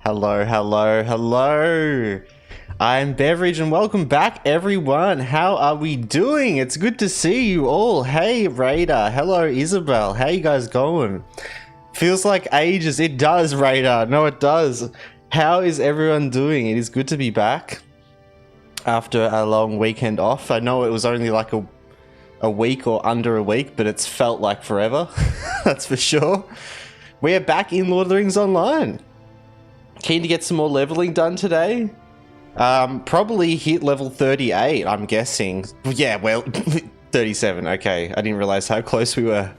Hello, hello, hello. I'm Beverage and welcome back everyone. How are we doing? It's good to see you all. Hey Raider, hello Isabel. How you guys going? Feels like ages. It does, Raider. No, it does. How is everyone doing? It is good to be back after a long weekend off. I know it was only like a week or under a week, but it's felt like forever. That's for sure. We are back in Lord of the Rings Online. Keen to get some more leveling done today. Probably hit level 38, I'm guessing. Yeah, well, 37. Okay, I didn't realize how close we were.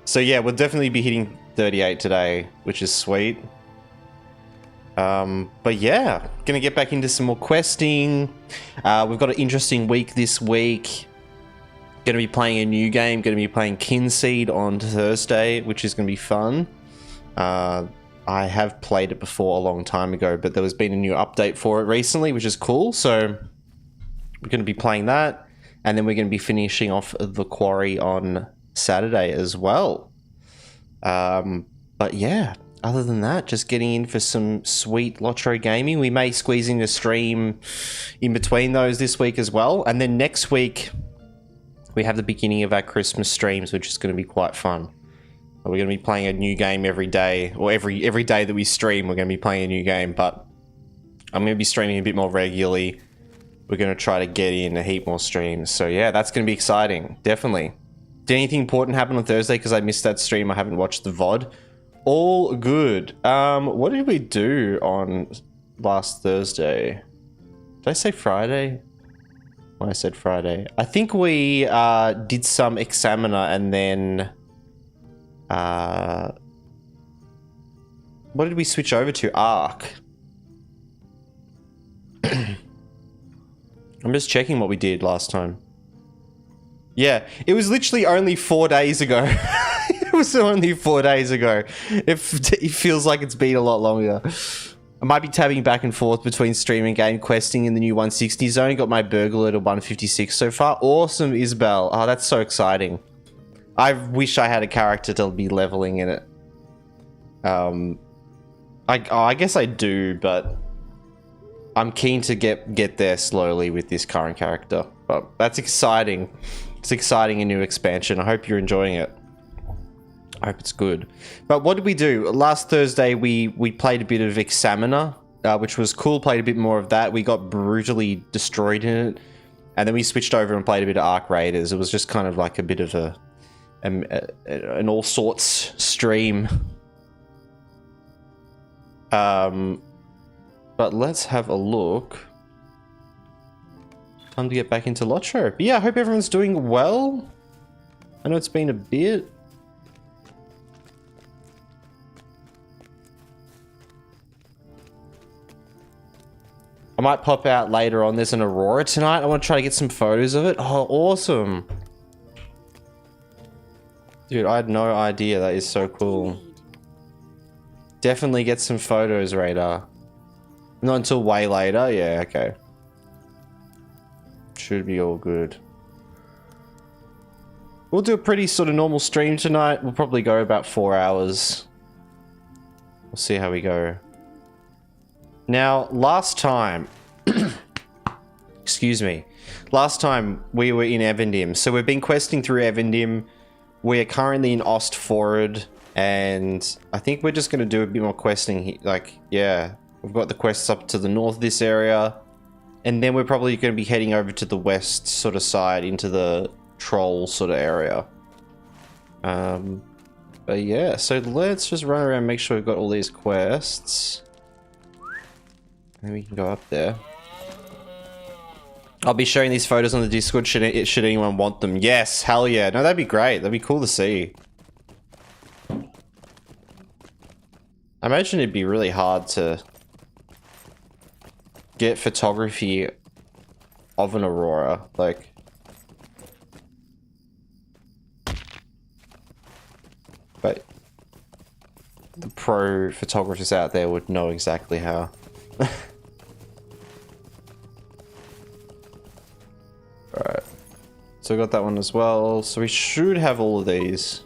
So yeah, we'll definitely be hitting 38 today, which is sweet. But yeah, gonna get back into some more questing. We've got an interesting week this week. Gonna be playing a new game. Gonna be playing Kinseed on Thursday, which is gonna be fun. I have played it before a long time ago, but there has been a new update for it recently, which is cool. So we're going to be playing that, and then we're going to be finishing off the quarry on Saturday as well. But yeah, other than that, just getting in for some sweet Lotro gaming. We may squeeze in a stream in between those this week as well. And then next week, we have the beginning of our Christmas streams, which is going to be quite fun. We're going to be playing a new game every day, or every day that we stream, we're going to be playing a new game, but I'm going to be streaming a bit more regularly. We're going to try to get in a heap more streams. So yeah, that's going to be exciting. Definitely. Did anything important happen on Thursday? Because I missed that stream. I haven't watched the VOD. All good. What did we do on last Thursday? Did I say Friday? Well, I said Friday. I think we did some Examiner and then... what did we switch over to? Arc. I'm just checking what we did last time. Yeah, it was literally only 4 days ago. It was only 4 days ago. It feels like it's been a lot longer. I might be tabbing back and forth between stream and game questing in the new 160 zone. Got my burglar to 156 so far. Awesome, Isabel. Oh, that's so exciting. I wish I had a character to be leveling in it. I guess I do, but I'm keen to get there slowly with this current character. But that's exciting. It's exciting, a new expansion. I hope you're enjoying it. I hope it's good. But what did we do? Last Thursday, we played a bit of Examiner, which was cool. Played a bit more of that. We got brutally destroyed in it. And then we switched over and played a bit of Arc Raiders. It was just kind of like a bit of an all sorts stream. But let's have a look. Time to get back into Lotro. But yeah, I hope everyone's doing well. I know it's been a bit. I might pop out later on. There's an Aurora tonight. I want to try to get some photos of it. Oh, awesome. Dude, I had no idea. That is so cool. Definitely get some photos, Radar. Not until way later. Yeah, okay. Should be all good. We'll do a pretty sort of normal stream tonight. We'll probably go about 4 hours. We'll see how we go. Now, last time... excuse me. Last time we were in Evendim. So we've been questing through Evendim. We are currently in Ostforad, and I think we're just going to do a bit more questing here. Like, yeah, we've got the quests up to the north of this area, and then we're probably going to be heading over to the west sort of side into the troll sort of area. But yeah, so let's just run around and make sure we've got all these quests. And we can go up there. I'll be sharing these photos on the Discord should anyone want them. Yes, hell yeah. No, that'd be great. That'd be cool to see. I imagine it'd be really hard to get photography of an Aurora. Like... But the pro photographers out there would know exactly how. Alright, so we got that one as well. So we should have all of these.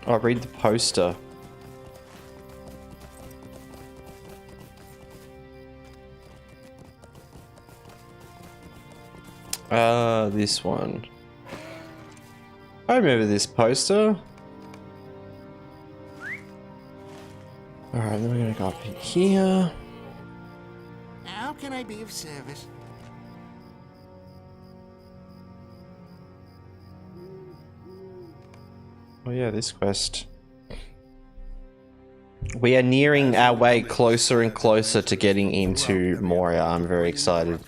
Oh, read the poster. This one. I remember this poster. Alright, then we're gonna go up in here. How can I be of service? Oh yeah, this quest. We are nearing our way closer and closer to getting into Moria. I'm very excited.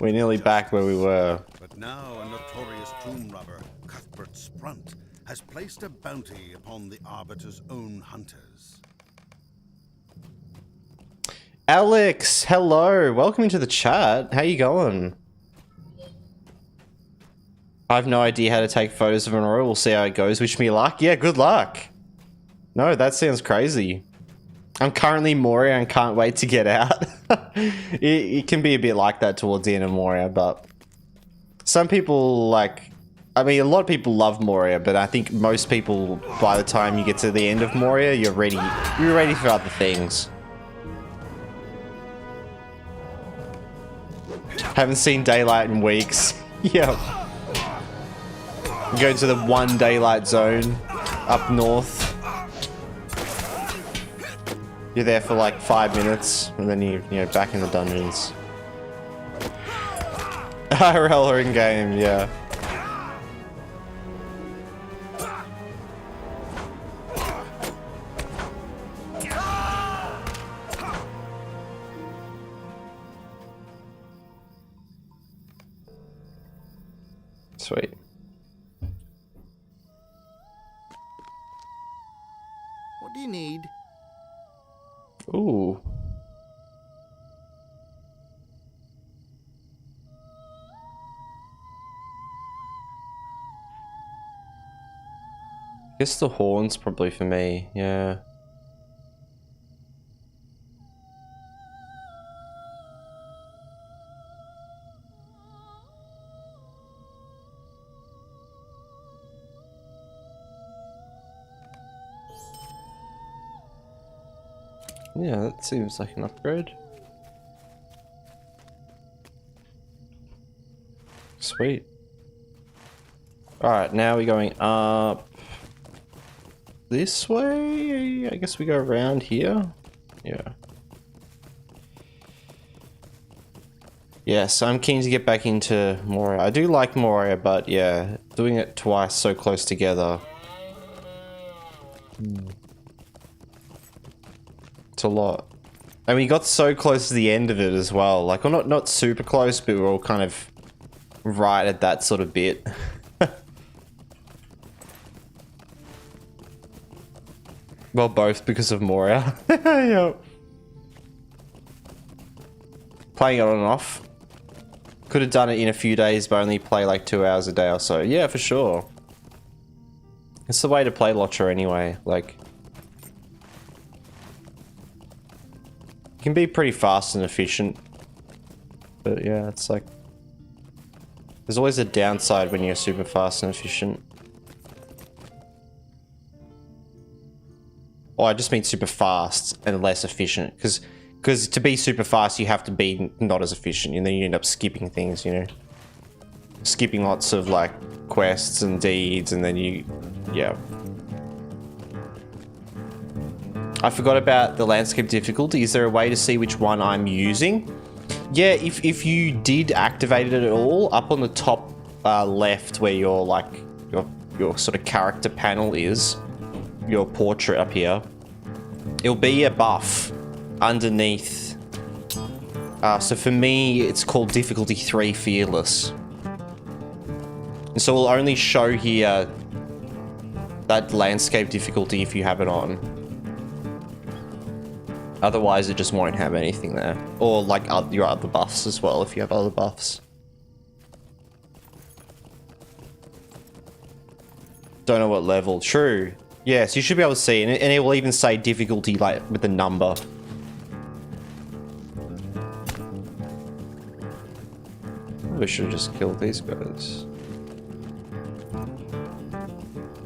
We're nearly back where we were. But now a notorious tomb robber, Cuthbert Sprunt, has placed a bounty upon the Arbiter's own hunters. Alex, hello. Welcome into the chat. How you going? I have no idea how to take photos of an aurora. We'll see how it goes. Wish me luck. Yeah, good luck. No, that sounds crazy. I'm currently in Moria and can't wait to get out. it can be a bit like that towards the end of Moria, but some people like... I mean, a lot of people love Moria, but I think most people, by the time you get to the end of Moria, you're ready for other things. Haven't seen daylight in weeks. Yeah. Go to the one daylight zone up north. You're there for like 5 minutes, and then you're back in the dungeons. IRL or in game, yeah. Sweet. What do you need? Ooh. Guess the horn's probably for me, yeah. Yeah, that seems like an upgrade. Sweet. Alright, now we're going up this way. I guess we go around here. Yeah. Yes, I'm keen to get back into Moria. I do like Moria, but yeah, doing it twice so close together. It's a lot. And we got so close to the end of it as well. Like, well, not super close, but we're all kind of right at that sort of bit. Well, both because of Moria. Yep. Playing it on and off. Could have done it in a few days, but only play like 2 hours a day or so. Yeah, for sure. It's the way to play Lotcha anyway. Like, it can be pretty fast and efficient. But yeah, it's like, there's always a downside when you're super fast and efficient. Oh, I just mean super fast and less efficient. Because to be super fast, you have to be not as efficient, and then you end up skipping things, you know? Skipping lots of, like, quests and deeds, and then you... yeah. I forgot about the landscape difficulty. Is there a way to see which one I'm using? Yeah, if you did activate it at all, up on the top left where your, like, your sort of character panel is, your portrait up here, it'll be a buff underneath. So for me, it's called difficulty 3 Fearless. And so we'll only show here that landscape difficulty if you have it on. Otherwise, it just won't have anything there. Or like your other buffs as well, if you have other buffs. Don't know what level. True. Yes, you should be able to see, and it will even say difficulty like with the number. We should have just killed these guys.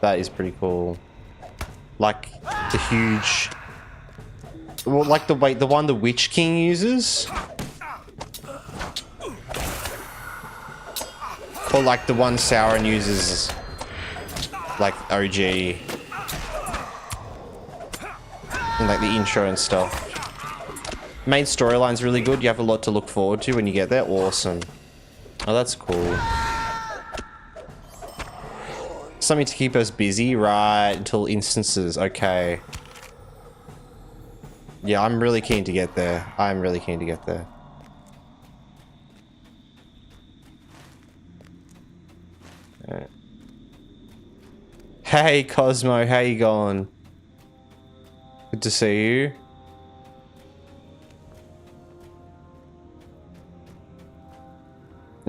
That is pretty cool. Like the huge, well, like the one the Witch King uses, or like the one Sauron uses, like OG, and like the intro and stuff. Main storyline's really good. You have a lot to look forward to when you get there. Awesome. Oh, that's cool. Something to keep us busy, right? Until instances. Okay. Yeah, I'm really keen to get there. I'm really keen to get there. Alright. Hey, Cosmo. How you going? Good to see you.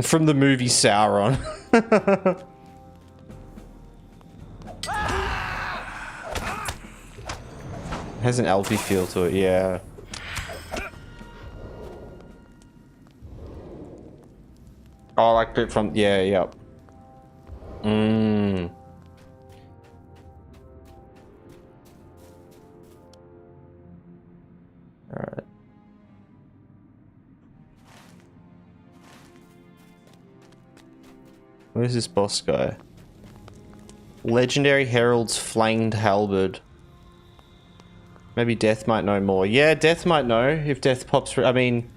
From the movie Sauron. Has an elfy feel to it, yeah. Oh, like it from, yeah, yep. Mmm. Alright. Where's this boss guy? Legendary Herald's Flanged Halberd. Maybe Death might know more. Yeah, Death might know if Death pops. I mean,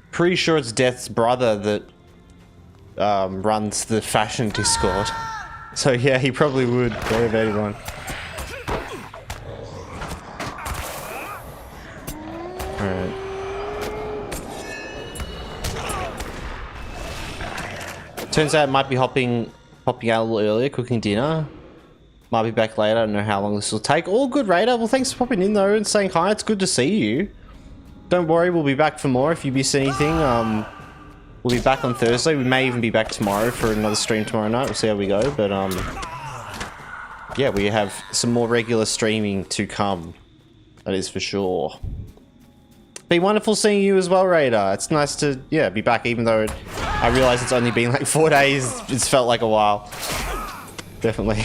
pretty sure it's Death's brother that runs the fashion Discord. So yeah, he probably would know of anyone. Alright. Turns out it might be popping out a little earlier, cooking dinner. Might be back later. I don't know how long this will take. All good, Raider. Well, thanks for popping in though and saying hi. It's good to see you. Don't worry, we'll be back for more if you miss anything. We'll be back on Thursday. We may even be back tomorrow for another stream tomorrow night. We'll see how we go. But yeah, we have some more regular streaming to come. That is for sure. Been wonderful seeing you as well, Raider. It's nice to, yeah, be back, even though I realize it's only been like 4 days. It's felt like a while. Definitely.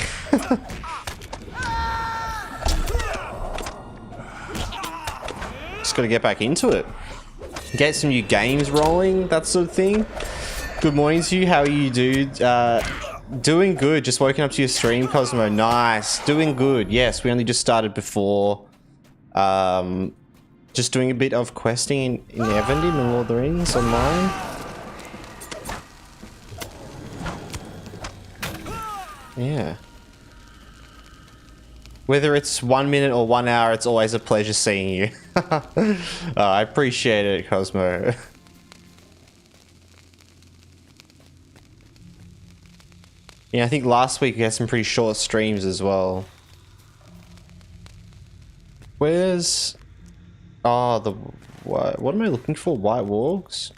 Just gotta get back into it. Get some new games rolling, that sort of thing. Good morning to you. How are you, dude? Doing good. Just woken up to your stream, Cosmo. Nice. Doing good. Yes, we only just started before. Just doing a bit of questing in Evandyn and Lord of the Rings online. Yeah. Whether it's 1 minute or 1 hour, it's always a pleasure seeing you. I appreciate it, Cosmo. Yeah, I think last week we had some pretty short streams as well. Where's... Oh, the... What am I looking for? White Wargs?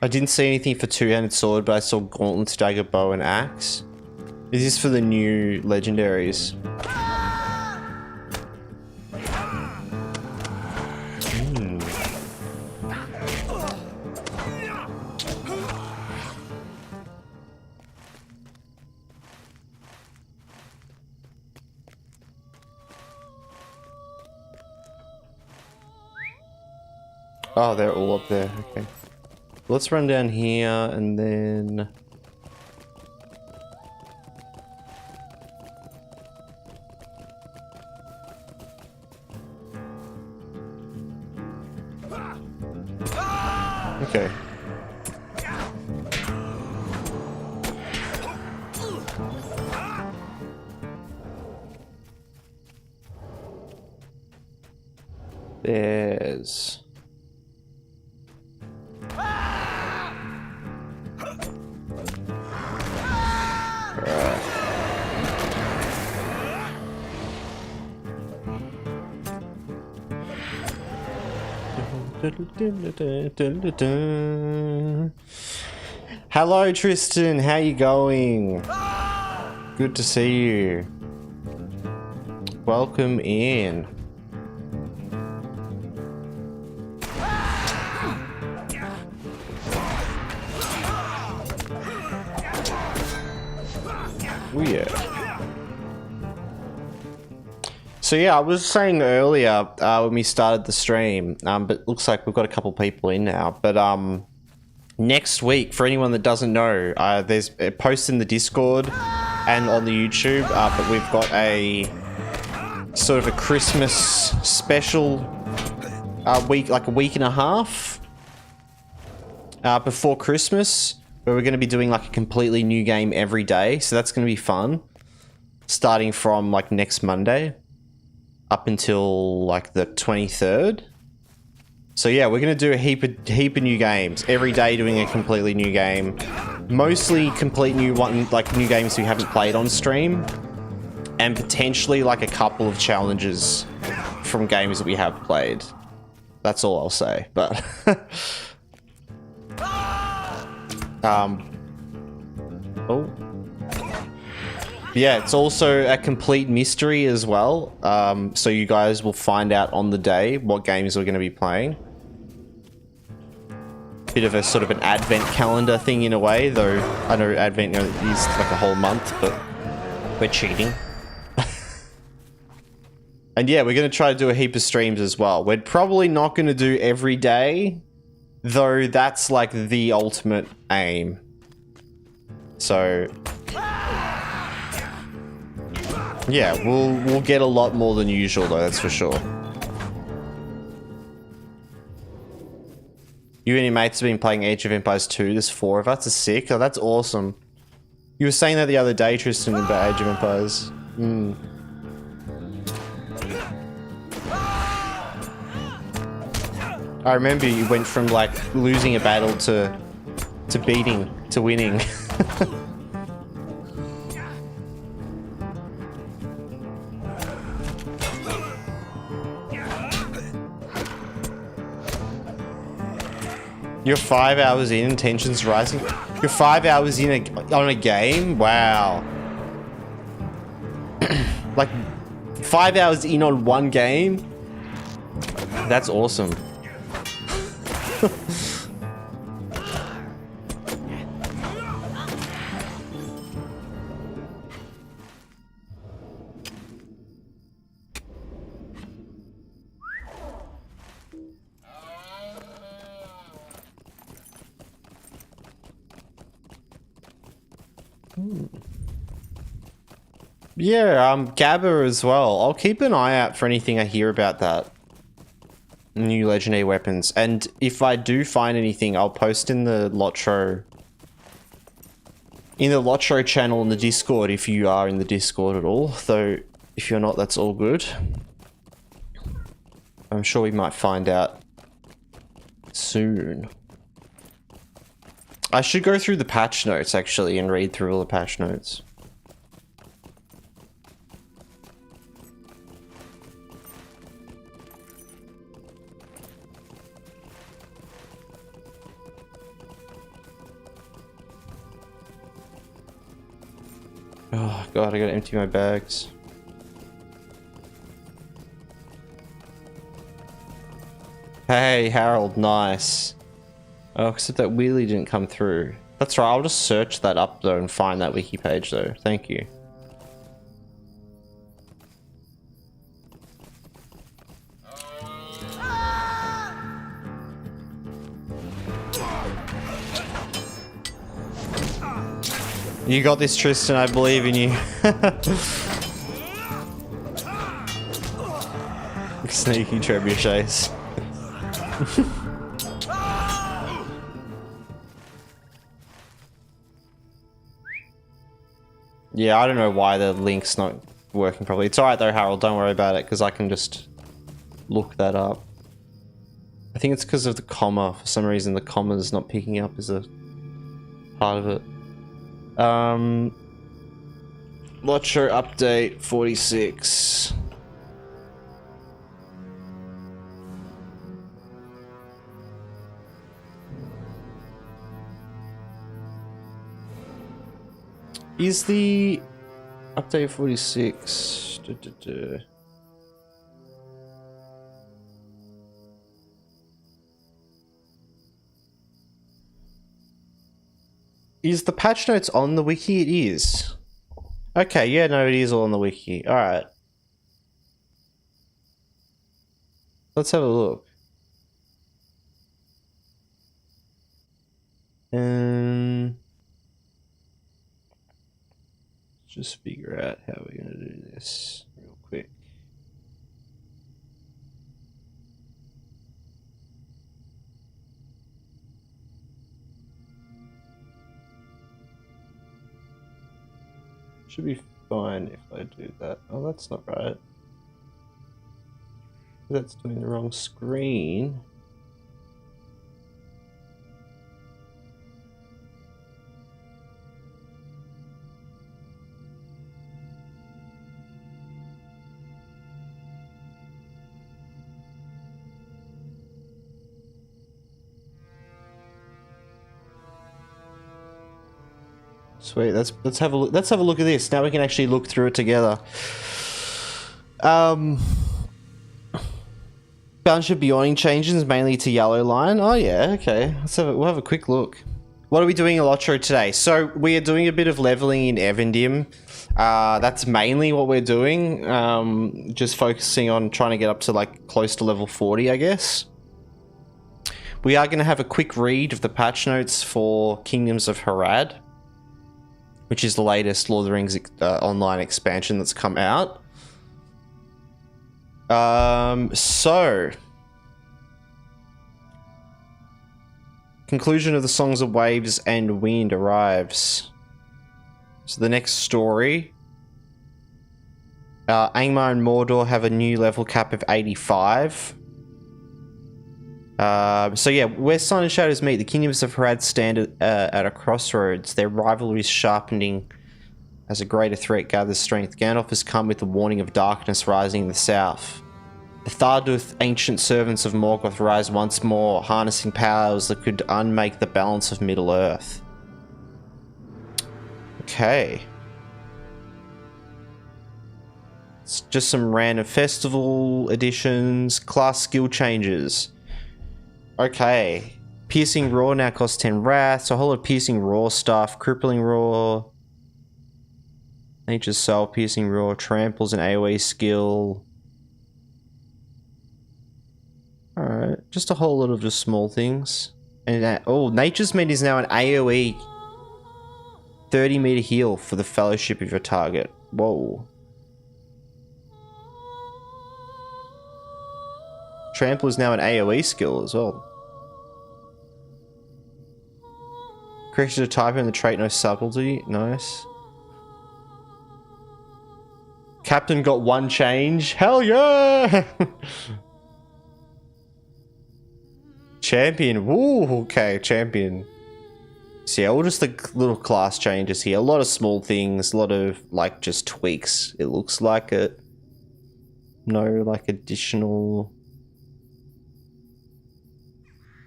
I didn't see anything for two-handed sword, but I saw gauntlets, dagger, bow, and axe. Is this for the new legendaries? Oh, they're all up there. Okay. Let's run down here and then... Okay. There's... Hello Tristan, how you going? Good to see you. Welcome in. yeah. So yeah, I was saying earlier when we started the stream, but looks like we've got a couple people in now. But next week, for anyone that doesn't know, there's a post in the Discord and on the YouTube, but we've got a sort of a Christmas special week, like a week and a half before Christmas, where we're going to be doing like a completely new game every day. So that's going to be fun, starting from like next Monday up until like the 23rd. So yeah, we're going to do a heap of new games every day, doing a completely new game, mostly complete new games we haven't played on stream, and potentially like a couple of challenges from games that we have played. That's all I'll say, but yeah, it's also a complete mystery as well. So you guys will find out on the day what games we're going to be playing. Bit of a sort of an advent calendar thing in a way, though I know advent is like a whole month, but we're cheating. And yeah, we're going to try to do a heap of streams as well. We're probably not going to do every day, though that's like the ultimate aim. So yeah, we'll get a lot more than usual though, that's for sure. You and your mates have been playing Age of Empires 2, there's 4 of us, it's sick. Oh, that's awesome. You were saying that the other day, Tristan, about Age of Empires. I remember you went from like losing a battle to beating, to winning. You're 5 hours in, tension's rising. You're 5 hours in on a game? Wow. Like 5 hours in on one game? That's awesome. Yeah, Gabba as well. I'll keep an eye out for anything I hear about that. New legendary weapons. And if I do find anything, I'll post in the Lotro. In the Lotro channel in the Discord, if you are in the Discord at all. Though, if you're not, that's all good. I'm sure we might find out soon. I should go through the patch notes, actually, and read through all the patch notes. Oh god, I gotta empty my bags. Hey, Harold, nice. Oh, except that wheelie didn't come through. That's right, I'll just search that up though and find that wiki page though. Thank you. You got this, Tristan, I believe in you. Sneaky trebuchets. Yeah, I don't know why the link's not working properly. It's alright though, Harold, don't worry about it, because I can just look that up. I think it's because of the comma. For some reason, the comma's not picking up as a part of it. Lotro update 46. Is the update 46? Is the patch notes on the wiki? It is. Okay, yeah, no, it is all on the wiki. Alright. Let's have a look. Just figure out how we're going to do this real quick. Should be fine if I do that. Oh, that's not right. That's doing the wrong screen. Sweet. Let's have a look. Let's have a look at this. Now we can actually look through it together. Bunch of Beyonding changes mainly to yellow line. Oh yeah, okay. We'll have a quick look. What are we doing in Lotro today? So we are doing a bit of leveling in Evendim. That's mainly what we're doing. Just focusing on trying to get up to like close to level 40, I guess. We are going to have a quick read of the patch notes for Kingdoms of Harad, which is the latest Lord of the Rings online expansion that's come out. So conclusion of the Songs of Waves and Wind arrives. So the next story, Angmar and Mordor have a new level cap of 85. So yeah, where Sun and Shadows meet, the Kingdoms of Harad stand at a crossroads. Their rivalry is sharpening as a greater threat gathers strength. Gandalf has come with the warning of darkness rising in the south. The Tharduth, ancient servants of Morgoth, rise once more, harnessing powers that could unmake the balance of Middle-earth. Okay. It's just some random festival additions, class skill changes. Okay. Piercing Roar now costs 10 wrath, so a whole lot of Piercing Roar stuff. Crippling Roar. Nature's Soul, Piercing Roar, Tramples an AoE skill. Alright, just a whole lot of just small things. And oh, Nature's Meat is now an AoE 30-meter heal for the fellowship of your target. Whoa. Trample is now an AoE skill as well. Correction to type in the trait, no subtlety. Nice. Captain got one change. Hell yeah! Champion. Woo, okay, champion. So yeah, all just the little class changes here. A lot of small things, a lot of like just tweaks. It looks like it. No like additional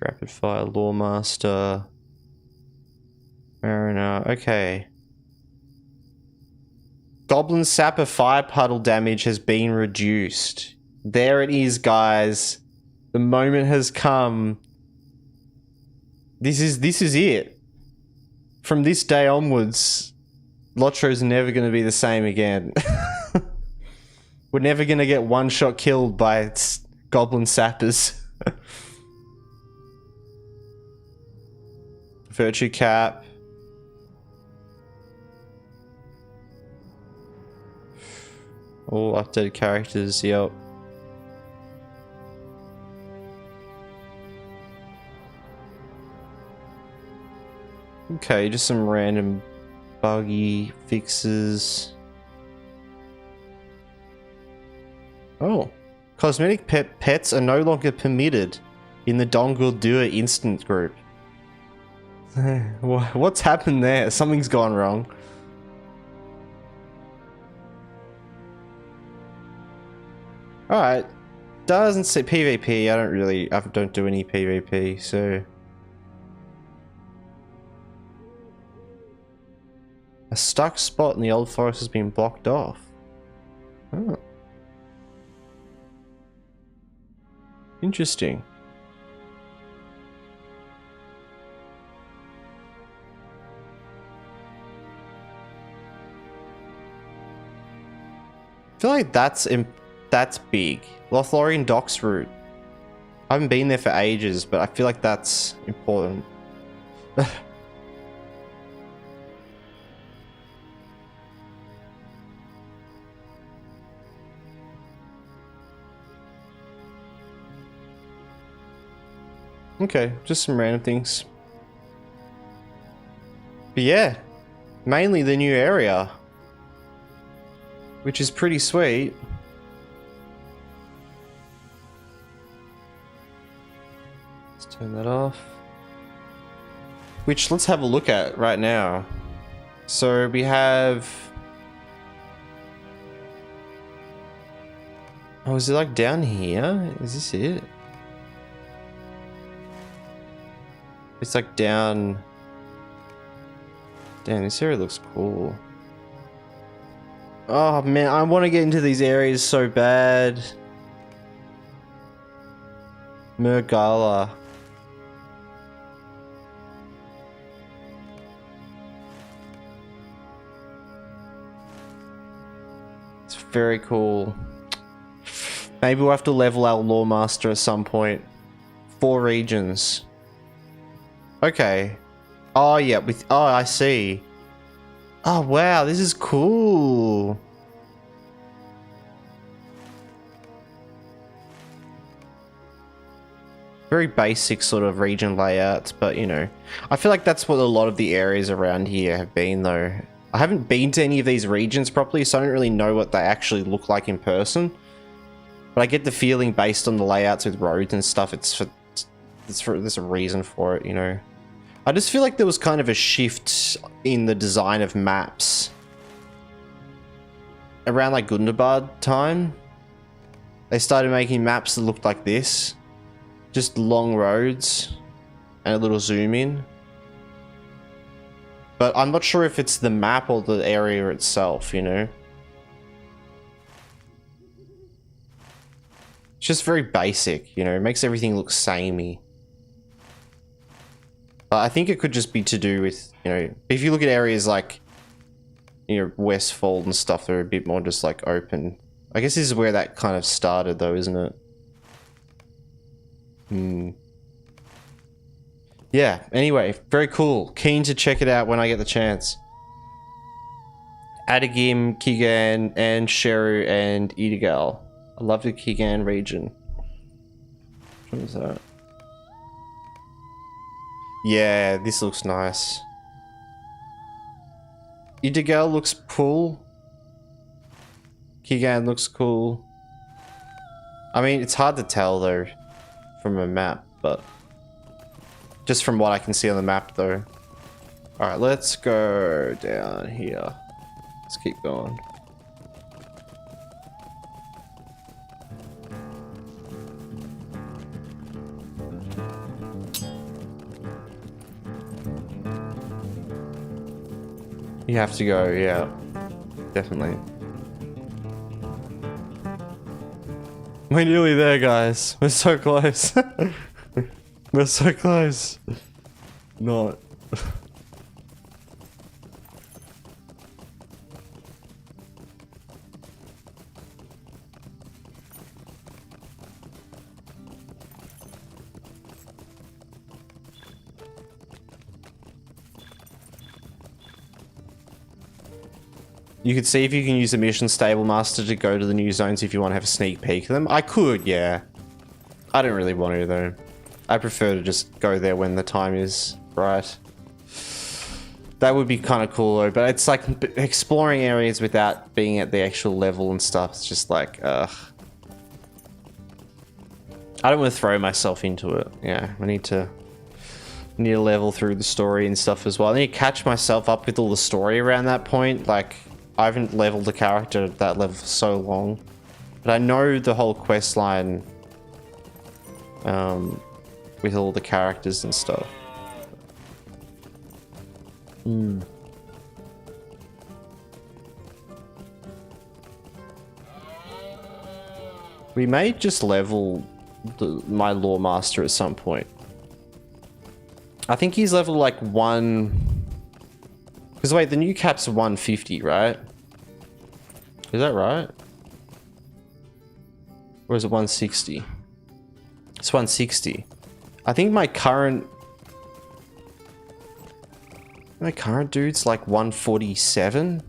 rapid fire Lawmaster. Mariner. Okay. Goblin Sapper fire puddle damage has been reduced. There it is, guys. The moment has come. This is it. From this day onwards, Lotro's never going to be the same again. We're never going to get one-shot killed by Goblin Sappers. Virtue Cap. All updated characters, yep. Okay, just some random buggy fixes. Oh. Cosmetic pets are no longer permitted in the Dongul Dua instant group. What's happened there? Something's gone wrong. Alright. Doesn't say PvP. I don't do any PvP, so. A stuck spot in the old forest has been blocked off. Oh. Interesting. feel like that's big. Lothlorien Docks route. I haven't been there for ages, but I feel like that's important. Okay, just some random things. But yeah, mainly the new area, which is pretty sweet. Let's turn that off. Which let's have a look at right now. So we have... Oh, is it like down here? Is this it? It's like down... Damn, this area looks cool. Oh man, I want to get into these areas so bad. Murgala. It's very cool. Maybe we'll have to level our Lore Master at some point. 4 regions. Okay. Oh yeah, oh I see. Oh wow, this is cool. Very basic sort of region layouts, but you know, I feel like that's what a lot of the areas around here have been though. I haven't been to any of these regions properly, so I don't really know what they actually look like in person. But I get the feeling based on the layouts with roads and stuff, there's a reason for it, you know. I just feel like there was kind of a shift in the design of maps around like Gundabad time. They started making maps that looked like this, just long roads and a little zoom in. But I'm not sure if it's the map or the area itself, you know. It's just very basic, you know, it makes everything look samey. But I think it could just be to do with, you know, if you look at areas like, you know, Westfold and stuff, they're a bit more just like open. I guess this is where that kind of started though, isn't it? Yeah, anyway, very cool. Keen to check it out when I get the chance. Adagim, Kigan, and Sheru, and Idigal. I love the Kigan region. What is that? Yeah, this looks nice. Idigal looks cool. Kigan looks cool. I mean, it's hard to tell though from a map, but just from what I can see on the map though. Alright, let's go down here. Let's keep going. You have to go, yeah. Definitely. We're nearly there, guys. We're so close. We're so close. Not. You could see if you can use the mission stable master to go to the new zones if you want to have a sneak peek of them. I could, yeah. I don't really want to though. I prefer to just go there when the time is right. That would be kind of cool though, but it's like exploring areas without being at the actual level and stuff. It's just like, ugh. I don't want to throw myself into it. Yeah, I need to level through the story and stuff as well. I need to catch myself up with all the story around that point. Like, I haven't leveled a character at that level for so long, but I know the whole quest line with all the characters and stuff. We may just level my Lore Master at some point. I think he's level like 1... Because wait, the new cap's 150, right? Is that right? Or is it 160? It's 160. I think my current dude's like 147.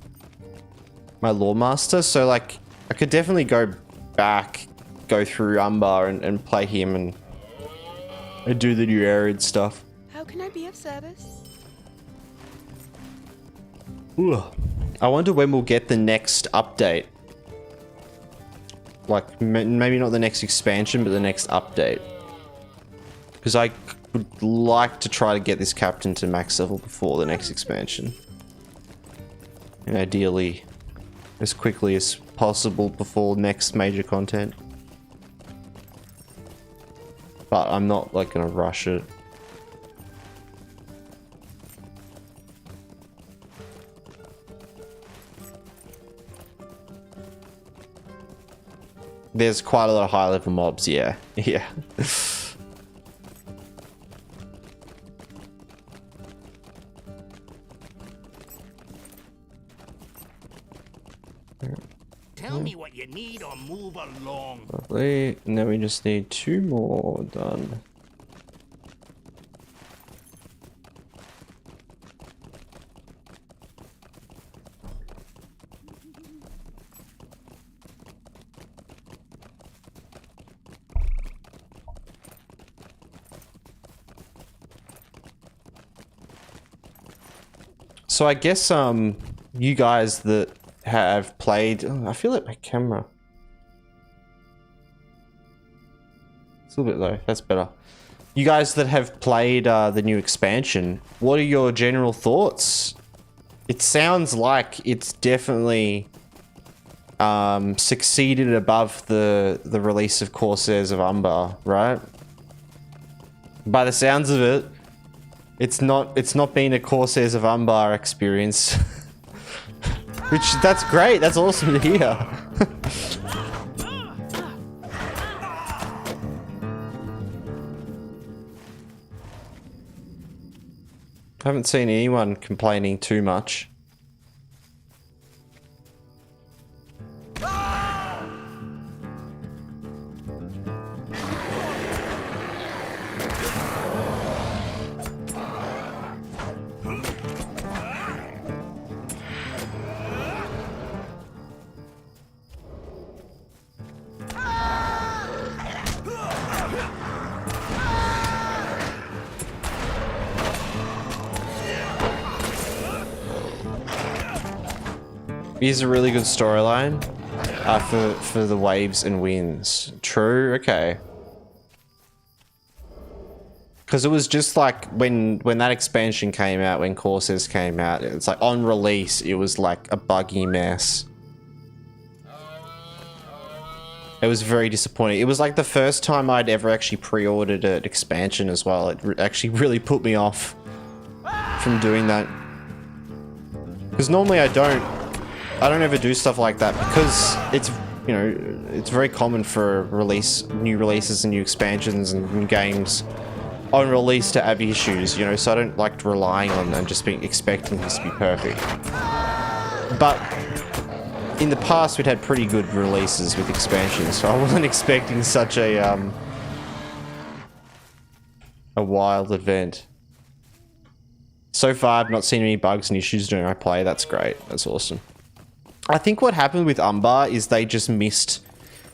My Lawmaster. So like I could definitely go back, go through Umbar and play him and do the new Arid stuff. How can I be of service? Ooh. I wonder when we'll get the next update. Like, maybe not the next expansion, but the next update. Because I would like to try to get this captain to max level before the next expansion. And ideally, as quickly as possible before next major content. But I'm not, like, gonna rush it. There's quite a lot of high level mobs, yeah. Yeah. Tell me what you need or move along. Lovely. And then we just need 2 more done. So I guess you guys that have played, oh, I feel like my camera, it's a little bit low. That's better. You guys that have played the new expansion, what are your general thoughts? It sounds like it's definitely succeeded above the release of Corsairs of Umbar, right? By the sounds of it, it's not been a Corsairs of Umbar experience. Which, that's great, that's awesome to hear. I haven't seen anyone complaining too much. Here's a really good storyline for the waves and winds. True, okay. Because it was just like when that expansion came out, when Corsairs came out, it's like on release, it was like a buggy mess. It was very disappointing. It was like the first time I'd ever actually pre-ordered an expansion as well. It actually really put me off from doing that. Because normally I don't ever do stuff like that because it's, you know, it's very common for new releases and new expansions and new games on release to have issues, you know, so I don't like relying on them, just expecting this to be perfect. But in the past we'd had pretty good releases with expansions, so I wasn't expecting such a wild event. So far I've not seen any bugs and issues during my play. That's great. That's awesome. I think what happened with Umbar is they just missed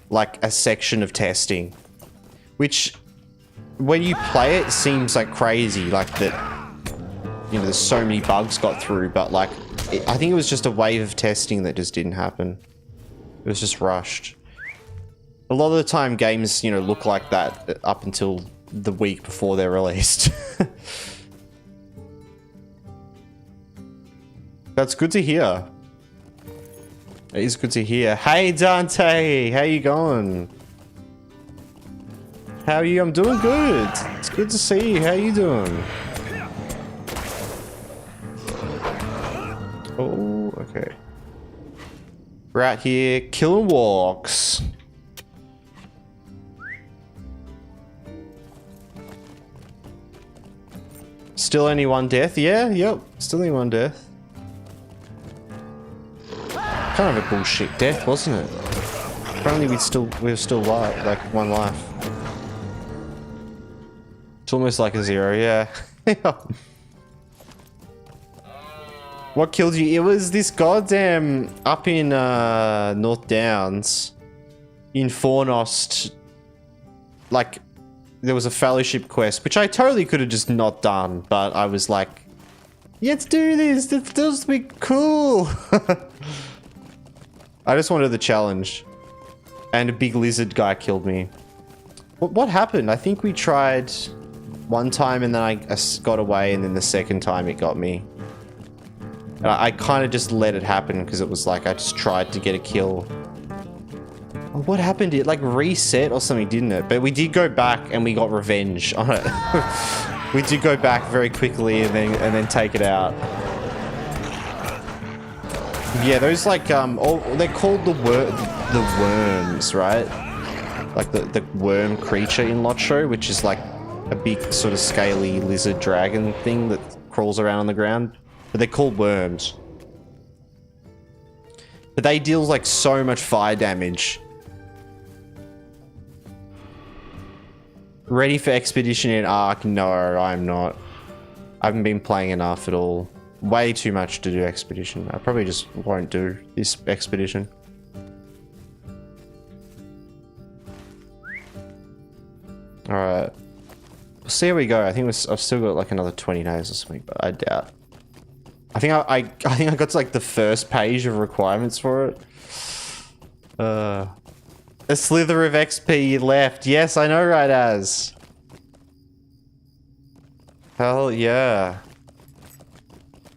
like a section of testing, which when you play it seems like crazy, like that, you know, there's so many bugs got through, but like I think it was just a wave of testing that just didn't happen. It was just rushed. A lot of the time games, you know, look like that up until the week before they're released. That's good to hear. It is good to hear. Hey Dante, how you going? How are you? I'm doing good. It's good to see you. How you doing? Oh, okay. We're out here killing walks. Still only 1 death? Yeah, yep. Still only 1 death. Kind of a bullshit death, wasn't it? Apparently we're still alive, like one life. It's almost like a 0, yeah. What killed you? It was this goddamn up in North Downs in Fornost. Like, there was a fellowship quest, which I totally could have just not done, but I was like, let's do this. This does be cool. I just wanted the challenge. And a big lizard guy killed me. What happened? I think we tried one time and then I got away, and then the second time it got me. And I kind of just let it happen because it was like I just tried to get a kill. What happened? It like reset or something, didn't it? But we did go back and we got revenge on it. We did go back very quickly and then take it out. Yeah, those like they're called the worms, right? Like the worm creature in Lotro, which is like a big sort of scaly lizard dragon thing that crawls around on the ground. But they're called worms. But they deal like so much fire damage. Ready for Expedition in Ark? No, I'm not. I haven't been playing enough at all. Way too much to do Expedition. I probably just won't do this Expedition. Alright. We'll see how we go. I think I've still got like another 20 days or something, but I doubt. I think I think I got to like the first page of requirements for it. A slither of XP left. Yes, I know, right, Az. Hell yeah.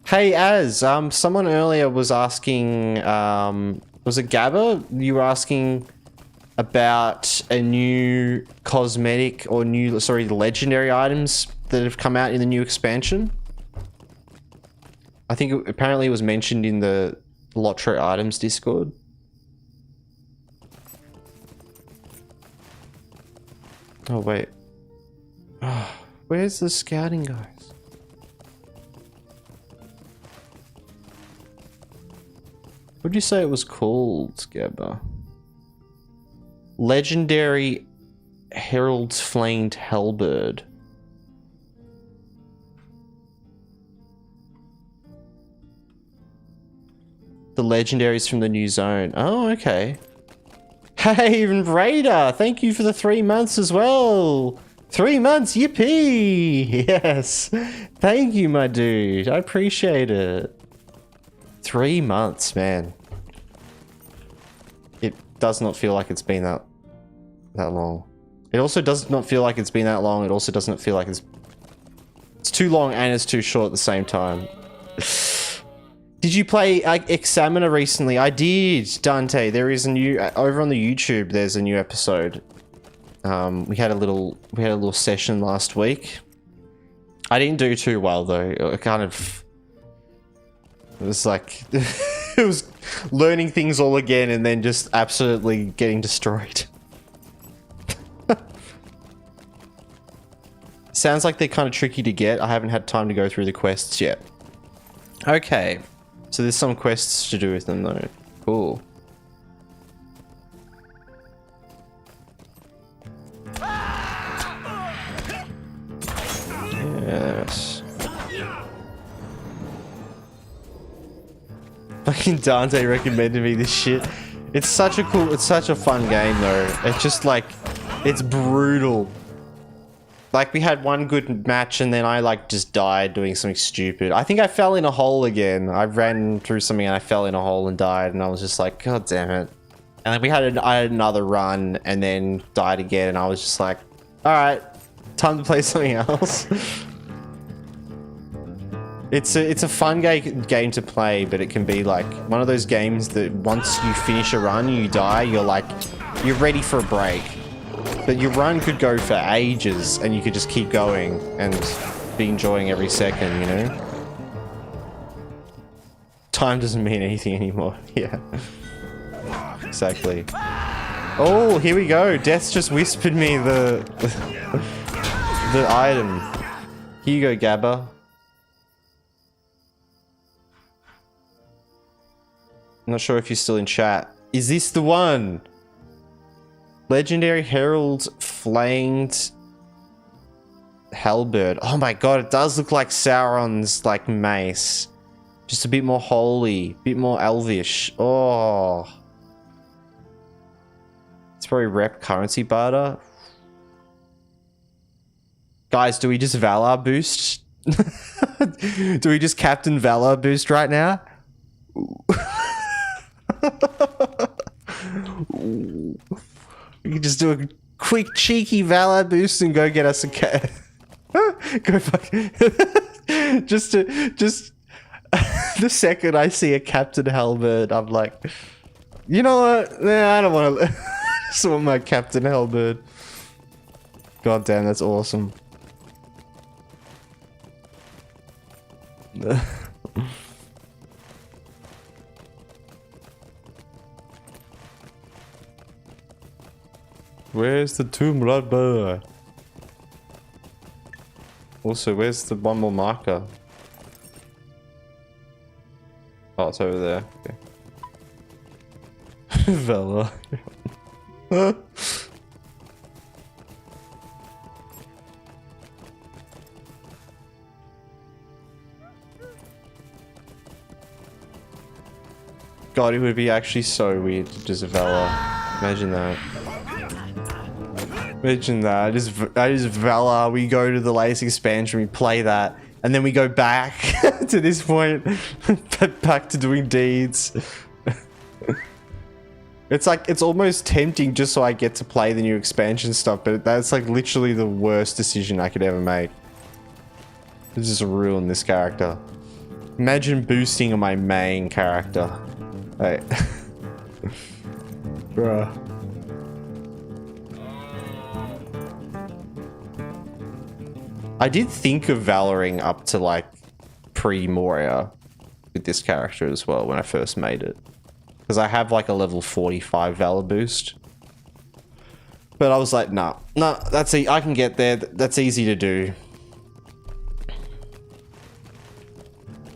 Hey, Az, someone earlier was asking, was it Gabba? You were asking about a new cosmetic or legendary items that have come out in the new expansion. I think apparently it was mentioned in the Lotro items Discord. Oh, wait. Where's the scouting guys? What'd you say it was called, Gabba? Legendary Herald's Flamed Hellbird. The legendaries from the new zone. Oh, okay. Hey, Raider, thank you for the 3 months as well. 3 months, yippee! Yes. Thank you, my dude. I appreciate it. 3 months, man. It does not feel like it's been that long. It also does not feel like it's been that long. It also doesn't feel like it's too long and it's too short at the same time. Did you play Examiner recently? I did, Dante. There is a new over on the YouTube. There's a new episode. We had a little session last week. I didn't do too well though. It was like it was learning things all again and then just absolutely getting destroyed. Sounds like they're kind of tricky to get. I haven't had time to go through the quests yet. Okay. So there's some quests to do with them though. Cool. Yes. Fucking Dante recommended me this shit. It's such a fun game though. It's just like, it's brutal. Like, we had one good match and then I like just died doing something stupid. I think I fell in a hole again. I ran through something and I fell in a hole and died and I was just like, God damn it. And then I had another run and then died again and I was just like, alright, time to play something else. It's a fun game to play, but it can be like one of those games that once you finish a run, you die, you're ready for a break. But your run could go for ages and you could just keep going and be enjoying every second, you know? Time doesn't mean anything anymore. Yeah. Exactly. Oh, here we go. Death's just whispered me the item. Here you go, Gabba. I'm not sure if you're still in chat. Is this the one? Legendary Herald Flanged Halberd. Oh my god, it does look like Sauron's like mace. Just a bit more holy, a bit more elvish. Oh. It's probably rep currency barter. Guys, do we just Valar boost? Do we just Captain Valar boost right now? We can just do a quick cheeky Valar boost and go get us a cat. Go fuck. just the second I see a Captain Halberd, I'm like, you know what? Nah, I don't want to. I just want my Captain Halberd. God damn, that's awesome. Where's the Tomb Raider? Also, where's the one more marker? Oh, it's over there. Okay. Vela. God, it would be actually so weird to just Vela. Imagine that. Imagine that. I just Valor, we go to the latest expansion, we play that, and then we go back to this point, back to doing deeds. It's like, it's almost tempting just so I get to play the new expansion stuff, but that's like literally the worst decision I could ever make. It's just ruin this character. Imagine boosting my main character. Hey. Bruh. I did think of Valoring up to like pre-Moria with this character as well when I first made it. Because I have like a level 45 Valor boost. But I was like, nah, that's I can get there. That's easy to do.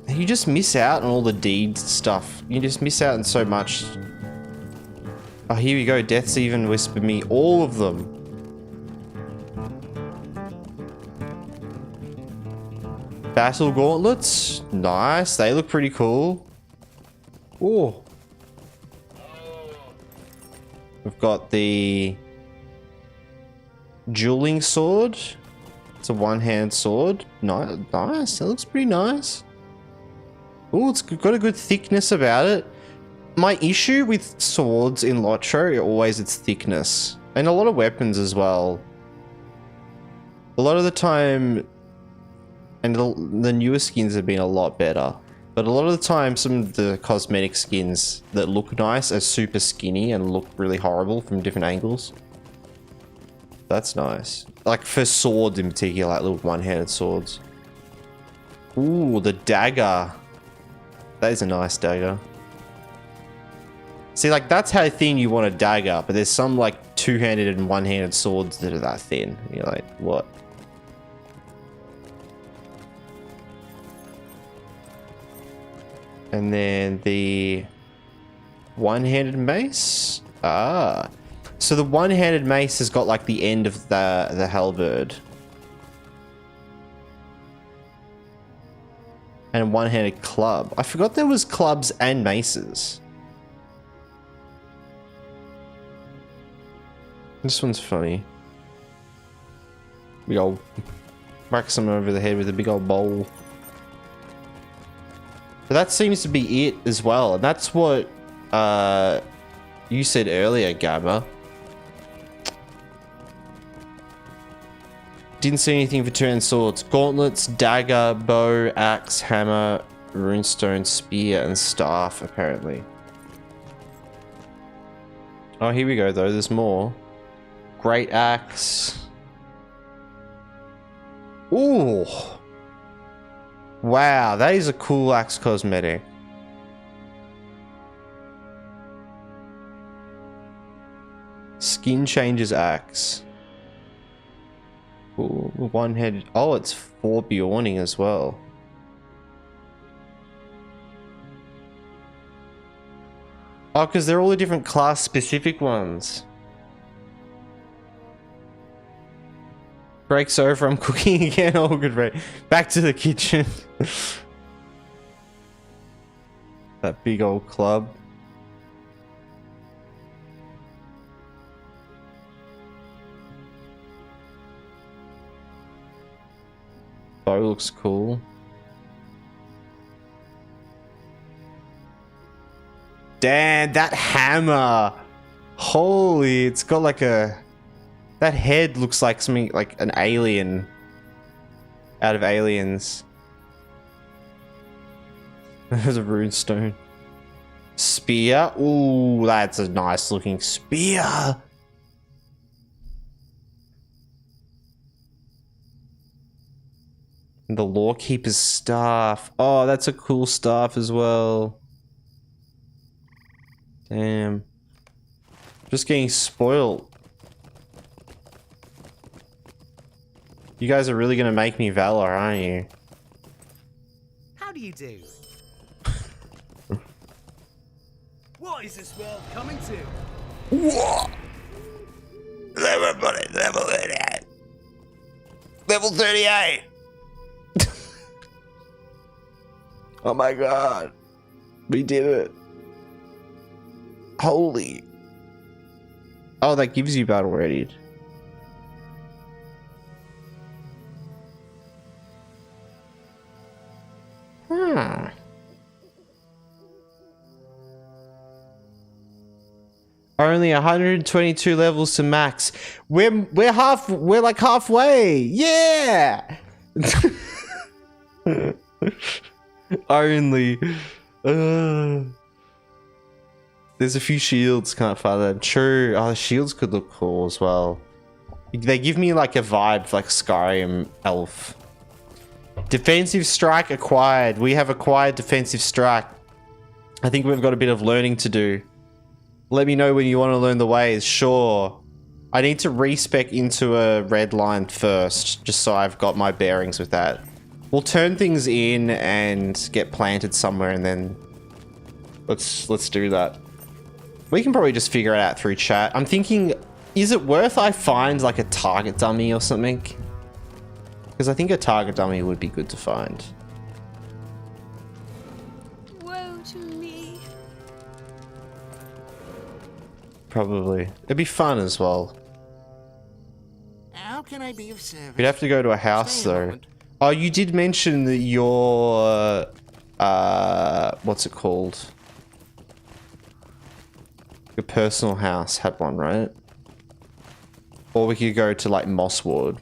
You just miss out on all the deed stuff. You just miss out on so much. Oh, here we go. Death's even whispered me all of them. Battle gauntlets. Nice. They look pretty cool. Oh. We've got the dueling sword. It's a one-hand sword. Nice. That looks pretty nice. Oh, it's got a good thickness about it. My issue with swords in Lotro are always its thickness. And a lot of weapons as well. A lot of the time, and the newer skins have been a lot better. But a lot of the time, some of the cosmetic skins that look nice are super skinny and look really horrible from different angles. That's nice. Like for swords in particular, like little one-handed swords. Ooh, the dagger. That is a nice dagger. See, like, that's how thin you want a dagger, but there's some, like, two-handed and one-handed swords that are that thin. And you're like, what? And then the one-handed mace? Ah. So the one-handed mace has got, like, the end of the halberd. And a one-handed club. I forgot there was clubs and maces. This one's funny. Big old... whack someone over the head with a big old bowl. But that seems to be it as well. And that's what you said earlier, Gamma. Didn't see anything for two-hand swords. Gauntlets, dagger, bow, axe, hammer, runestone, spear, and staff, apparently. Oh, here we go, though. There's more. Great axe. Ooh. Wow, that is a cool axe cosmetic. Skin changes axe. Ooh, one-headed. Oh, it's for Bjorning as well. Oh, because they're all the different class-specific ones. Break's over. I'm cooking again. Oh, good. Right. Back to the kitchen. That big old club. Bow looks cool. Damn, that hammer. Holy, it's got like a... That head looks like something like an alien. Out of Aliens. There's a rune stone. Spear. Ooh, that's a nice looking spear. And the Lawkeeper's staff. Oh, that's a cool staff as well. Damn. Just getting spoiled. You guys are really gonna make me Valor, aren't you? How do you do? What is this world coming to? What? Everybody, level 38. Level 38. Oh my god. We did it. Holy. Oh, that gives you battle ready. Only 122 levels to max. We're like halfway. Yeah. Only. There's a few shields, can't find them. True. Oh, the shields could look cool as well. They give me like a vibe like Skyrim elf. Defensive strike acquired. We have acquired defensive strike. I think we've got a bit of learning to do. Let me know when you want to learn the ways. Sure. I need to respec into a red line first, just so I've got my bearings with that. We'll turn things in and get planted somewhere, and then let's do that. We can probably just figure it out through chat. I'm thinking, is it worth I find like a target dummy or something? Because I think a target dummy would be good to find. Woe to me. Probably. It'd be fun as well. How can I be of service? We'd have to go to a house Stay a though. moment. Oh, you did mention that your what's it called? Your personal house had one, right? Or we could go to like Mosswood.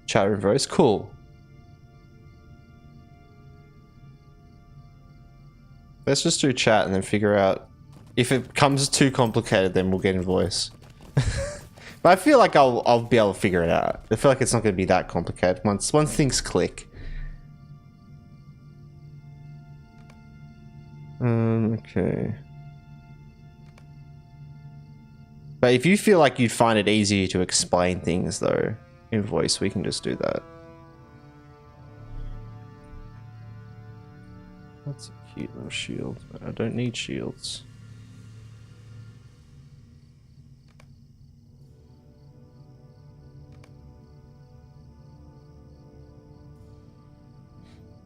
Chat room voice, cool. Let's just do chat and then figure out. If it becomes too complicated, then we'll get in voice. But I feel like I'll be able to figure it out. I feel like it's not going to be that complicated once things click. Okay. But if you feel like you'd find it easier to explain things though in voice, we can just do that. That's a cute little shield. I don't need shields.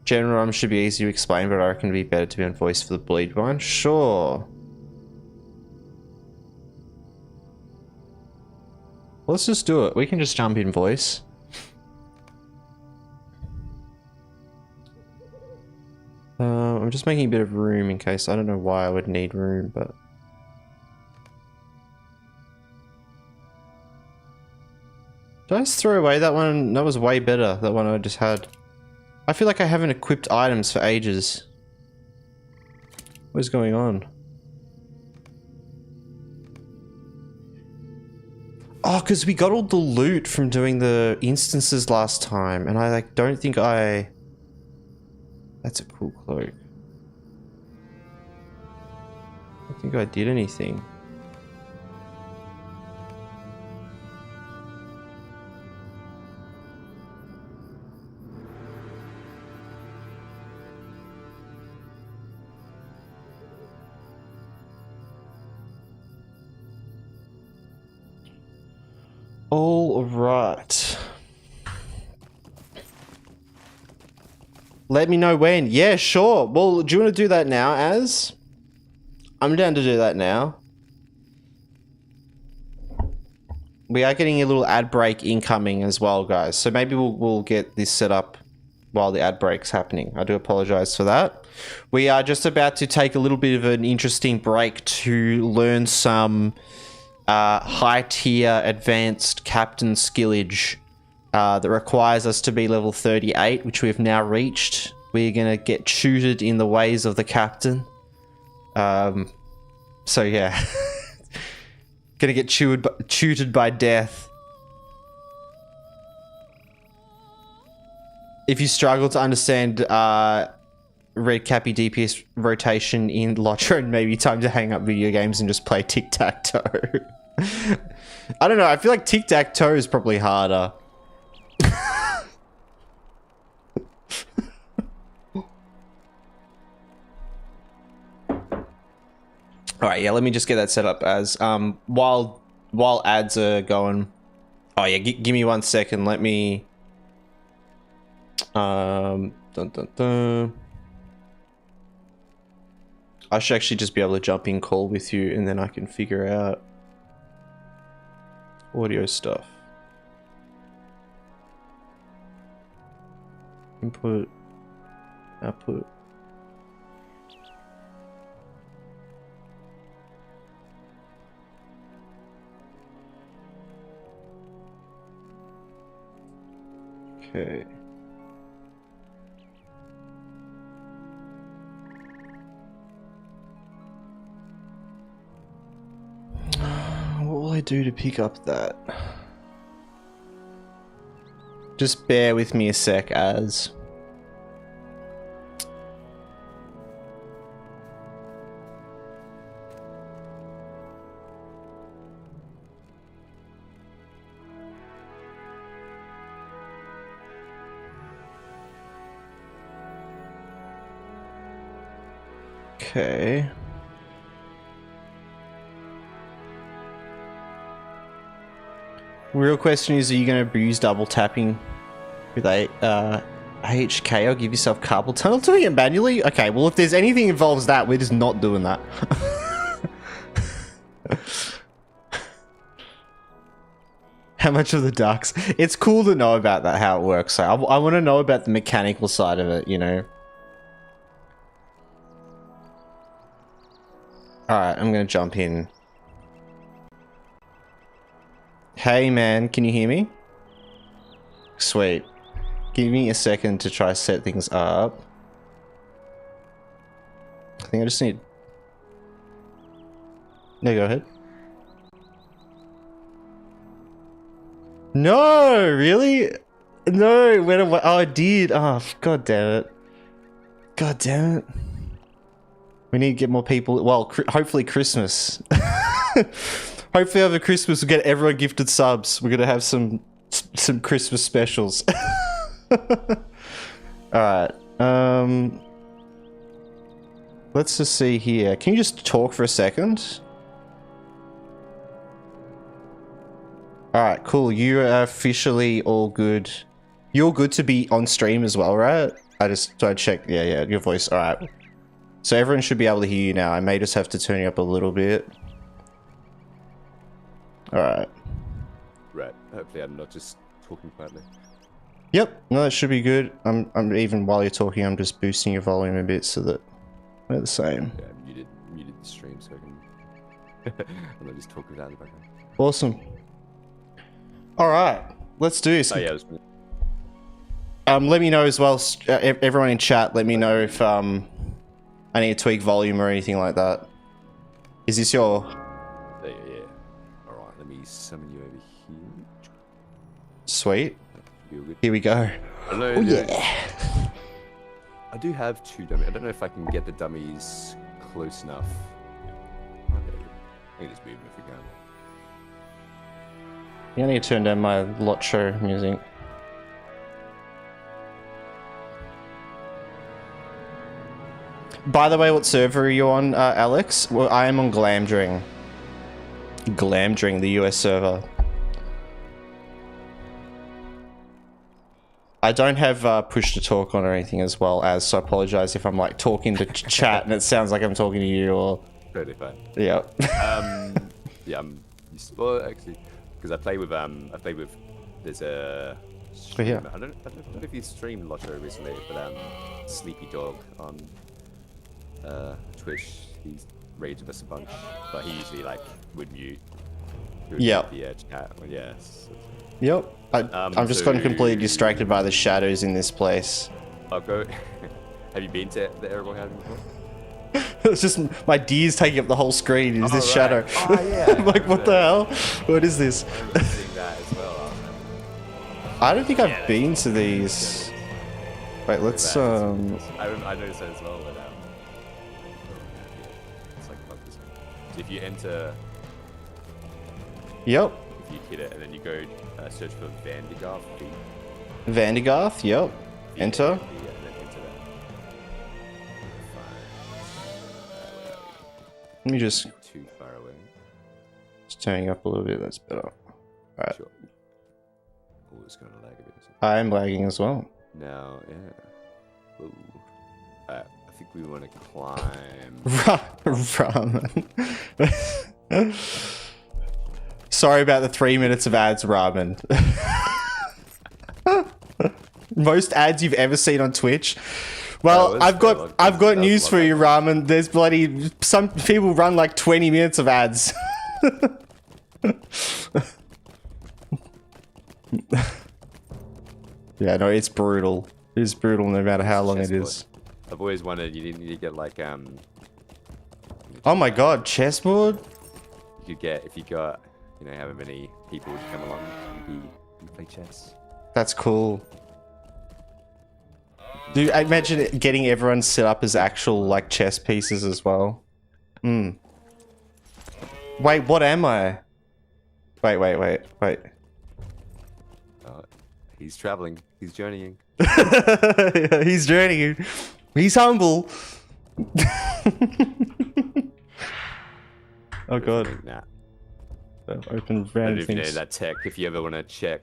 General Run should be easy to explain, but I reckon it'd be better to be on voice for the bleed one. Sure. Let's just do it. We can just jump in voice. I'm just making a bit of room in case. I don't know why I would need room, but... Did I just throw away that one? That was way better, that one I just had. I feel like I haven't equipped items for ages. What is going on? Oh, because we got all the loot from doing the instances last time, and I like don't think I... That's a cool cloak. I don't think I did anything. All right. Let me know when. Yeah, sure. Well, do you want to do that now, Az? I'm down to do that now. We are getting a little ad break incoming as well, guys. So maybe we'll get this set up while the ad break's happening. I do apologize for that. We are just about to take a little bit of an interesting break to learn some high tier advanced captain skillage that requires us to be level 38, which we've now reached. We're gonna get tutored in the ways of the captain. So yeah. Gonna get tutored by death. If you struggle to understand red cappy DPS rotation in Lotro, maybe time to hang up video games and just play tic-tac-toe. I don't know, I feel like tic-tac-toe is probably harder. All right, yeah, let me just get that set up as while ads are going. Oh yeah, give me 1 second. Let me dun, dun, dun. I should actually just be able to jump in call with you, and then I can figure out audio stuff. Input, output. Okay. What will I do to pick up that? Just bear with me a sec, Az. Okay. Real question is, are you going to use double tapping with AHK or give yourself carpal tunnel? Doing it manually? Okay, well if there's anything involves that, we're just not doing that. How much of the ducks? It's cool to know about that, how it works. So I want to know about the mechanical side of it, you know? Alright, I'm gonna jump in. Hey man, can you hear me? Sweet. Give me a second to try to set things up. I think I just need... No, go ahead. No, really? No, when oh, I did. Oh, god damn it. God damn it. We need to get more people. Well, hopefully Christmas. Hopefully over Christmas we'll get everyone gifted subs. We're gonna have some Christmas specials. Alright. Let's just see here. Can you just talk for a second? Alright, cool. You are officially all good. You're good to be on stream as well, right? I just tried to check. Yeah, your voice. Alright. So everyone should be able to hear you now. I may just have to turn you up a little bit. Alright. Right. Hopefully I'm not just talking quietly. Yep. No, that should be good. I'm even while you're talking, I'm just boosting your volume a bit so that we're the same. Yeah, I muted the stream so I can I'm not just talking down the background. Awesome. Alright. Let's do this. Oh yeah, let me know as well, everyone in chat, let me know if I need to tweak volume or anything like that. Is this your... Yeah. Alright, let me summon you over here. Sweet. Feel good. Here we go. Hello Oh there. yeah. I do have 2 dummies. I don't know if I can get the dummies close enough. Okay. I can just move them if we can. I need to turn down my lot show music. By the way, what server are you on, Alex? Well, I am on Glamdring. Glamdring, the US server. I don't have push to talk on or anything as well as, so I apologize if I'm like talking to chat and it sounds like I'm talking to you or... Totally fine. Yeah. Yeah, well, actually, because I play with, there's a... Oh, yeah. I don't know if you streamed Lotto recently, but Sleepy Dog on Twitch, he's raged with us a bunch, but he usually like would mute. Yeah. The chat. Well, yes. Yep. I've just gotten completely distracted by the shadows in this place. I'll go. Have you been to the Aragorn House before? It's just my deer's taking up the whole screen. Is this right. shadow? Oh, yeah. I'm like, what the hell? What is this? I'm seeing that as well. I don't think I've been to these. Wait, let's I noticed that as well, but it's like above this one. So if you enter, Yep. if you hit it, and then you go search for Vandegarth. Vandegarth, yep. Enter. Yeah, and then enter that. Let me just Too far away. turning up a little bit. That's better. Alright. Sure. Oh, it's going to lag a bit. Isn't it? I am lagging as well. Now, yeah. Ooh. I think we want to climb. Ramen. Sorry about the 3 minutes of ads, ramen. Most ads you've ever seen on Twitch. Well, I've got news for you, ramen. There's bloody some people run like 20 minutes of ads. Yeah, no, it's brutal. It's brutal no matter how long it is. I've always wondered you didn't need to get like Oh my god, chessboard? you could get if you got however many people would come along you play chess. That's cool. Dude, I imagine getting everyone set up as actual like chess pieces as well. Hmm. Wait, what am I? Wait. He's traveling. He's journeying. He's journeying. He's humble. Oh god. Nah. Open I don't know random if you know things. that tech. If you ever want to check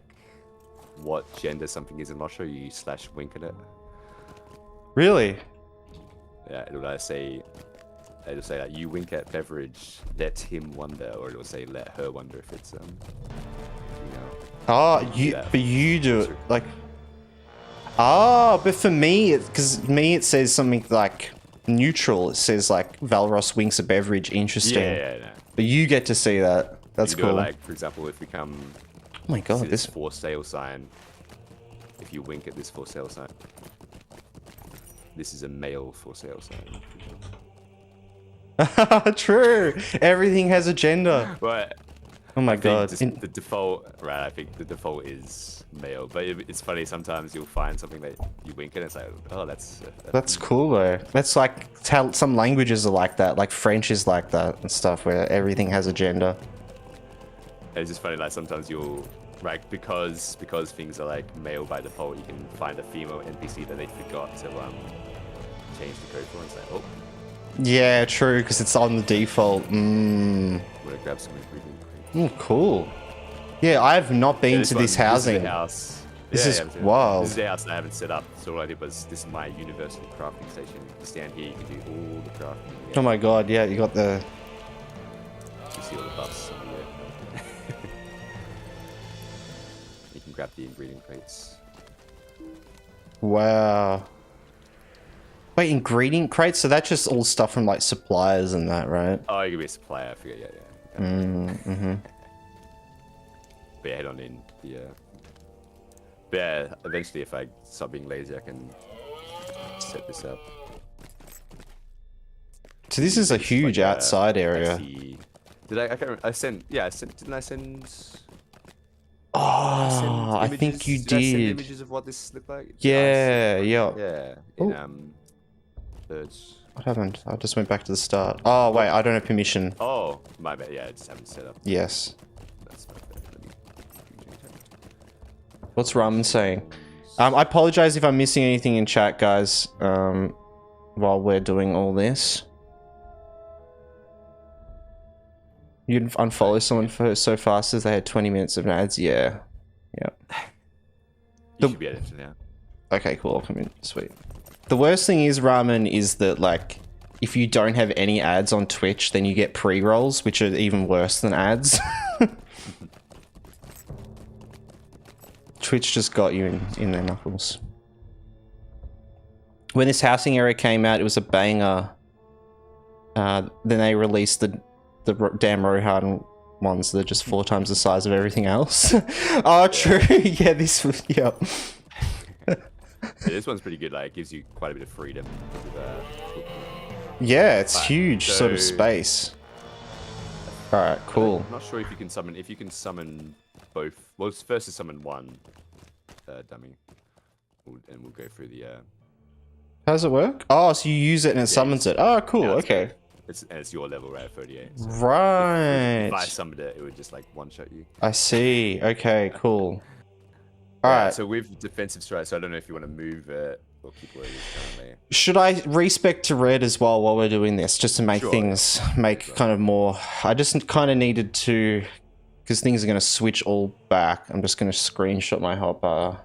what gender something is in Lotto, you /wink at it. Really? Yeah, it'll say that you wink at beverage, let him wonder, or it'll say let her wonder if it's Oh, Yeah. but you do it like. Oh, but for me, because it says something like neutral. It says like Valros winks a beverage. Interesting. Yeah. But you get to see that. That's you do it, cool. like, for example, if we come Oh my god, see this. for sale sign, if you wink at this for sale sign, this is a male for sale sign. True. Everything has a gender. But Oh my I god. think the default, right? I think the default is male, but it's funny. Sometimes you'll find something that you wink at, and it's like, oh, that's Cool though. That's like how some languages are like that. Like French is like that and stuff, where everything has a gender. It's just funny, like sometimes you'll, like, because things are like male by default, you can find a female NPC that they forgot to change the code for, and it's like, oh, Yeah, true, because it's on the default. I'm gonna grab some ingredient. Oh, cool. Yeah, I have not been to this housing. This is wild. This is the house that I haven't set up. So all I did was, this is my universal crafting station. You stand here, you can do all the crafting. Oh my god, yeah, you got the... You see all the buffs on there. You can grab the ingredient crates. Wow. Wait, ingredient crates? So that's just all stuff from like suppliers and that, right? Oh, you can be a supplier, I forget, yeah. Mm-hmm. But yeah, head on in. But yeah, eventually if I stop being lazy, I can set this up. So this is a huge Like, outside area. Did I can't remember. Didn't I send... Oh, I think you Did I send did. images of what this looked like? Yeah, yeah. Yeah, in birds. What happened? I just went back to the start. Oh, wait, I don't have permission. Oh, my bad. Yeah, I just haven't set up. Yes. That's my bad. Let me change that. What's Ramen saying? I apologize if I'm missing anything in chat, guys, while we're doing all this. You'd unfollow someone so fast as they had 20 minutes of ads? Yeah. You should be able to now. Okay, cool. I'll come in. Sweet. The worst thing is, Ramen, is that like if you don't have any ads on Twitch, then you get pre-rolls, which are even worse than ads. Twitch just got you in their knuckles. When this housing area came out, it was a banger. Then they released the damn Rohan ones that are just 4 times the size of everything else. Oh, true. Yeah, this was, yeah. Yeah, this one's pretty good. Like, it gives you quite a bit of freedom. Yeah, it's huge sort of space. All right, cool. I'm not sure if you can summon. If you can summon both. Well, it's first to summon one dummy, and we'll go through the. How does it work? Oh, so you use it and it summons it. Oh, cool. Yeah, okay. It's your level, right? 38. So Right. if I summoned it, it would just like one-shot you. I see. Okay, cool. All right. So with defensive strike, so I don't know if you want to move it or keep where it is currently. Should I respec to red as well while we're doing this, just to make things kind of more? I just kind of needed to, because things are going to switch all back. I'm just going to screenshot my hotbar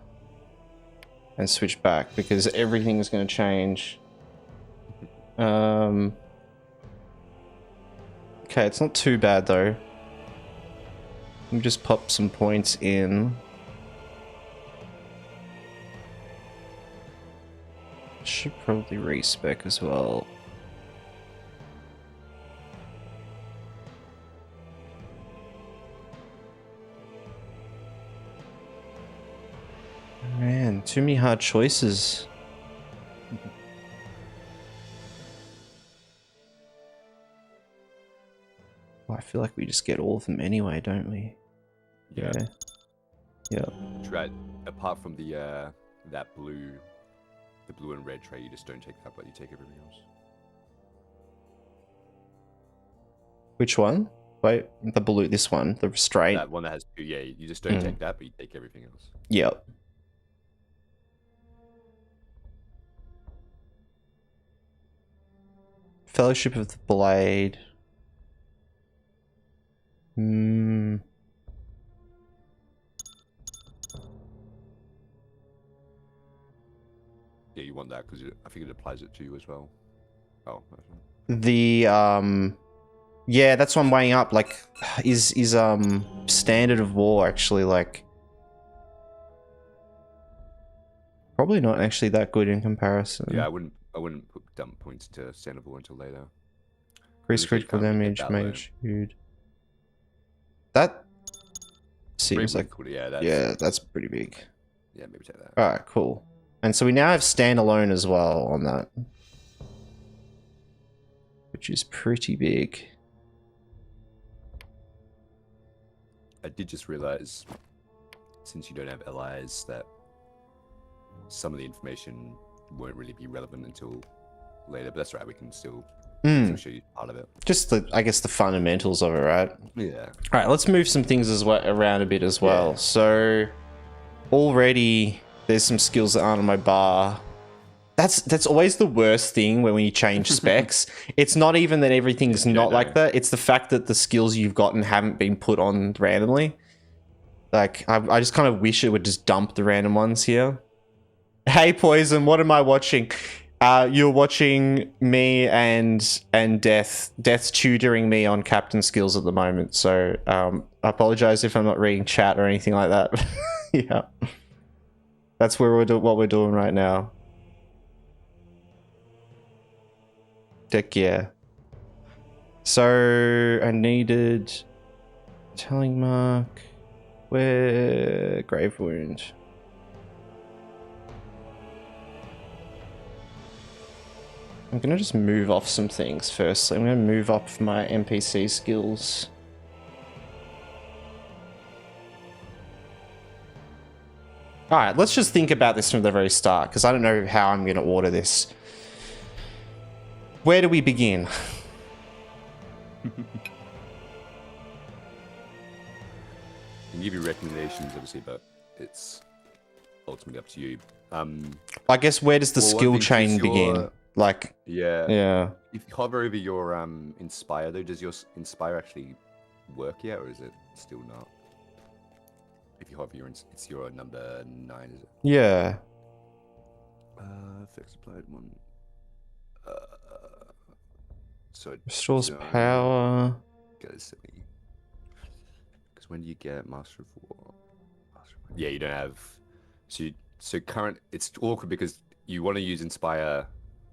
and switch back because everything is going to change. Okay, it's not too bad though. Let me just pop some points in. Should probably respec as well. Man, too many hard choices. Well, I feel like we just get all of them anyway, don't we? Yeah. Yeah. Right. Apart from the that blue, the blue and red tray, you just don't take that, but you take everything else. Which one? Wait, the blue, this one, the restraint. That one that has two, yeah, you just don't take that, but you take everything else. Yep. Fellowship of the Blade. Yeah, you want that because I think it applies it to you as well. Oh. The yeah, that's what I'm weighing up. Like, is Standard of War actually like probably not actually that good in comparison. Yeah, I wouldn't put dump points to Standard of War until later. Increase critical damage, mage shoot. That seems like cool. Yeah, that's pretty big. Yeah, maybe take that. Alright, cool. And so we now have standalone as well on that, which is pretty big. I did just realize, since you don't have allies, that some of the information won't really be relevant until later. But that's right, we can still show you part of it. Just the, I guess, the fundamentals of it, right? Yeah. All right, let's move some things as well around a bit as well. Yeah. So already there's some skills that aren't on my bar. That's always the worst thing when you change specs. It's not even that everything's not like that. It's the fact that the skills you've gotten haven't been put on randomly. Like, I just kind of wish it would just dump the random ones here. Hey, Poison, what am I watching? You're watching me and Death. Death's tutoring me on captain skills at the moment. So I apologize if I'm not reading chat or anything like that. Yeah. That's where what we're doing right now. Heck yeah. So I needed telling mark. Where grave wound. I'm gonna just move off some things first. So I'm gonna move off my NPC skills. Alright, let's just think about this from the very start, because I don't know how I'm gonna order this. Where do we begin? I can give you recommendations, obviously, but it's ultimately up to you. I guess where does the skill chain begin? Like, yeah. If you hover over your Inspire, though, does your Inspire actually work yet, or is it still not? If you hover it's your number 9, is it? Yeah. Effects applied one. Uh, so Restores no, power. Gotta silly. Because when do you get Master of War? Yeah, you don't have. So current. It's awkward because you want to use Inspire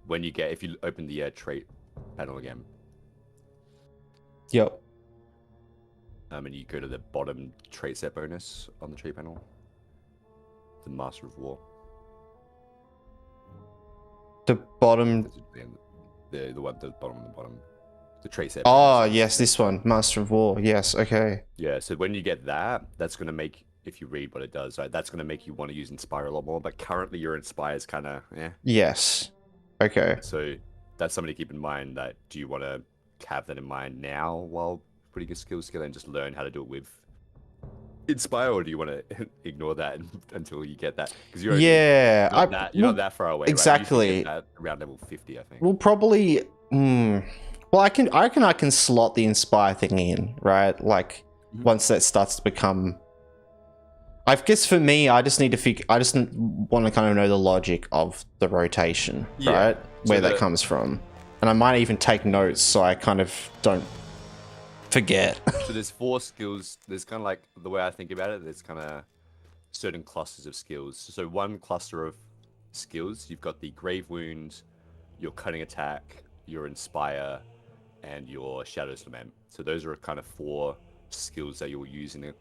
when you get if you open the trait panel again. Yep. And you go to the bottom trait set bonus on the trait panel. The Master of War. The bottom. The one at the bottom. The trait set. Oh, bonus. yes, this one. Master of War. Yes, okay. Yeah, so when you get that, that's going to make, if you read what it does, right, that's going to make you want to use Inspire a lot more. But currently your Inspire is kind of, Yes. Okay. So that's something to keep in mind. That do you want to have that in mind now while putting a skill and just learn how to do it with Inspire, or do you want to ignore that until you get that? Because you're not that far away. Exactly. Right? Around level 50, I think. We'll probably. Well, I reckon I can slot the Inspire thing in, right? Like once that starts to become. I guess for me, I just need to figure. I just want to kind of know the logic of the rotation, right? Where that comes from, and I might even take notes so I kind of don't forget. So there's 4 skills. There's kind of like the way I think about it. There's kind of certain clusters of skills. So one cluster of skills, you've got the Grave Wound, your Cutting Attack, your Inspire, and your Shadow's Lament. So those are kind of 4 skills that you'll use in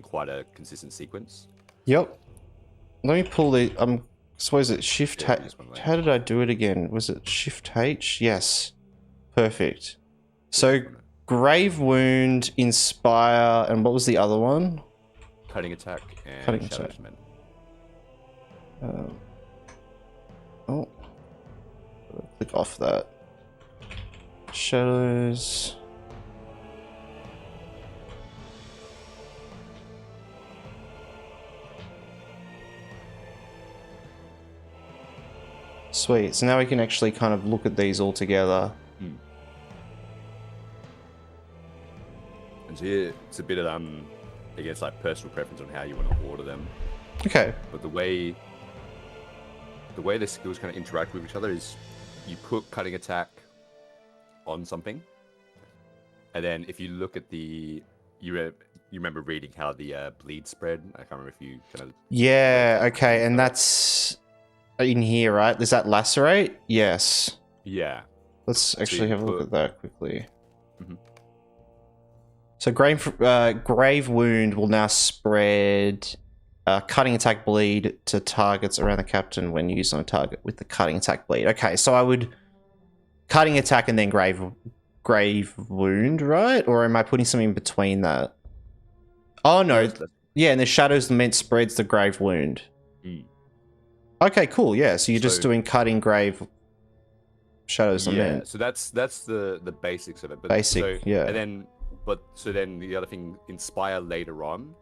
quite a consistent sequence. Yep. Let me pull the. I suppose it's Shift H. How did I do it again? Was it Shift H? Yes. Perfect. So Grave Wound, Inspire, and what was the other one? Cutting Attack and Cutting Shadow's Attack. Lament. Click off that. Shadows. Sweet. So now we can actually kind of look at these all together. And so here, it's a bit of I guess like personal preference on how you want to order them. Okay. But the way the skills kind of interact with each other is you put Cutting Attack on something, and then if you look at you remember reading how the bleed spread. I can't remember if you kind of. Yeah. Okay. And that's in here, right? There's that lacerate. Yes. Yeah. Let's actually have a look at that quickly. Mhm. So grave wound will now spread cutting attack bleed to targets around the captain when used on a target with the cutting attack bleed. Okay, so I would cutting attack and then grave wound, right? Or am I putting something in between that? Oh no, yeah, and the Shadow's Lament spreads the grave wound. Okay, cool. Yeah, so you're just doing cutting grave Shadow's Lament. Yeah, so that's the basics of it. But yeah. And then, so then the other thing, Inspire later on.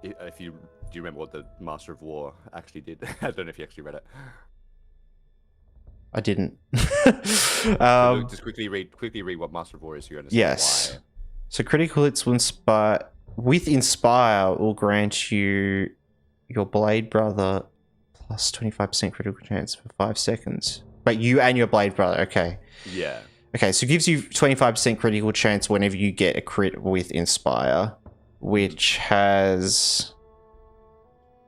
If you do you remember what the Master of War actually did? I don't know if you actually read it. I didn't. Just quickly read what Master of War is. So you understand why. So critical hits will inspire. With Inspire, will grant you your Blade Brother plus 25% critical chance for 5 seconds. But you and your Blade Brother, okay. Yeah. Okay, so it gives you 25% critical chance whenever you get a crit with Inspire, which has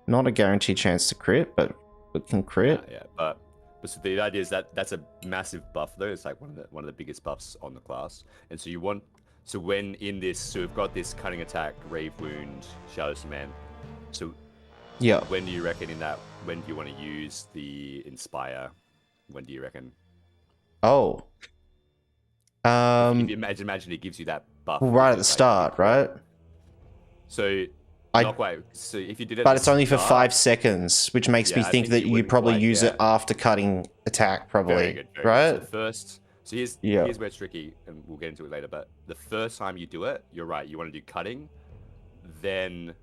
not a guaranteed chance to crit, but it can crit. Yeah, but so the idea is that that's a massive buff though. It's like one of the biggest buffs on the class, and so you want. So when in this, so we've got this Cutting Attack, Grave Wound, Shadow's Lament. So yeah, when do you reckon in that? When do you want to use the Inspire? When do you reckon? Oh, if you imagine it gives you that buff right at the start, right? So not quite. So if you did it, but it's only for 5 seconds, which makes me think that you probably use it after cutting attack, probably, very good. right? So here's where it's tricky, and we'll get into it later. But the first time you do it, you're right. You want to do cutting, then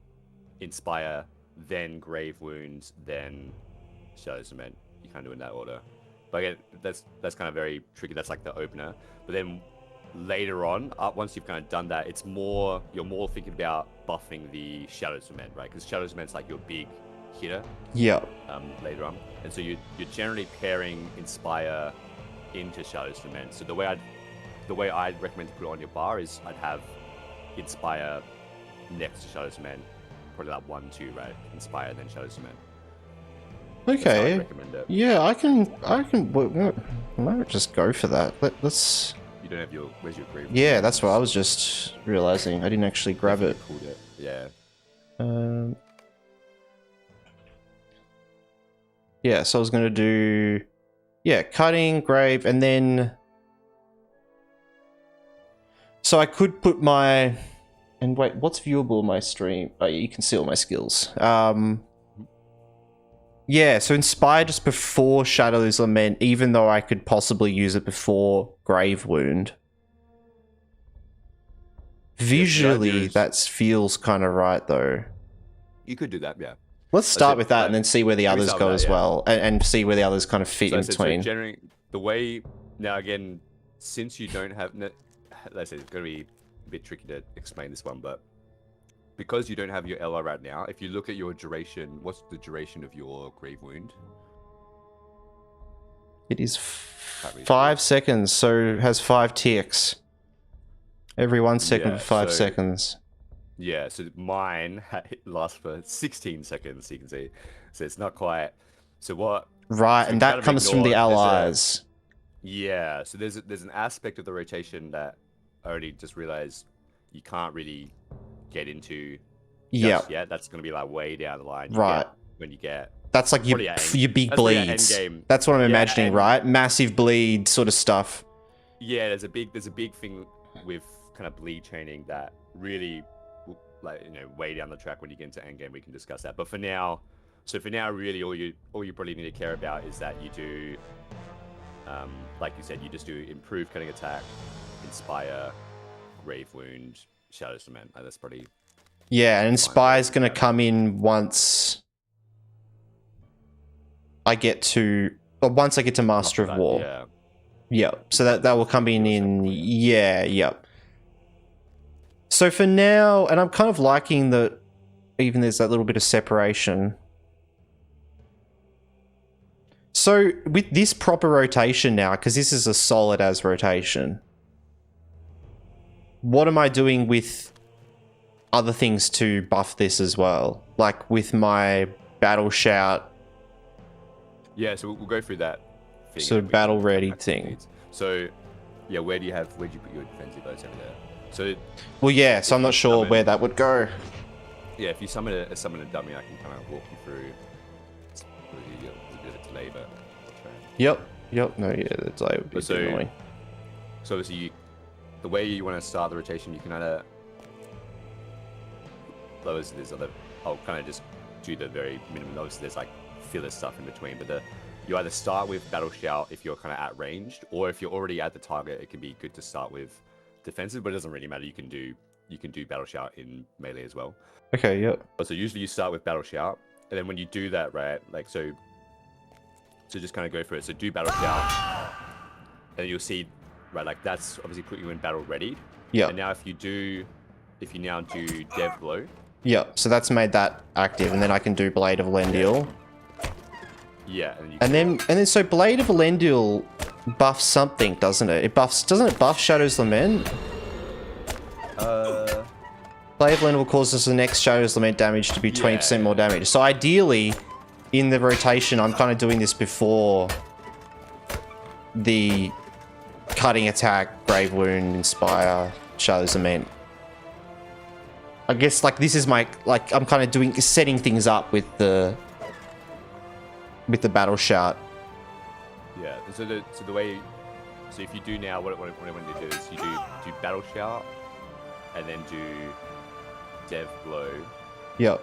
Inspire, then Grave Wounds, then Shadow's Lament. You can't do it in that order. But again, that's kind of very tricky. That's like the opener. But then later on, once you've kind of done that, you're more thinking about buffing the Shadow's Lament, right? Because Shadow's Lament's like your big hitter Yep. later on. And so you're generally pairing Inspire into Shadows Lament. So the way I'd recommend to put it on your bar is I'd have Inspire next to Shadows Lament, probably like 1, 2, right? Inspire then Shadows Lament. That's how I'd Okay. recommend it. Yeah, I can. I might just go for that. Let's. You don't have your where's your grave? Yeah, that's what I was just realizing. I didn't actually grab it. Pulled it. Yeah. Yeah, so I was gonna do, yeah, cutting, grave, and then. So I could put my, and wait, what's viewable on my stream? Oh, yeah, you can see all my skills. Yeah, so Inspire just before Shadow's Lament, even though I could possibly use it before Grave Wound. Visually, that feels kind of right, though. You could do that, yeah. Let's start with that like, and then see where the others go as well, and see where the others kind of fit in between. So generally, the way now again, since you don't have, let's say it's going to be a bit tricky to explain this one, but because you don't have your LR right now, if you look at your duration, what's the duration of your Grave Wound? It is 5 seconds, so it has 5 ticks. Every 1 second for 5 seconds. Yeah, so mine lasts for 16 seconds, you can see. So it's not quite. So what? Right, so and that comes from the allies. Yeah, so there's an aspect of the rotation that I already just realized you can't really get into. Yeah. That's going to be like way down the line. Right. When you get. That's like your big bleeds. That's what I'm imagining, right? Massive bleed sort of stuff. Yeah, there's a big thing with kind of bleed training that really, like, you know, way down the track when you get into endgame we can discuss that. But for now, really all you probably need to care about is that you do, like you said, you just do improve cutting attack, Inspire, Grave Wound, Shadow Cement. That's pretty. Yeah, and Inspire's going to come in once I get to Master of War. Yeah. Yep. So that will come in. Yeah. Yep. So for now, and I'm kind of liking that. Even there's that little bit of separation. So with this proper rotation now, because this is a solid as rotation. What am I doing with other things to buff this as well? Like with my battle shout. Yeah, so we'll go through that. So battle ready thing. So, yeah, where'd you put your defensive votes over there? So. Well, yeah. So I'm not sure where that would go. Yeah, if you summon a dummy, I can kind of walk you through. It's a bit of a delay, but. Yep. No, yeah, the delay would be annoying. So obviously, the way you want to start the rotation, you can either. I'll kind of just do the very minimum. Obviously, there's like filler stuff in between, but you either start with Battle Shout if you're kind of at ranged, or if you're already at the target, it can be good to start with defensive, but it doesn't really matter. You can do Battle Shout in melee as well. Okay, yep. So usually you start with Battle Shout, and then when you do that, right, like so just kind of go for it. So do Battle Shout, and you'll see, right, like that's obviously put you in battle ready. Yeah. And now if you now do Dev Blow. Yep. So that's made that active, and then I can do Blade of Elendil. Yeah. And then so Blade of Elendil buffs something, doesn't it? Doesn't it buff Shadow's Lament? Blade of Elendil causes the next Shadow's Lament damage to be 20% more damage. So ideally, in the rotation, I'm kind of doing this before the cutting attack, Grave Wound, Inspire, Shadow's Lament. I guess like this is my I'm kind of setting things up with the battle shout. Yeah. So if you do now, what I want to do is you do battle shout, and then do Dev Blow. Yep.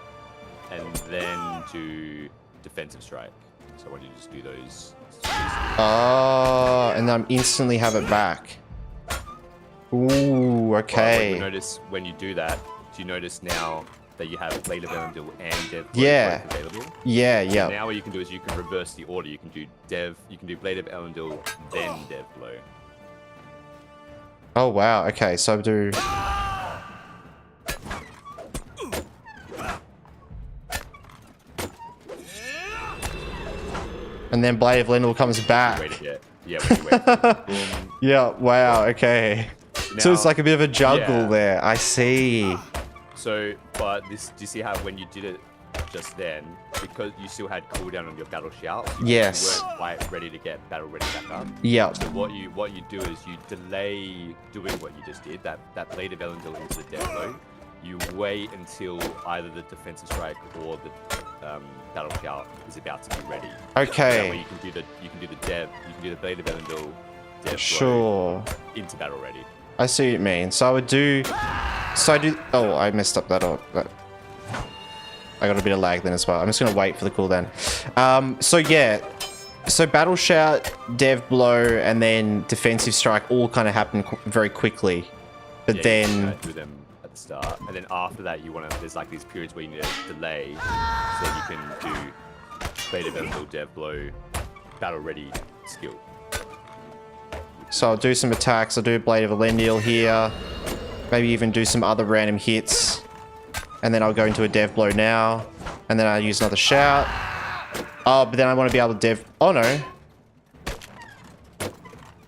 And then do defensive strike. So I want you to just do those. Oh, and then instantly have it back. Ooh, okay. Well, notice when you do that, do you notice now that you have Blade of Elendil and Dev Blow both available? Yeah. So now what you can do is you can reverse the order. You can do Blade of Elendil, then Dev Blow. Oh wow, okay, so I do. And then Blade of Lendl comes back. Wait to get. Yeah, when you wait. Boom. Yeah, wow, okay. So it's Now- like a bit of a juggle yeah. there. I see. So, but this, do you see how when you did it just then, because you still had cooldown on your battle shout, Yes. you weren't quite ready to get battle ready back up. Yeah. So what you do is you delay doing what you just did, that Blade of Elendil into the death blow. You wait until either the defensive strike or the battle shout is about to be ready. Okay. That way you can do the Blade of Elendil death blow Sure. into battle ready. I see what you mean. So I would do... So I do... Oh, I messed up that. I got a bit of lag then as well. I'm just going to wait for the cooldown. So yeah. So Battle Shout, Dev Blow, and then Defensive Strike all kind of happen very quickly. But Yeah, you then... can do them at the start. And then after that, you want to... There's like these periods where you need to delay so that you can do Blade of Elendil, Dev Blow, battle ready skill. So I'll do some attacks. I'll do a Blade of Elendil here. Maybe even do some other random hits. And then I'll go into a Dev Blow now. And then I'll use another Shout. Oh, but then I want to be able to Dev... Oh, no.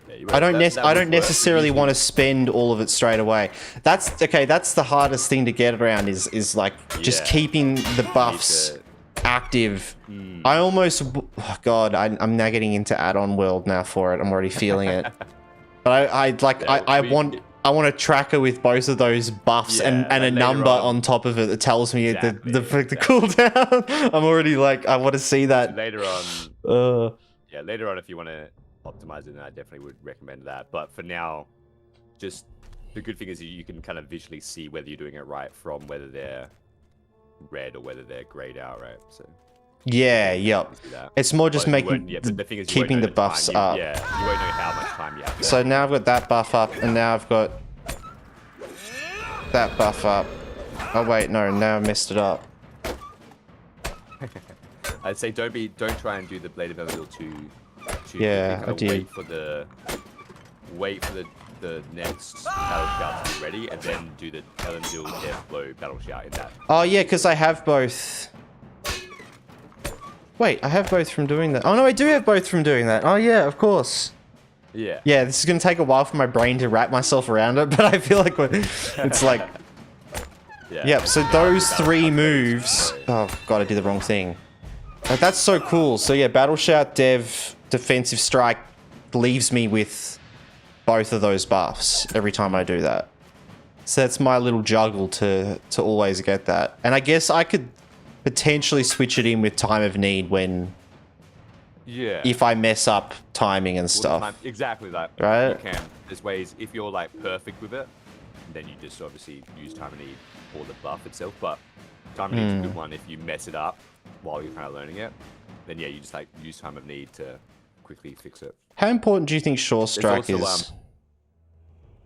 Yeah, I don't, that I would don't work. necessarily Usually- want to spend all of it straight away. That's... Okay, that's the hardest thing to get around is like, just Yeah. keeping the buffs to- active. I almost... Oh, God, I'm now getting into add-on world now for it. I'm already feeling it. But I want a tracker with both of those buffs Yeah, and a later number on. on top of it that tells me Exactly, the cooldown. I'm already like, I want to see that. Later on, Uh, later on, if you want to optimize it, then I definitely would recommend that. But for now, just the good thing is you can kind of visually see whether you're doing it right from whether they're red or whether they're grayed out, right? So yeah, yep. you see that. It's more just But you making, won't- yeah, but the thing is you won't keeping know the buffs time up. yeah, you won't know how much time you have. So now I've got that buff up, and now I've got that buff up. Oh wait, no, now I messed it up. I'd say don't try and do the Blade of Elendil too Yeah, quickly. I did. Wait for the next battle shout to be ready, and then do the Elendil Death Blow battle shout in that. Oh yeah, because I have both. Wait, I have both from doing that. Oh no, I do have both from doing that. Oh yeah, of course. Yeah. Yeah, this is going to take a while for my brain to wrap myself around it, but I feel like it's like... Yeah. Yep, so those three moves... Oh, God, I did the wrong thing. Like, that's so cool. So yeah, Battle Shout, Dev, Defensive Strike leaves me with both of those buffs every time I do that. So that's my little juggle to always get that. And I guess I could potentially switch it in with Time of Need when... Yeah. If I mess up timing and All the stuff. time. Exactly that. Right? You can. There's ways, if you're like perfect with it, then you just obviously use Time of Need for the buff itself. But Time of Need's a good one. If you mess it up while you're kind of learning it, then yeah, you just like use Time of Need to quickly fix it. How important do you think Sure Strike also, is?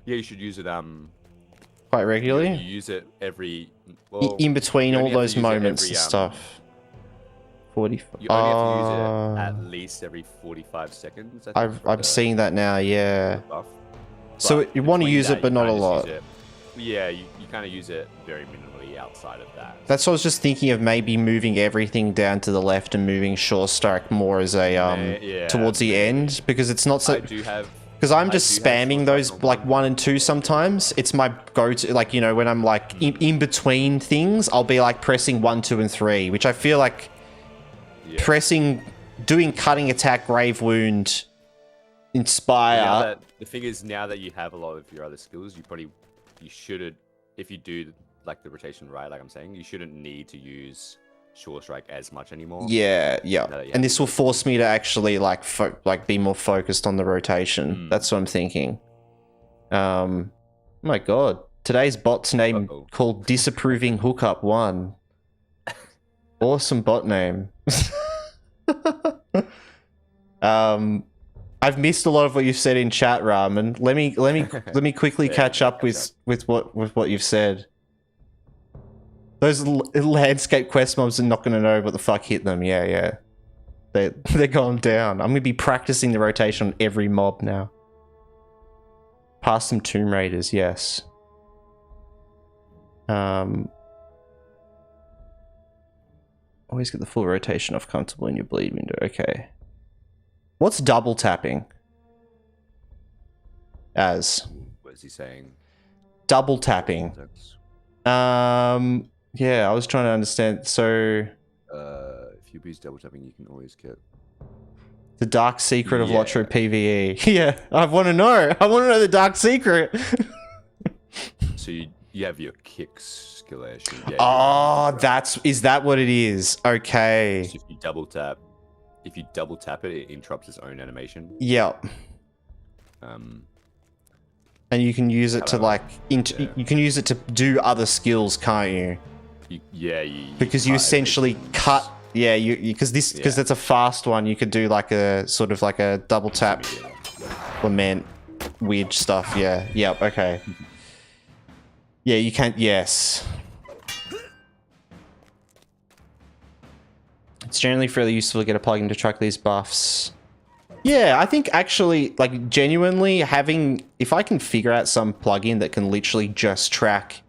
Yeah, you should use it. Quite You regularly? use it every. Well, In between you all only have to those use it moments every, and stuff. 45. You only have to use it at least every 45 seconds. I think, for I'm the seeing that now, yeah. buff. So But you want to between use that, it, but you not a kinda just lot. use it- Yeah, you kind of use it very minimally outside of that. That's what I was just thinking of, maybe moving everything down to the left and moving Sure Strike more as a Yeah, towards the end, because it's not I so. do have. Because I'm I just do have spamming Sure those Strike on like one. 1 and 2 sometimes. It's my go-to, like, you know, when I'm like in between things, I'll be like pressing 1, 2, and 3, which I feel like Yeah. doing cutting attack, grave wound, inspire. Now that, the thing is, now that you have a lot of your other skills, you shouldn't, if you do like the rotation right, like I'm saying, you shouldn't need to use Sure Strike as much anymore. Yeah, yeah. that you And have this will force me to actually like be more focused on the rotation. That's what I'm thinking. My God, today's bot's name Uh-oh. called Disapproving Hookup 1. Awesome bot name. I've missed a lot of what you've said in chat, Ramen. Let me quickly Yeah, catch up catch with what you've said. Those landscape quest mobs are not going to know what the fuck hit them. Yeah. They're going down. I'm going to be practicing the rotation on every mob now. Past some Tomb Raiders, yes. Always get the full rotation off comfortable in your bleed window. Okay. What's double tapping? As What is he saying? double tapping. Yeah, I was trying to understand. So If you use double tapping, you can always get. the dark secret of Yeah. Lotro PvE. Yeah, I want to know. I want to know the dark secret. So you have your kick skill, I assume. Yeah, is that what it is? Okay. so if you double tap it, it interrupts its own animation. Yep. And you can use it to like you can use it to do other skills, can't you? Because you essentially cut. Yeah, because that's a fast one. You could do like a sort of like a double tap, lament, weird stuff. Yeah. Yep. Okay. Yeah, you can't. Yes. It's generally fairly useful to get a plugin to track these buffs. Yeah, I think actually, like, genuinely having... If I can figure out some plugin that can literally just track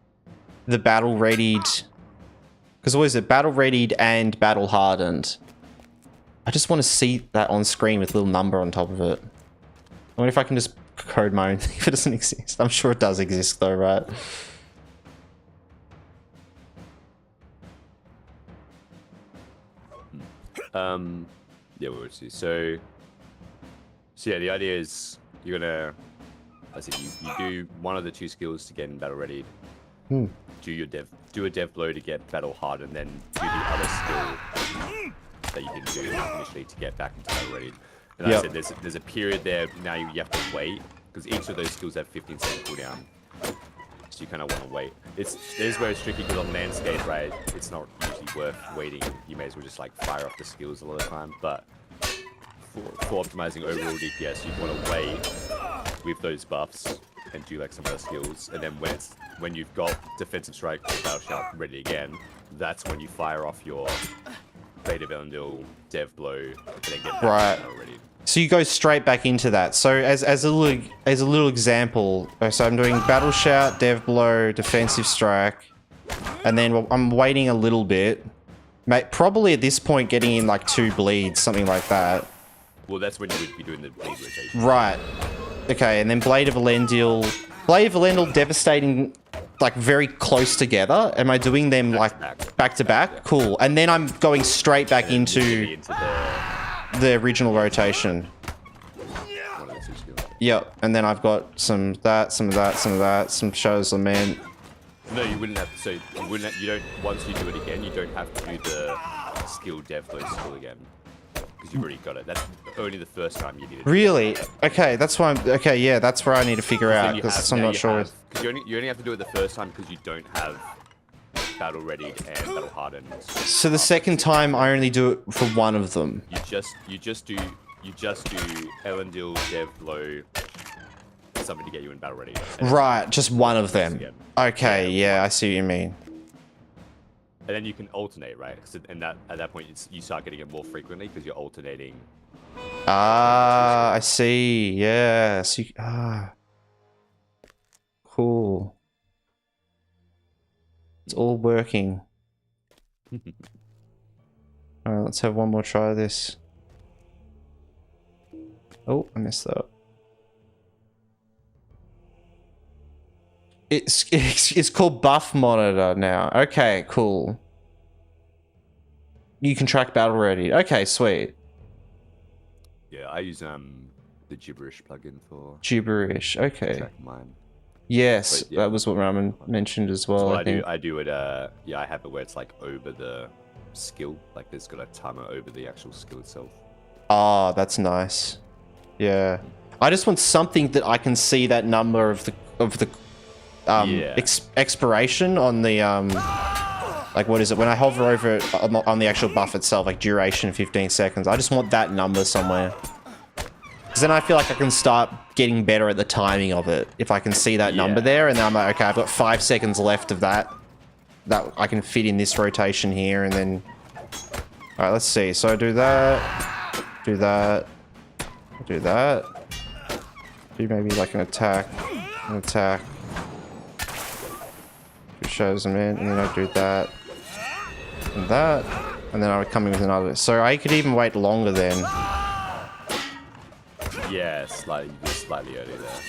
the battle-readied... Because what is it? Battle-readied and battle-hardened. I just want to see that on screen with a little number on top of it. I wonder if I can just code my own thing if it doesn't exist. I'm sure it does exist, though, right? Yeah, we'll see. So yeah, the idea is you're gonna, I said, you do one of the two skills to get in battle ready. Do a dev blow to get battle hard, and then do the other skill that you didn't do initially to get back into battle ready. And I said there's a period there now you have to wait because each of those skills have 15-second cooldown. So you kind of want to wait. This is where it's tricky because on landscape, right, it's not usually worth waiting. You may as well just like fire off the skills a lot of the time. But for optimizing overall DPS, you want to wait with those buffs and do like some other skills. And then when you've got defensive strike or battle shout ready again, that's when you fire off your beta Velendil, dev blow, and then get back to battle ready. So you go straight back into that. So as a little example, so I'm doing battle shout, dev blow, defensive strike, and then I'm waiting a little bit. Probably at this point getting in like 2 bleeds, something like that. Well, that's when you would be doing the bleed rotation. Right. Okay, and then Blade of Elendil, Devastating, like very close together. Am I doing them like back to back? Cool. And then I'm going straight back into the original rotation. Yep, and then I've got some of that, some Shadow's Lament. No, you wouldn't have. So you don't. Once you do it again, you don't have to do the skill dev blow skill again because you've already got it. That's only the first time you need it. Really? Okay, that's why. Okay, yeah, that's where I need to figure out because I'm not sure. Because you only have to do it the first time because you don't have battle ready and battle hardened. So the second time I only do it for one of them. You just do Elendil, dev blow, something to get you in battle ready. Right, just one of them. Okay, yeah, I see what you mean. And then you can alternate, right? And at that point, you start getting it more frequently because you're alternating. Ah, I see. Yeah. So cool. It's all working. Alright, let's have one more try of this. Oh, I messed that up. It's called Buff Monitor now. Okay, cool. You can track battle ready. Okay, sweet. Yeah, I use the Gibberish plugin for Gibberish. Okay. track mine. Yes, But, yeah. that was what Ramen mentioned as well. So what I think. I do it. Yeah, I have it where it's like over the skill. Like there's got a timer over the actual skill itself. Ah, that's nice. Yeah, I just want something that I can see that number of the expiration on the like what is it when I hover over it on the actual buff itself, like duration 15 seconds. I just want that number somewhere. Because then I feel like I can start getting better at the timing of it if I can see that number there, and then I'm like, okay, I've got 5 seconds left of that I can fit in this rotation here, and then all right, let's see. So I do that, do that, do that, do maybe like an attack, shows them in, and then I do that and that, and then I would come in with another. So I could even wait longer then. Yeah, slightly, just slightly early there.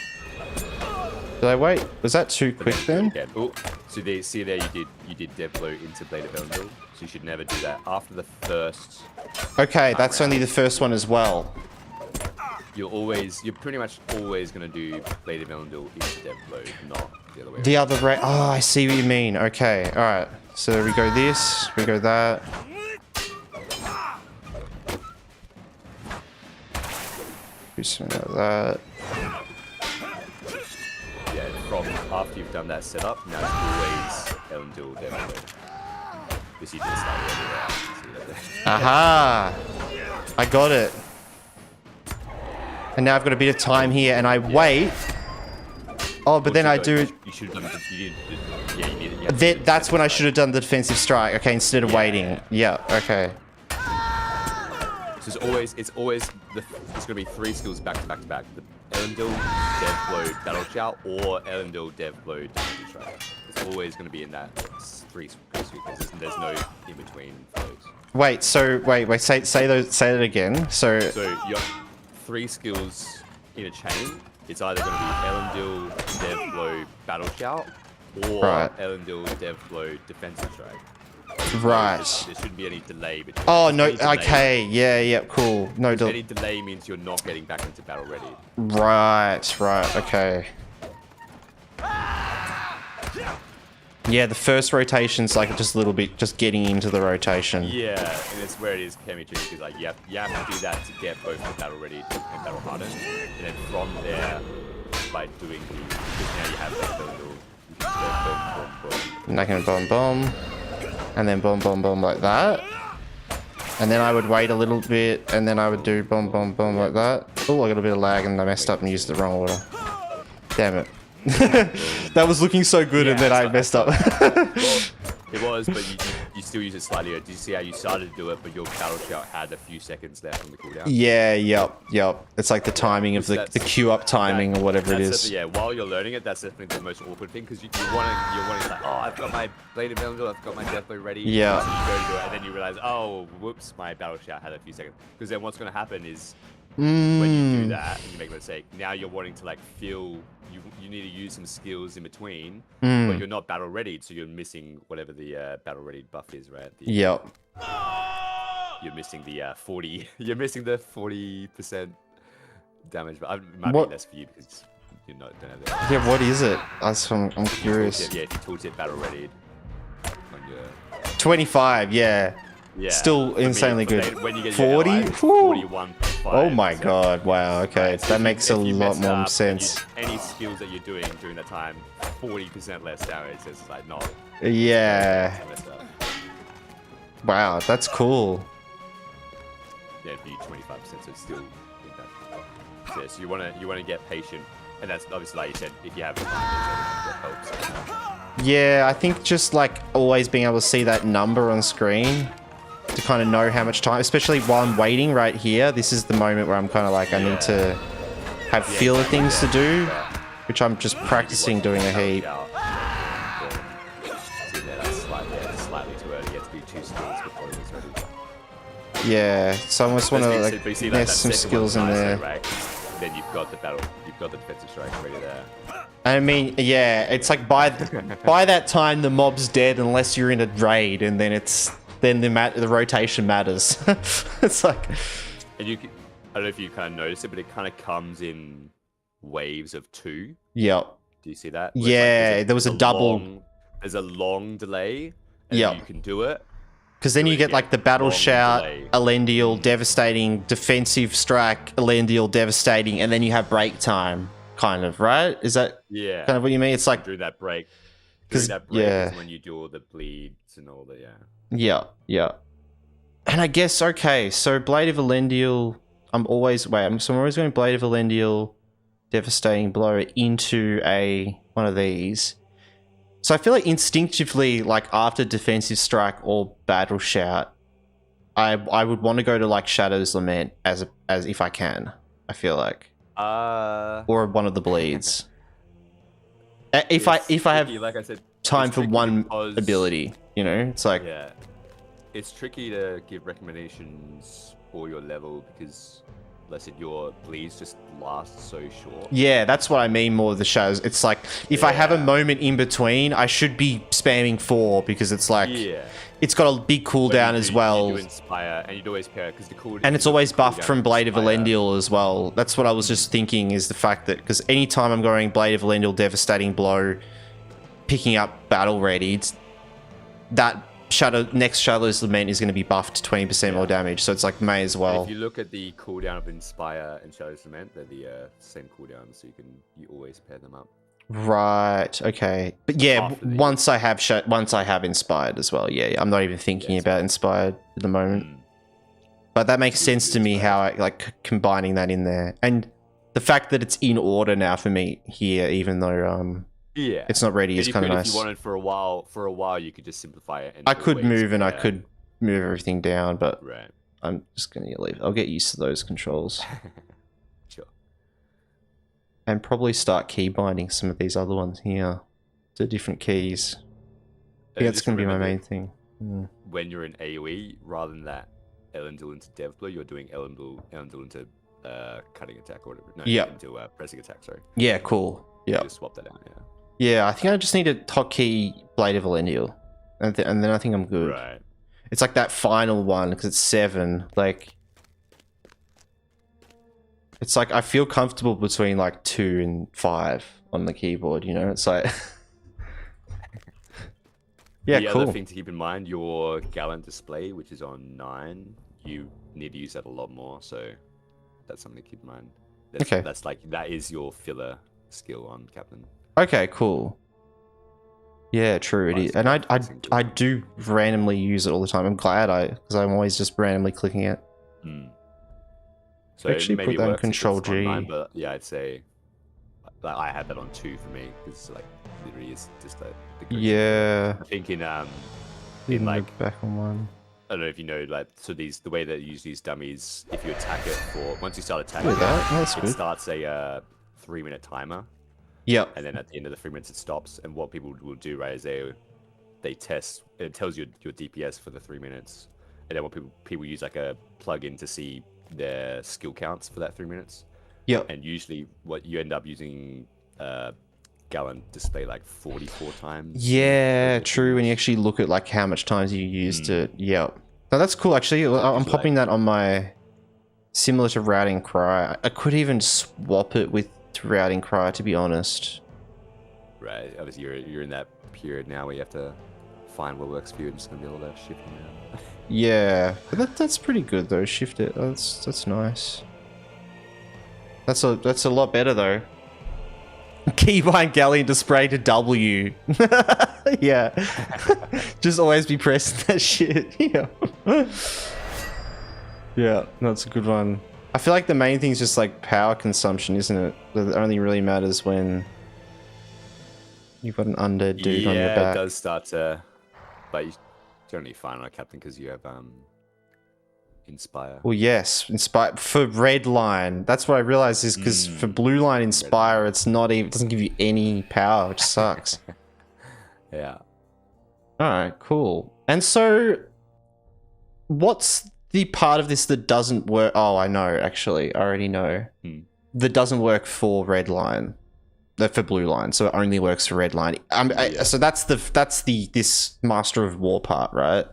Did I wait? Was that too quick then? Again. Oh, so there, see there, you did dev blow into Blade of Elendil, so you should never do that after the first. Okay, that's only the first one as well. You're pretty much always gonna do Blade of Elendil into dev blow, not the other way. The other way. Oh, I see what you mean. Okay, all right. So we go this, we go that. Do something like that. Yeah, from after you've done that setup, now it's always Elendil dev blow. Because you did start everywhere. See that there? Aha! I got it. And now I've got a bit of time here, and I wait. Oh, but then I do. You should have done. You did. That's when I should have done the defensive strike. Okay, instead of waiting. Yeah. Okay. So it's gonna be 3 skills back to back to back. The Elendil dev blow battle shout or Elendil dev blow defensive strike. It's always gonna be in that 3 skills because there's no in between those. Wait. So wait. Say that again. So you got 3 skills in a chain. It's either going to be Elendil dev blow battle shout or Elendil dev blow defensive strike. Right. There shouldn't be any delay between. Oh no. Okay. Yeah. Cool. No delay. Any delay means you're not getting back into battle ready. Right. Okay. Yeah, the first rotation's like just a little bit, just getting into the rotation. Yeah, and it's where it is chemistry because like you have to do that to get both the battle ready and battle hardened, and then from there, by doing because now you have that little, you can go boom. And I can boom, and then boom like that, and then I would wait a little bit, and then I would do boom like that. Oh, I got a bit of lag and I messed up and used the wrong order. Damn it. That was looking so good, and then I messed up. Well, it was, but you still use it slightly. Did you see how you started to do it, but your battle shout had a few seconds left on the cooldown? Yeah, yep. It's like the timing of the queue up timing or whatever it is. Yeah, while you're learning it, that's definitely the most awkward thing because you're wanting like, oh, I've got my Blade of Elendil, I've got my death blow ready. Yeah. So you go to do it, and then you realize, oh, whoops, my battle shout had a few seconds. Because then what's going to happen is when you do that and you make a mistake, now you're wanting to like feel. You need to use some skills in between, but you're not battle ready, so you're missing whatever the battle ready buff is, right? Yep. You're missing the 40. You're missing the 40% damage, but it might What? be less for you because you don't have that. Yeah, what is it? I'm curious. Yeah, if you tooltip battle ready on your 25, yeah. yeah, Still insanely good. When you get 40? your 41.5. Oh my god, wow, okay. So That makes a if you lot mess more up sense. and any skills that you're doing during that time, 40% less damage. So it's like not. Yeah. Messed up. Wow, that's cool. Yeah, it'd be 25%, so it's still impactful. So you wanna get patient, and that's obviously like you said, if you have time, that helps. Yeah, I think just like always being able to see that number on screen to kind of know how much time, especially while I'm waiting right here. This is the moment where I'm kind of like, I need to have feel of things to do, which I'm just practicing doing a heap. That's slightly too early. You have to do 2 skills before it's ready. Yeah, so I almost want to like nest some skills in there. Right? Then you've got the defensive strike ready there. I mean, yeah, it's like by that time the mob's dead unless you're in a raid, and then the rotation matters. It's like, and I don't know if you kind of noticed it, but it kind of comes in waves of 2. Yep. Do you see that? Yeah, there was a double. There's a long delay. And Yep. you can do it. Because then you get like the battle long shout, delay. Elendil, devastating, defensive strike, Elendil, devastating, and then you have break time, kind of, right? Is that Yeah. kind of what you mean? It's like, During that break. 'Cause- During that break yeah. is when you do all the bleeds and all the yeah. And I guess, okay, so Blade of Elendil, I'm always going Blade of Elendil, devastating blow into one of these. So I feel like instinctively, like after defensive strike or battle shout, I would want to go to like Shadow's Lament as if I can. I feel like, or one of the bleeds. If I have like I said, time for one because- ability, you know, it's like, Yeah, it's tricky to give recommendations for your level because let's say your bleeds just last so short. Yeah, that's what I mean more with the shadows. It's like, if I have a moment in between, I should be spamming 4 because it's like, it's got a big cooldown as well. You do Inspire, and you'd always pair because the cooldown. And it's always buffed from Blade of Elendil as well. That's what I was just thinking, is the fact that, because anytime I'm going Blade of Elendil, Devastating Blow, picking up Battle Ready, that next Shadowless Lament is going to be buffed 20% more damage, so it's like, may as well. And if you look at the cooldown of Inspire and Shadowless Lament, they're the same cooldown, so you always pair them up. Right. Okay. But yeah, once I have Inspired as well. Yeah, I'm not even thinking about Inspired at the moment. But that makes sense to me, how I like combining that in there, and the fact that it's in order now for me here, even though it's not ready, is kind of nice. If you wanted for a while, you could just simplify it. And I could move and I could move everything down, but I'm just gonna leave. I'll get used to those controls. Sure. And probably start key binding some of these other ones here to different keys. I think that's going to be my main thing. When you're in AoE, rather than that Elendil into Dev Blue, you're doing Elendil into cutting attack or whatever. No, into pressing attack, sorry. Yeah, cool. Yeah. Just swap that out, Yeah, I think I just need to hotkey Blade of Elendil. And then I think I'm good. Right. It's like that final one, because it's 7. Like, it's like I feel comfortable between like 2 and 5 on the keyboard, you know? It's like... yeah, the cool. other thing to keep in mind, your Gallant display, which is on 9, you need to use that a lot more, so that's something to keep in mind. That's like, that is your filler skill on Captain. Okay, cool. Yeah, true. It is. And I do randomly use it all the time. I'm glad because I'm always just randomly clicking it. So actually maybe put that in Control G. But yeah, I'd say like, I had that on 2 for me, because like literally is just the yeah. I think in like back on 1. I don't know if you know, like, so the way that you use these dummies, if you attack it once you start attacking it starts a 3-minute timer. Yep. And then at the end of the 3 minutes it stops. And what people will do, right, is they test. It tells you your DPS for the 3 minutes, and then what people use like a plug-in to see their skill counts for that 3 minutes. Yep. And usually, what you end up using Gallant display like 44 times. Yeah, true. When you actually look at like how much times you used it. Yep. No, that's cool. Actually, I'm popping that on my similar to Routing Cry. I could even swap it with Routing Cry, to be honest. Right. Obviously, you're in that period now where you have to find what works for you and just gonna be able to shift them out. Yeah, but that's pretty good though. Shift it. That's nice. That's a lot better though. Keybind Galleon display to W. Yeah. Just always be pressing that shit. Yeah. Yeah, that's a good one. I feel like the main thing is just like power consumption, isn't it? That only really matters when you've got an undead dude on your back. Yeah, it does start to... But you're generally fine on a Captain because you have Inspire. Well, yes, Inspire for red line. That's what I realized is because for blue line Inspire, it's not even, it doesn't give you any power, which sucks. Yeah. All right, cool. And so, what's the part of this that doesn't work? Oh, I know. Actually, I already know. That doesn't work for red line. For blue line, so it only works for red line. So that's this Master of War part, right?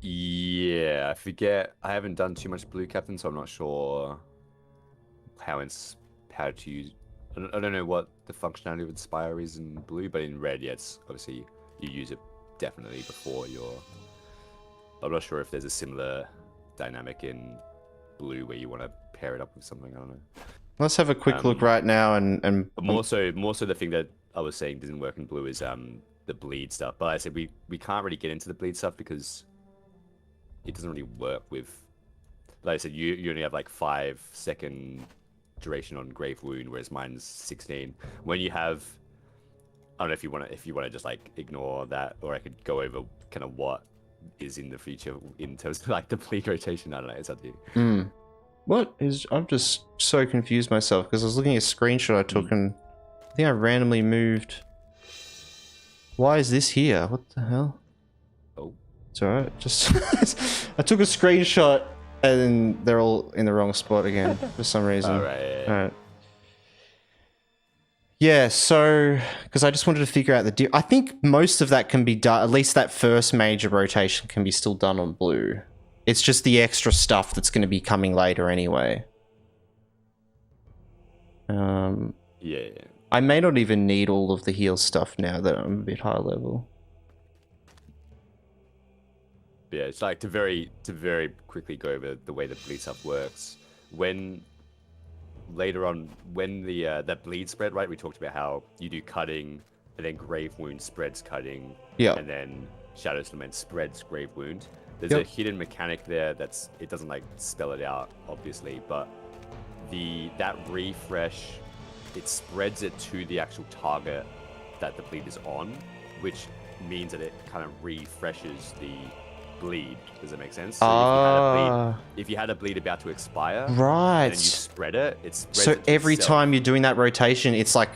Yeah, I forget. I haven't done too much blue Captain, so I'm not sure how to use. I don't know what the functionality of Inspire is in blue, but in red, yeah, it's obviously you use it definitely before your. I'm not sure if there's a similar dynamic in blue where you want to pair it up with something. I don't know. Let's have a quick look right now, and more so the thing that I was saying didn't work in blue is the bleed stuff. But I said we can't really get into the bleed stuff because it doesn't really work with. Like I said, you only have like 5-second duration on Grave Wound, whereas mine's 16. When you have, I don't know if you want to just like ignore that, or I could go over kind of what is in the feature in terms of like the bleed rotation. I don't know. It's up to you. What is... I'm just so confused myself because I was looking at a screenshot I took and I think I randomly moved... Why is this here? What the hell? Oh. It's alright, just... I took a screenshot And then they're all in the wrong spot again for some reason. Alright. Alright. Yeah, so because I just wanted to figure out I think most of that can be done. At least that first major rotation can be still done on blue. It's just the extra stuff that's going to be coming later anyway. Yeah. I may not even need all of the heal stuff now that I'm a bit high level. Yeah, it's like to very quickly go over the way the bleed stuff works. Later on, when the that bleed spread, right? We talked about how you do cutting, and then grave wound spreads cutting, Yeah. and then Shadow's Lament spreads grave wound. There's Yep. a hidden mechanic there it doesn't like spell it out obviously, but that refresh, it spreads it to the actual target that the bleed is on, which means that it kind of refreshes the bleed. Does that make sense? So if you had a bleed about to expire, Right. and then you spread it, it spreads So it to every itself. time you're doing that rotation, it's like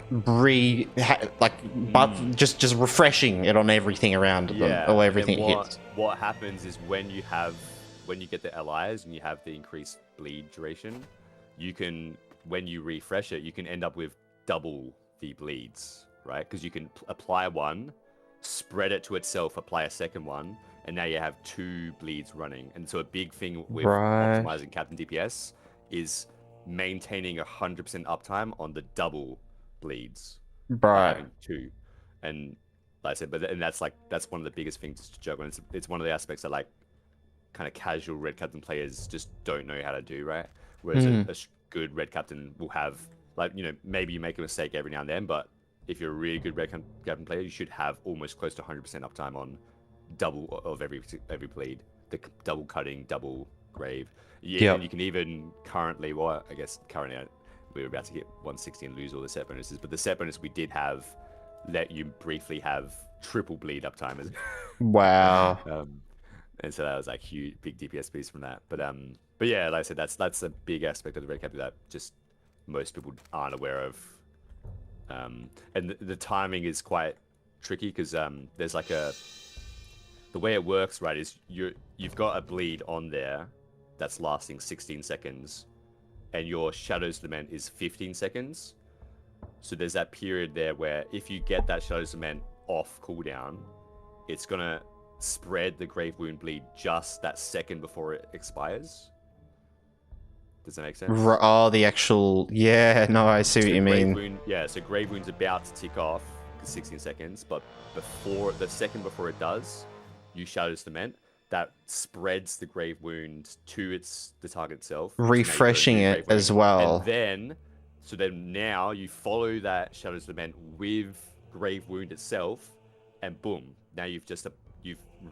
just refreshing it on everything around them, or everything and it hits. what happens is when you get the LIs and you have the increased bleed duration, when you refresh it, you can end up with double the bleeds, right? Because you can apply one, spread it to itself, apply a second one, and now you have 2 bleeds running. And so a big thing with optimizing Captain DPS is maintaining 100% uptime on the double bleeds. By having 2. And like I said, that's one of the biggest things to juggle. And it's one of the aspects that like kind of casual Red Captain players just don't know how to do, right? Whereas a good Red Captain will have, like, maybe you make a mistake every now and then, but if you're a really good Red Captain player, you should have almost close to 100% uptime on double of every bleed, the double cutting, double grave. Yeah, and you can even currently, well, I guess currently we're about to hit 160 and lose all the set bonuses, but the set bonus we did have let you briefly have triple bleed uptime. Wow. And so that was like huge, big DPS piece from that. But yeah, like I said, that's a big aspect of the Red Cap that just most people aren't aware of. And the timing is quite tricky because there's like the way it works, right, is you've got a bleed on there that's lasting 16 seconds, and your Shadow's Lament is 15 seconds. So there's that period there where if you get that Shadow's Lament off cooldown, it's gonna spread the Grave Wound bleed just that second before it expires. Does that make sense? Oh, the actual... Yeah, no, I see what you mean. So Grave Wound's about to tick off 16 seconds, but the second before it does, you Shadow's Lament. That spreads the Grave Wound to the target itself, refreshing it as well. And then now you follow that Shadow's Lament with Grave Wound itself, and boom, now you've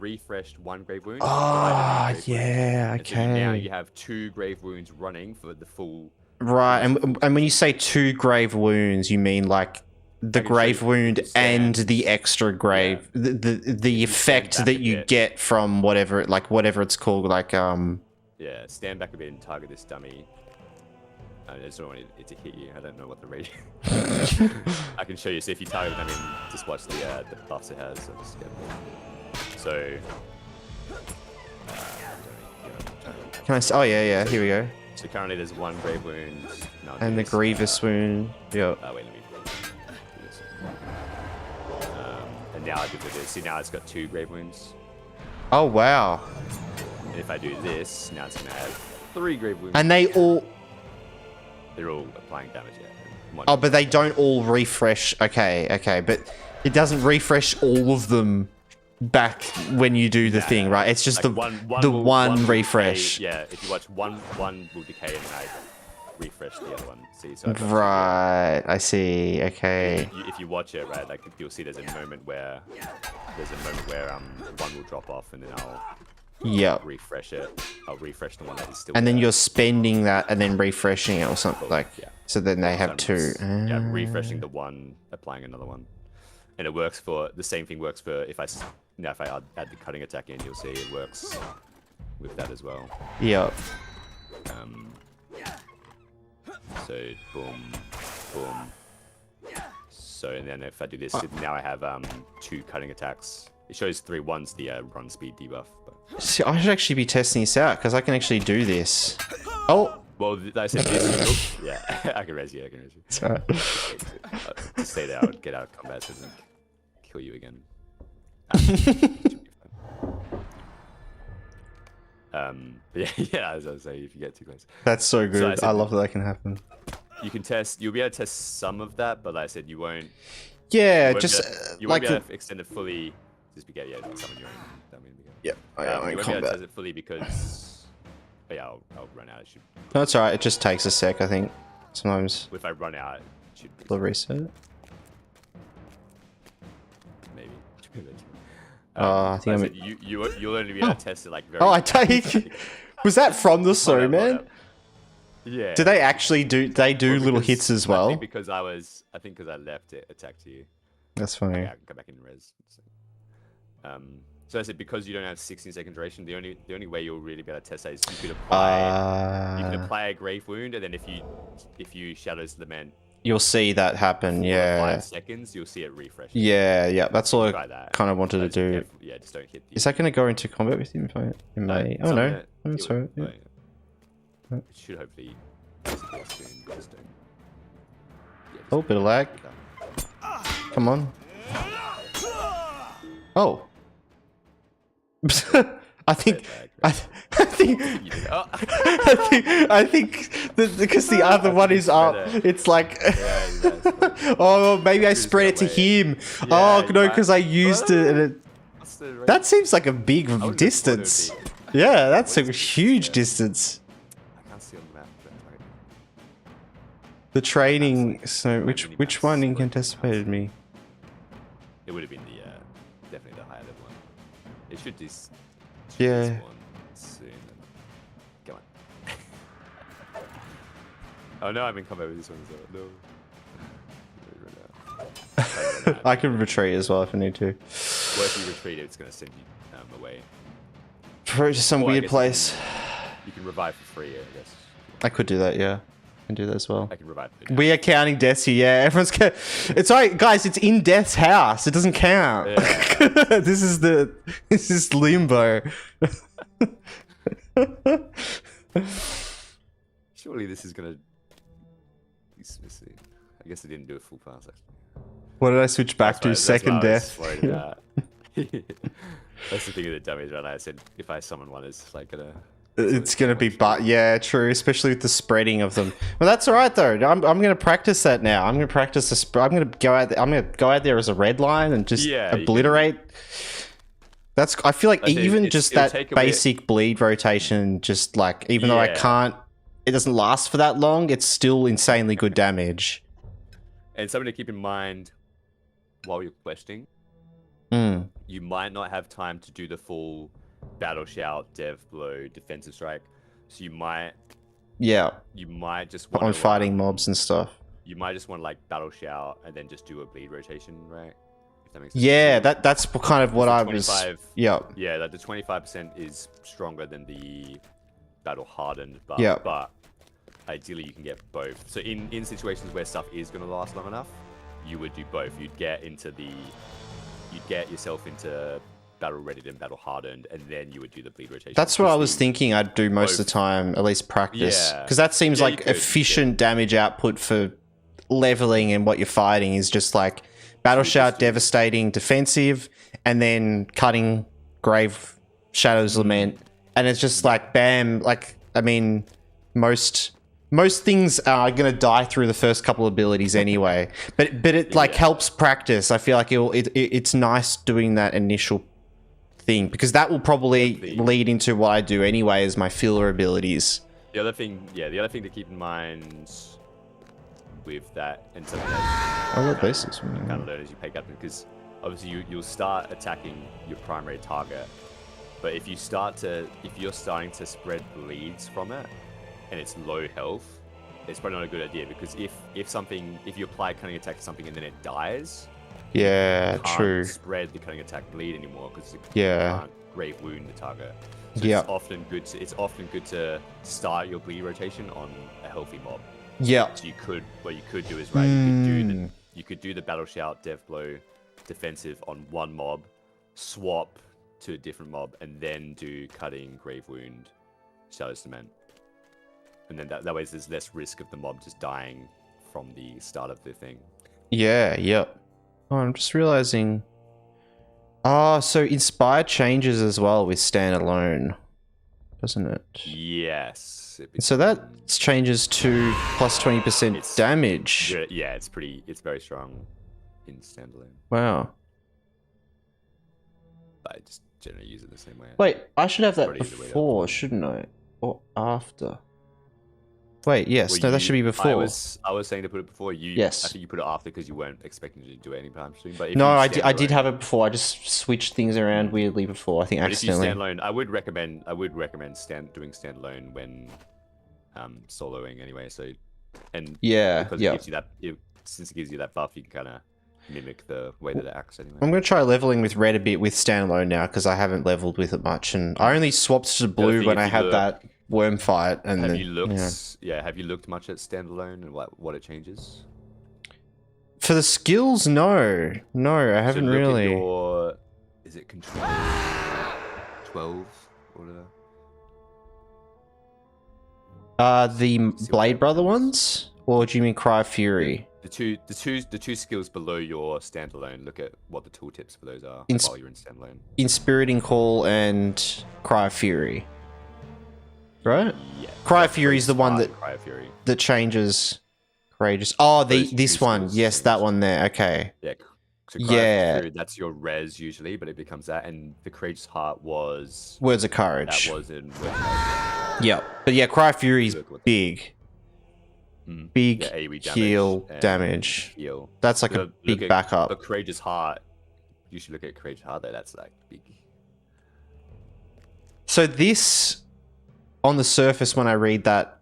refreshed one Grave Wound. Oh, yeah, okay. So now you have 2 Grave Wounds running for the full. Right, and when you say 2 Grave Wounds, you mean like the Grave Wound and the extra grave, the effect that you get from whatever it's called, like Yeah, stand back a bit and target this dummy. I just don't want it to hit you. I don't know what the rating. I can show you. So if you target it, just watch the buffs it has. So. Can I? Oh yeah. Here we go. So currently there's 1 Grave Wound. And the Grievous Wound. Yep. Wait, let me do this. And now I do this. See, now it's got 2 Grave Wounds. Oh wow. And if I do this, now it's gonna have 3 Grave Wounds. And they're all applying damage. Yeah. Oh, but they don't all refresh. Okay, but it doesn't refresh all of them back when you do the thing, right? It's just like one refresh. Yeah, if you watch one will decay and then I refresh the other one. See, so right, I see. Okay. If you watch it, right, like you'll see there's a moment where one will drop off and then I'll refresh it. I'll refresh the one that is still and there. then you're spending that and then refreshing it or something so then they have 2. Yeah, refreshing the one, applying another one. And it works for the same thing works for if I add the cutting attack in, you'll see it works with that as well. Yep. So boom. So and then if I do this, now I have 2 cutting attacks It shows 3-1's the run speed debuff. But... See, I should actually be testing this out because I can actually do this. Oh! Well, I said this. Yeah, I can res you. I can res you. Sorry. Just stay there. Get out of combat so it doesn't kill you again. Should be fine. But yeah, as I was saying, if you get too close. That's so good. So I love that can happen. You can test. You'll be able to test some of that, but like I said, you won't. Yeah, you won't just be able, you like won't be able to extend it fully. Just because summon your own. That mean yeah, I you am won't in be able to combat. test it fully because. But yeah, I'll run out. It should. No, it's alright. It just takes a sec, I think. Sometimes. If I run out, it should. We'll reset. Maybe. I think like I said, you'll only be able to test it like very. Oh, I take. Was that from the Soul Man? Yeah. Do they actually do? They do Well, little because- hits as I well. think because I left it attacked to you. That's funny. Yeah, I can go back in res. So I said because you don't have 16-second duration, the only way you'll really be able to test that is you could apply a grave wound, and then if you shadows the man You'll see that happen. for Yeah. 5 seconds, you'll see it refresh. Yeah. That's all Try I that. kind of wanted to Just be do. careful. Yeah, just don't hit the. Is that going to go into combat with him if I in May? Oh no, that's alright. Yeah. It should hopefully. Just don't. Oh, bit of lag. Come on. Oh. I think that because the other one is up, it's like, oh, maybe I spread it to him. Oh no, because I used it. And it that seems like a big distance. Yeah, that's a huge distance. I can't see on the map. The training. So which one incapacitated me? It would have been the definitely the higher level one. It should just Yeah. one soon. Come on. Oh no, I'm in combat with this one as well. No. I can retreat as well if I need to. Well, if you retreat, it's going to send you away. For some Or I weird guess place. You can revive for free, I guess. I could do that, yeah. I can do that as well. I can revive. We are counting deaths here, yeah. Everyone's it's alright, guys, it's in Death's house. It doesn't count. Yeah. This is limbo. Surely this is going to be missing. I guess I didn't do a full pass, actually. What did I switch back to? Second death. That's the thing with the dummies, right? Like I said, if I summon one, it's like gonna. It's gonna be, but yeah, true. Especially with the spreading of them. Well, that's all right though. I'm gonna practice that now. I'm gonna practice the I'm gonna go out. I'm gonna go out there as a red line and just obliterate. That's. I feel like even just that basic bleed rotation, just like even though I can't, it doesn't last for that long. It's still insanely good damage. And something to keep in mind while you're questing. You might not have time to do the full battle shout, dev blow, defensive strike. So you might just want on fighting mobs and stuff. You might just want to like battle shout and then just do a bleed rotation, right? If that makes sense. Yeah, that's kind of what I was. Yeah. Yeah, like the 25% is stronger than the battle hardened, but but ideally you can get both. So in situations where stuff is going to last long enough, you would do both. You'd get yourself into battle ready and battle hardened, and then you would do the bleed rotation. That's what I was thinking I'd do most of the time, at least practice. Because that seems like efficient damage output for leveling, and what you're fighting is just like battle shout, devastating, defensive, and then cutting, grave, shadows lament. And it's just like bam, like I mean most things are gonna die through the first couple abilities anyway, but it like helps practice. I feel like it's nice doing that initial thing because that will probably lead into what I do anyway as my filler abilities. The other thing to keep in mind with that, and something that I love bases. you kind of learn as you pick up, because obviously you'll start attacking your primary target, but if you're starting to spread bleeds from it, and it's low health, it's probably not a good idea, because if you apply cutting attack to something and then it dies, you can't spread the cutting attack bleed anymore because you can't grave wound the target. So it's often good to start your bleed rotation on a healthy mob. Yeah. So what you could do is you could do the battle shout, death blow, defensive on one mob, swap to a different mob, and then do cutting, grave wound, shadow cement. And then that way there's less risk of the mob just dying from the start of the thing. Yeah, yep. Oh, I'm just realizing. Oh, so Inspire changes as well with standalone, doesn't it? Yes. So that changes to plus 20% damage. Yeah, it's very strong in standalone. Wow. But I just generally use it the same way. Wait, I should have that Probably either way before, shouldn't I? Or after? Wait, yes. Well, No, that should be before. I was saying to put it before. Yes. I think you put it after because you weren't expecting to do it anytime soon. But if No, you I did standalone- have it before. I just switched things around weirdly before. I think But if you accidentally. standalone, I would recommend doing standalone when soloing anyway. So Yeah, because yeah. it gives you that since it gives you that buff, you can kind of mimic the way that it acts anyway. I'm going to try leveling with red a bit with standalone now because I haven't leveled with it much, and I only swapped to blue when I had that worm fight. And have then, you looked? Yeah, have you looked much at standalone and what it changes? For the skills, no, I haven't So look at really. your- is it control 12 or whatever? The Blade Brother ones, or do you mean Cry of Fury? The two skills below your standalone. Look at what the tooltips for those are while you're in standalone. Inspiriting Call and Cry of Fury, right? Yeah. Cry of Fury is the one that Cry of Fury. that changes courageous. Oh, Those this two one. skills Yes, change. that one there. Okay. Yeah. So Cry Yeah. of Fury, that's your res usually, but it becomes that, and the Courageous Heart was Words of Courage. that was in. Yep. But yeah, Cry of Fury is Look what- big. Big Yeah, AoE damage heal and damage. Heal. That's like a Look big at backup. The Courageous Heart. You should look at Courageous Heart though. That's like big. So this, on the surface, when I read that,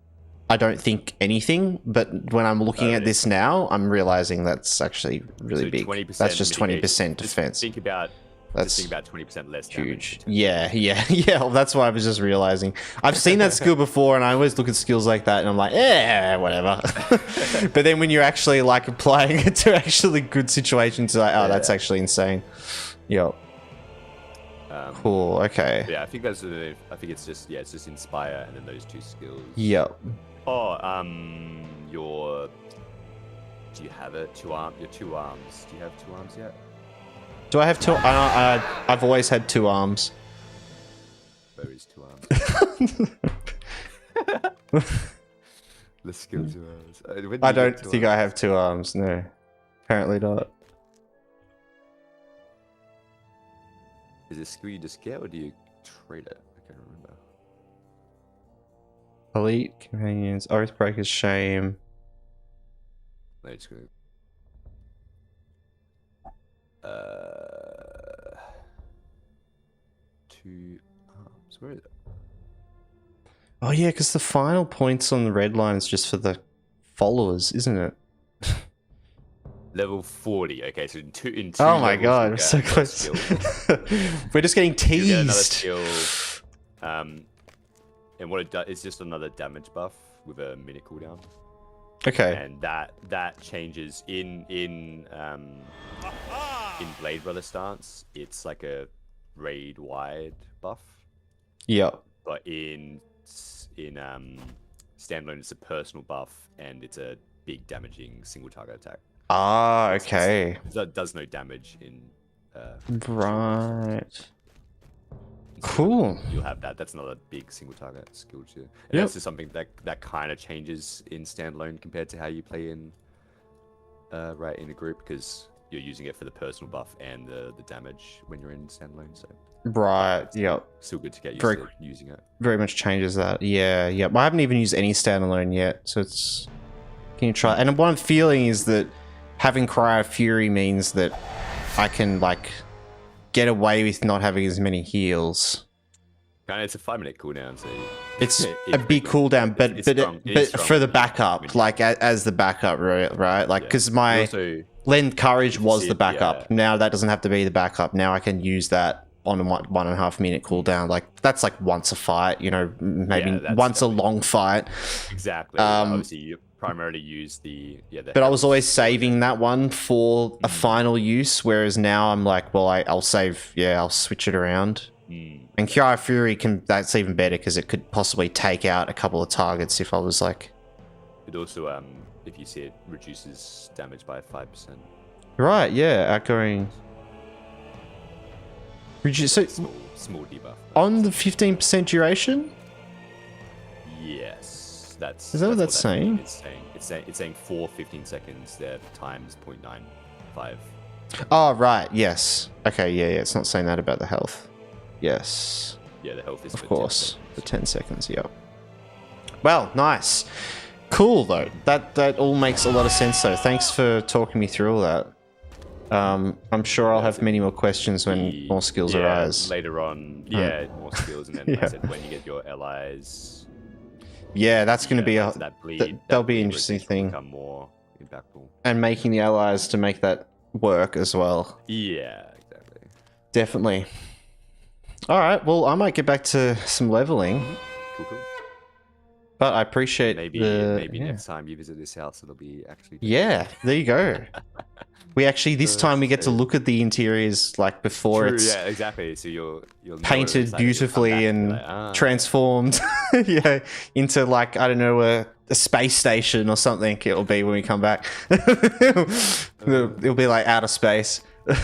I don't think anything. But when I'm looking at this now, I'm realizing that's actually really So big. 20% That's just 20% mitigation. defense. Think about. That's Just think about 20% less huge. damage. Yeah. Well, that's what I was just realizing. I've seen that skill before, and I always look at skills like that, and I'm like, whatever. But then when you're actually like applying it to actually good situations, you're like, oh, that's actually insane. Yep. Cool. Okay. Yeah, I think that's. I think it's just Inspire and then those two skills. Yep. Oh, your. Do you have it? Your 2 arms. Do you have 2 arms yet? Do I have two? I've always had 2 arms. Where is 2 arms? The skill 2 arms. When do I you don't get 2 think I arms? have 2 arms. No, apparently not. Is it a skill you just get or do you trade it? I can't remember. Elite companions, Oathbreakers, Shame. No, it's good. 2 arms. Where is it? Oh yeah, because the final points on the red line is just for the followers, isn't it? Level 40. Okay, so in two Oh my levels god, you we're get so another close. skill. We're just getting You get another teased. skill. And what it does is just another damage buff with a minute cooldown. Okay. And that changes in Blade Brother stance. It's like a raid wide buff, Yep. but in standalone it's a personal buff and it's a big damaging single target attack. Ah, okay. That does no damage in. Right. Cool. You'll have that. That's another big single target skill too. And Yep. that's just something that kind of changes in standalone compared to how you play in right in a group, because you're using it for the personal buff and the damage when you're in standalone. So Right. Yep. still good to get used Very to using it. Very much changes that. Yeah. Yep. I haven't even used any standalone yet, so it's. Can you try? And what I'm feeling is that having Cry of Fury means that I can like get away with not having as many heals. Kind of, it's a 5-minute cooldown, so It's a big cooldown, but it's strong. It is strong for the when backup, you- like as the backup, right? Like because my also, Lend Courage was see the it, backup. yeah. Now that doesn't have to be the backup. Now I can use that on a 1.5 minute cooldown. Like that's like once a fight, maybe Yeah, that's once a definitely- long fight. exactly. Um, Obviously, you primarily use the But I was health always for saving that one for a final use, whereas now I'm like, well, I'll save. Yeah, I'll switch it around. And Kiara Fury that's even better because it could possibly take out a couple of targets if I was like. It also, if you see it, reduces damage by 5%. Right. Yeah. Outgoing. So Small debuff. on the 15% duration. Yes, Is that what that's saying? It's saying for 15 seconds there times 0.95. Oh, right. Yes. Okay. Yeah. Yeah. It's not saying that about the health. Yes. Yeah, the health is Of for course. 10 For 10 seconds. Yep. Well, nice. Cool though. That all makes a lot of sense though. Thanks for talking me through all that. I'm sure I'll have many more questions when more skills arise. Later on, more skills, and then like I said, when you get your allies. Yeah, that's going to be that'll be an bleed interesting rotation will thing. Become more impactful. And making the allies to make that work as well. Yeah, exactly. Definitely. All right. Well, I might get back to some leveling. Cool. But I appreciate Maybe yeah. next time you visit this house, it'll be actually. Yeah, there you go. We actually this time we get to look at the interiors like before True, it's yeah, exactly. So you'll know what it painted looks like, you'll come beautifully back and be like, transformed yeah into like I don't know a space station or something it'll be when we come back. It'll be like outer space. The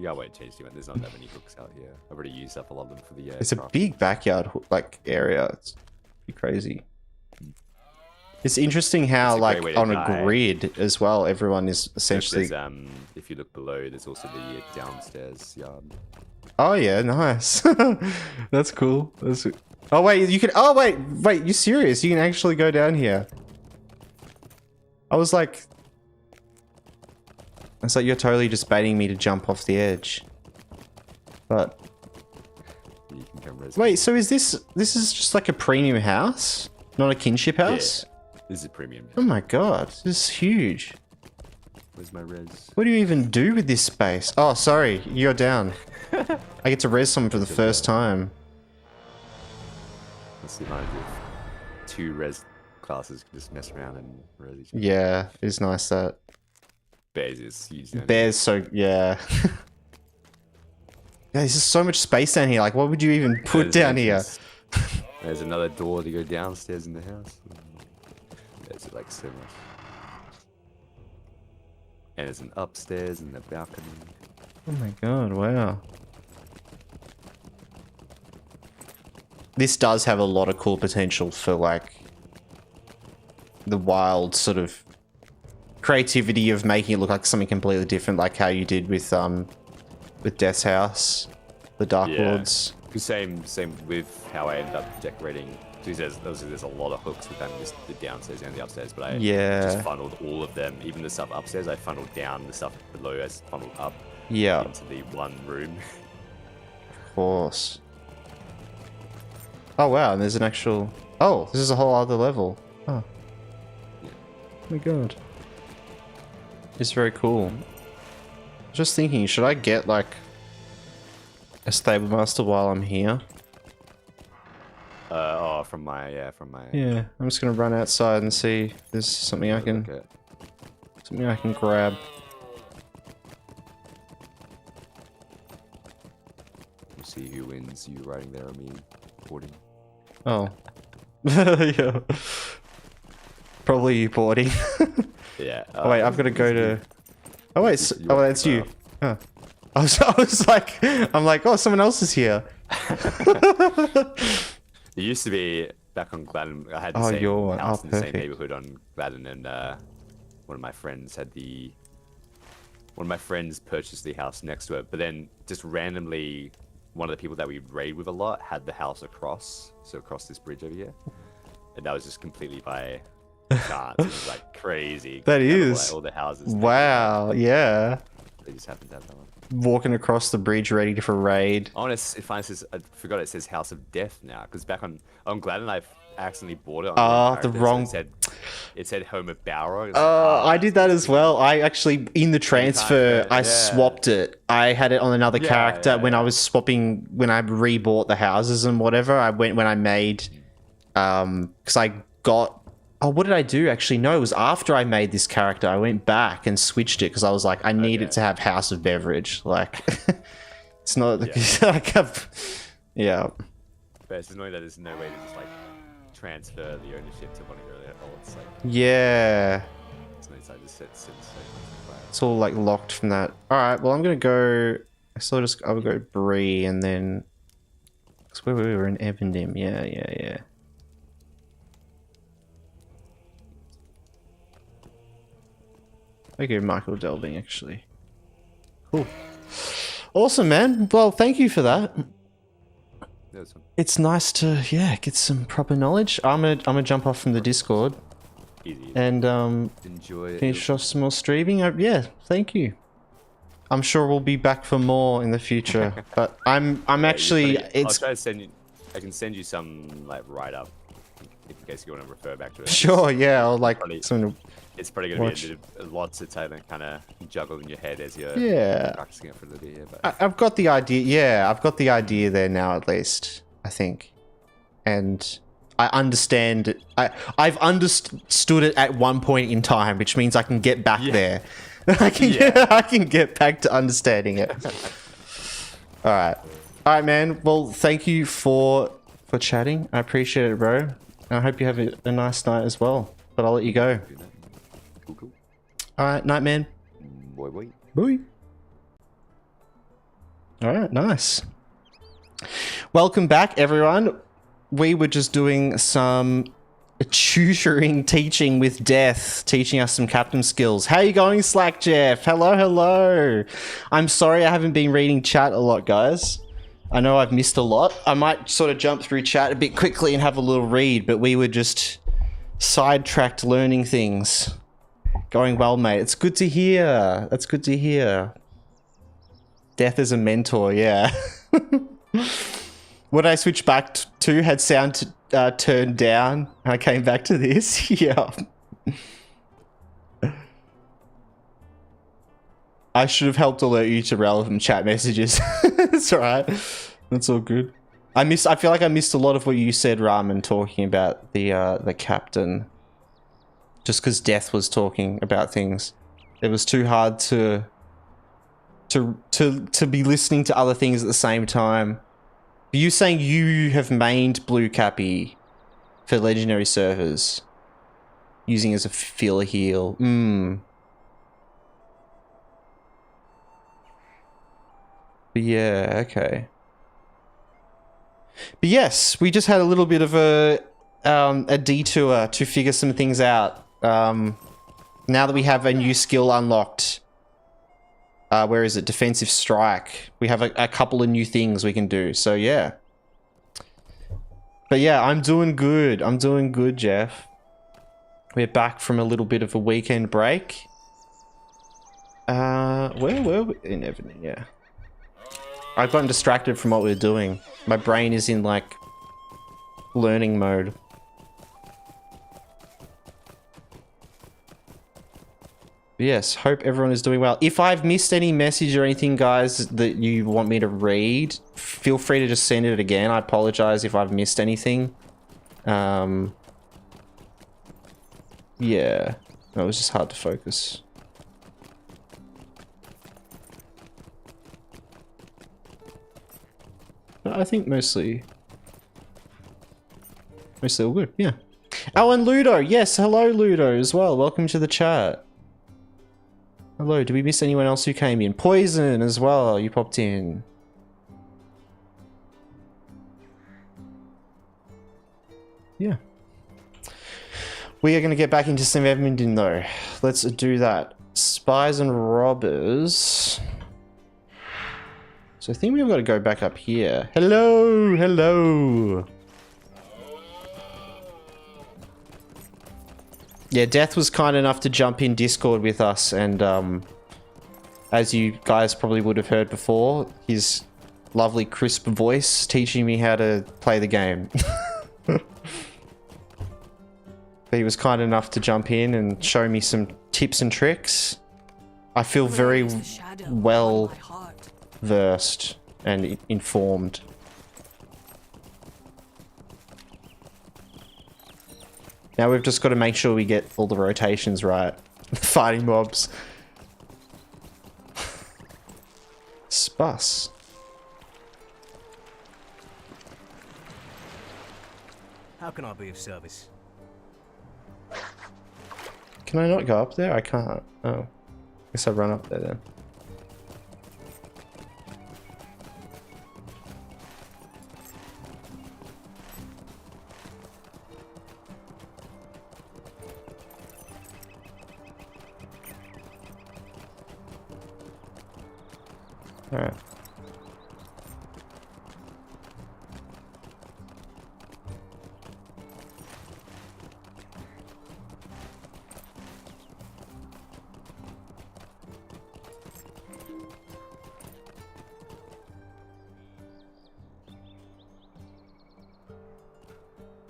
yard won't change too much. There's not that many hooks out here. I've already used up a lot of them for the It's a big backyard like area. It's pretty crazy. It's interesting how like on a grid as well, everyone is essentially. If you look below, there's also the downstairs yard. Oh yeah, nice. That's cool. Oh wait, you can. Oh wait, you serious? You can actually go down here. I was like, you're totally just baiting me to jump off the edge. But You can come wait, so is this is just like a premium house, not a kinship house? Yeah. This is a premium. Oh my god, this is huge. Where's my res? What do you even do with this space? Oh, sorry, you're down. I get to res someone for the first time. That's the advantage of 2 res classes can just mess around and res each other. Yeah, it's nice that. Bears is huge. Bears, so yeah. Yeah, there's just so much space down here. Like, what would you even put down here? There's another door to go downstairs in the house. There's like so much. And there's an upstairs and a balcony. Oh my god, wow. This does have a lot of cool potential for like the wild sort of creativity of making it look like something completely different, like how you did with Death's House, the Dark Lords. Same with how I ended up decorating. So there's a lot of hooks with the downstairs and the upstairs, but I just funneled all of them, even the stuff upstairs. I funneled down the stuff below as funneled up into the one room. Of course. Oh wow, and there's an actual. Oh, this is a whole other level. Oh. Yeah. Oh my god. It's very cool. Just thinking, should I get like a stable master while I'm here? From my Yeah, I'm just gonna run outside and see if there's something I can grab. We'll see who wins. You riding there or me boarding? Oh. Yeah. Probably you boarding. Yeah. Oh wait, I've got to go to. Oh wait, that's you. Huh. I was like, I'm like, oh, someone else is here. It used to be back on Gladden. I had the same house in the same neighborhood on Gladden, and one of my friends purchased the house next to it. But then just randomly, one of the people that we raid with a lot had the house across this bridge over here, and that was just completely by chance. It was like crazy. That is all the houses. Wow. Yeah. They just happened to have that one. Walking across the bridge ready for raid. I forgot it says House of Death now, because back on Gladden I accidentally bought it. The wrong. It said Home of Bowra. I did that as well. I actually in the transfer I swapped it. I had it on another character when I was swapping when I rebought the houses and whatever. I went when I made because I got Oh, what did I do? Actually, no, it was after I made this character. I went back and switched it because I was like, I need it to have House of Beverage. Like, it's not like yeah. But it's annoying that there's no way to just like transfer the ownership to one of your other alts. Like, Yeah. there's no time to sit. It's all like locked from that. All right. Well, I'm gonna go. I would go Bree and then. Cause where we were in Evandim. Yeah. I go Michael Delving actually. Cool. Awesome, man. Well, thank you for that. It's nice to get some proper knowledge. I'm gonna jump off from the Discord. Easy. And enjoy it. finish off some more streaming. Yeah, thank you. I'm sure we'll be back for more in the future. But I'm actually I'll try to send you. I can send you some like write up in case you want to refer back to it. Sure, yeah. I'll like It's probably gonna be a lot to kind of juggle in your head as you're practicing it for a little bit. Yeah, but I've got the idea. Yeah, I've got the idea there now, at least. I think, and I understand it. I've understood it at one point in time, which means I can get back there. I can get back to understanding it. All right, man. Well, thank you for chatting. I appreciate it, bro. And I hope you have a nice night as well. But I'll let you go. Cool. All right, night, man. Boy. All right, nice. Welcome back, everyone. We were just doing some tutoring, teaching with Death, teaching us some captain skills. How you going, Slack Jeff? Hello. I'm sorry I haven't been reading chat a lot, guys. I know I've missed a lot. I might sort of jump through chat a bit quickly and have a little read, but we were just sidetracked learning things. Going well, mate. It's good to hear. That's good to hear. Death is a mentor, yeah. What I switched back to had sound turned down. I came back to this. Yeah. I should have helped alert you to relevant chat messages. It's alright. That's all good. I feel like I missed a lot of what you said, Ramen, talking about the captain. Just because Death was talking about things. It was too hard to be listening to other things at the same time. Are you saying you have mained Blue Cappy for legendary servers? Using as a filler heal. But yeah, okay. But yes, we just had a little bit of a detour to figure some things out. Now that we have a new skill unlocked. Where is it? Defensive strike. We have a couple of new things we can do. So yeah. But yeah, I'm doing good. I'm doing good, Jeff. We're back from a little bit of a weekend break. Where were we? In Everton, yeah. I've gotten distracted from what we're doing. My brain is in like learning mode. Yes, hope everyone is doing well. If I've missed any message or anything, guys, that you want me to read, feel free to just send it again. I apologize if I've missed anything. Yeah. It was just hard to focus. But I think mostly all good, yeah. Oh, and Ludo. Yes, hello, Ludo, as well. Welcome to the chat. Hello, did we miss anyone else who came in? Poison as well, you popped in. Yeah. We are going to get back into some Edmonton though. Let's do that. Spies and robbers. So I think we've got to go back up here. Hello. Yeah, Death was kind enough to jump in Discord with us, and as you guys probably would have heard before, his lovely crisp voice teaching me how to play the game. He was kind enough to jump in and show me some tips and tricks. I feel very well versed and informed. Now we've just got to make sure we get all the rotations right. Fighting mobs. Spuss. How can I be of service? Can I not go up there? I can't. Oh. Guess I run up there then. Alright.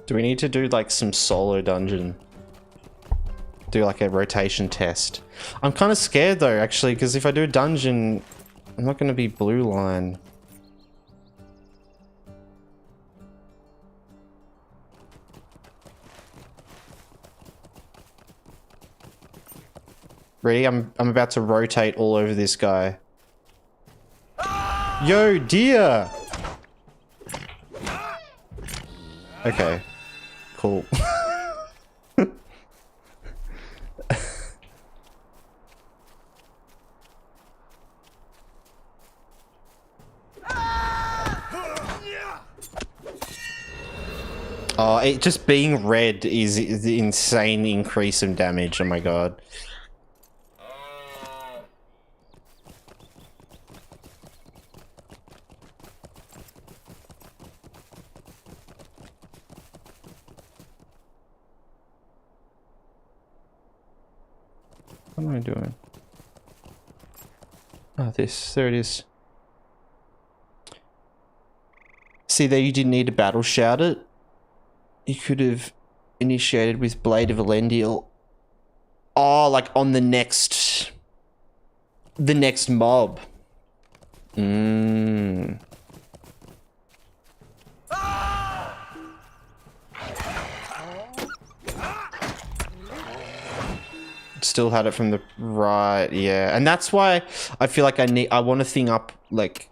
Do we need to do like some solo dungeon? Do like a rotation test. I'm kind of scared though, actually, because if I do a dungeon, I'm not going to be blue line. Ready? I'm about to rotate all over this guy. Yo, dear! Okay. Cool. Oh, it just being red is the insane increase in damage. Oh my god. What am I doing? Oh, this. There it is. See, there you didn't need to battle shout it. You could have initiated with Blade of Elendil. Oh, like on the next mob. Still had it from the right, yeah. And that's why I feel like I want to thing up like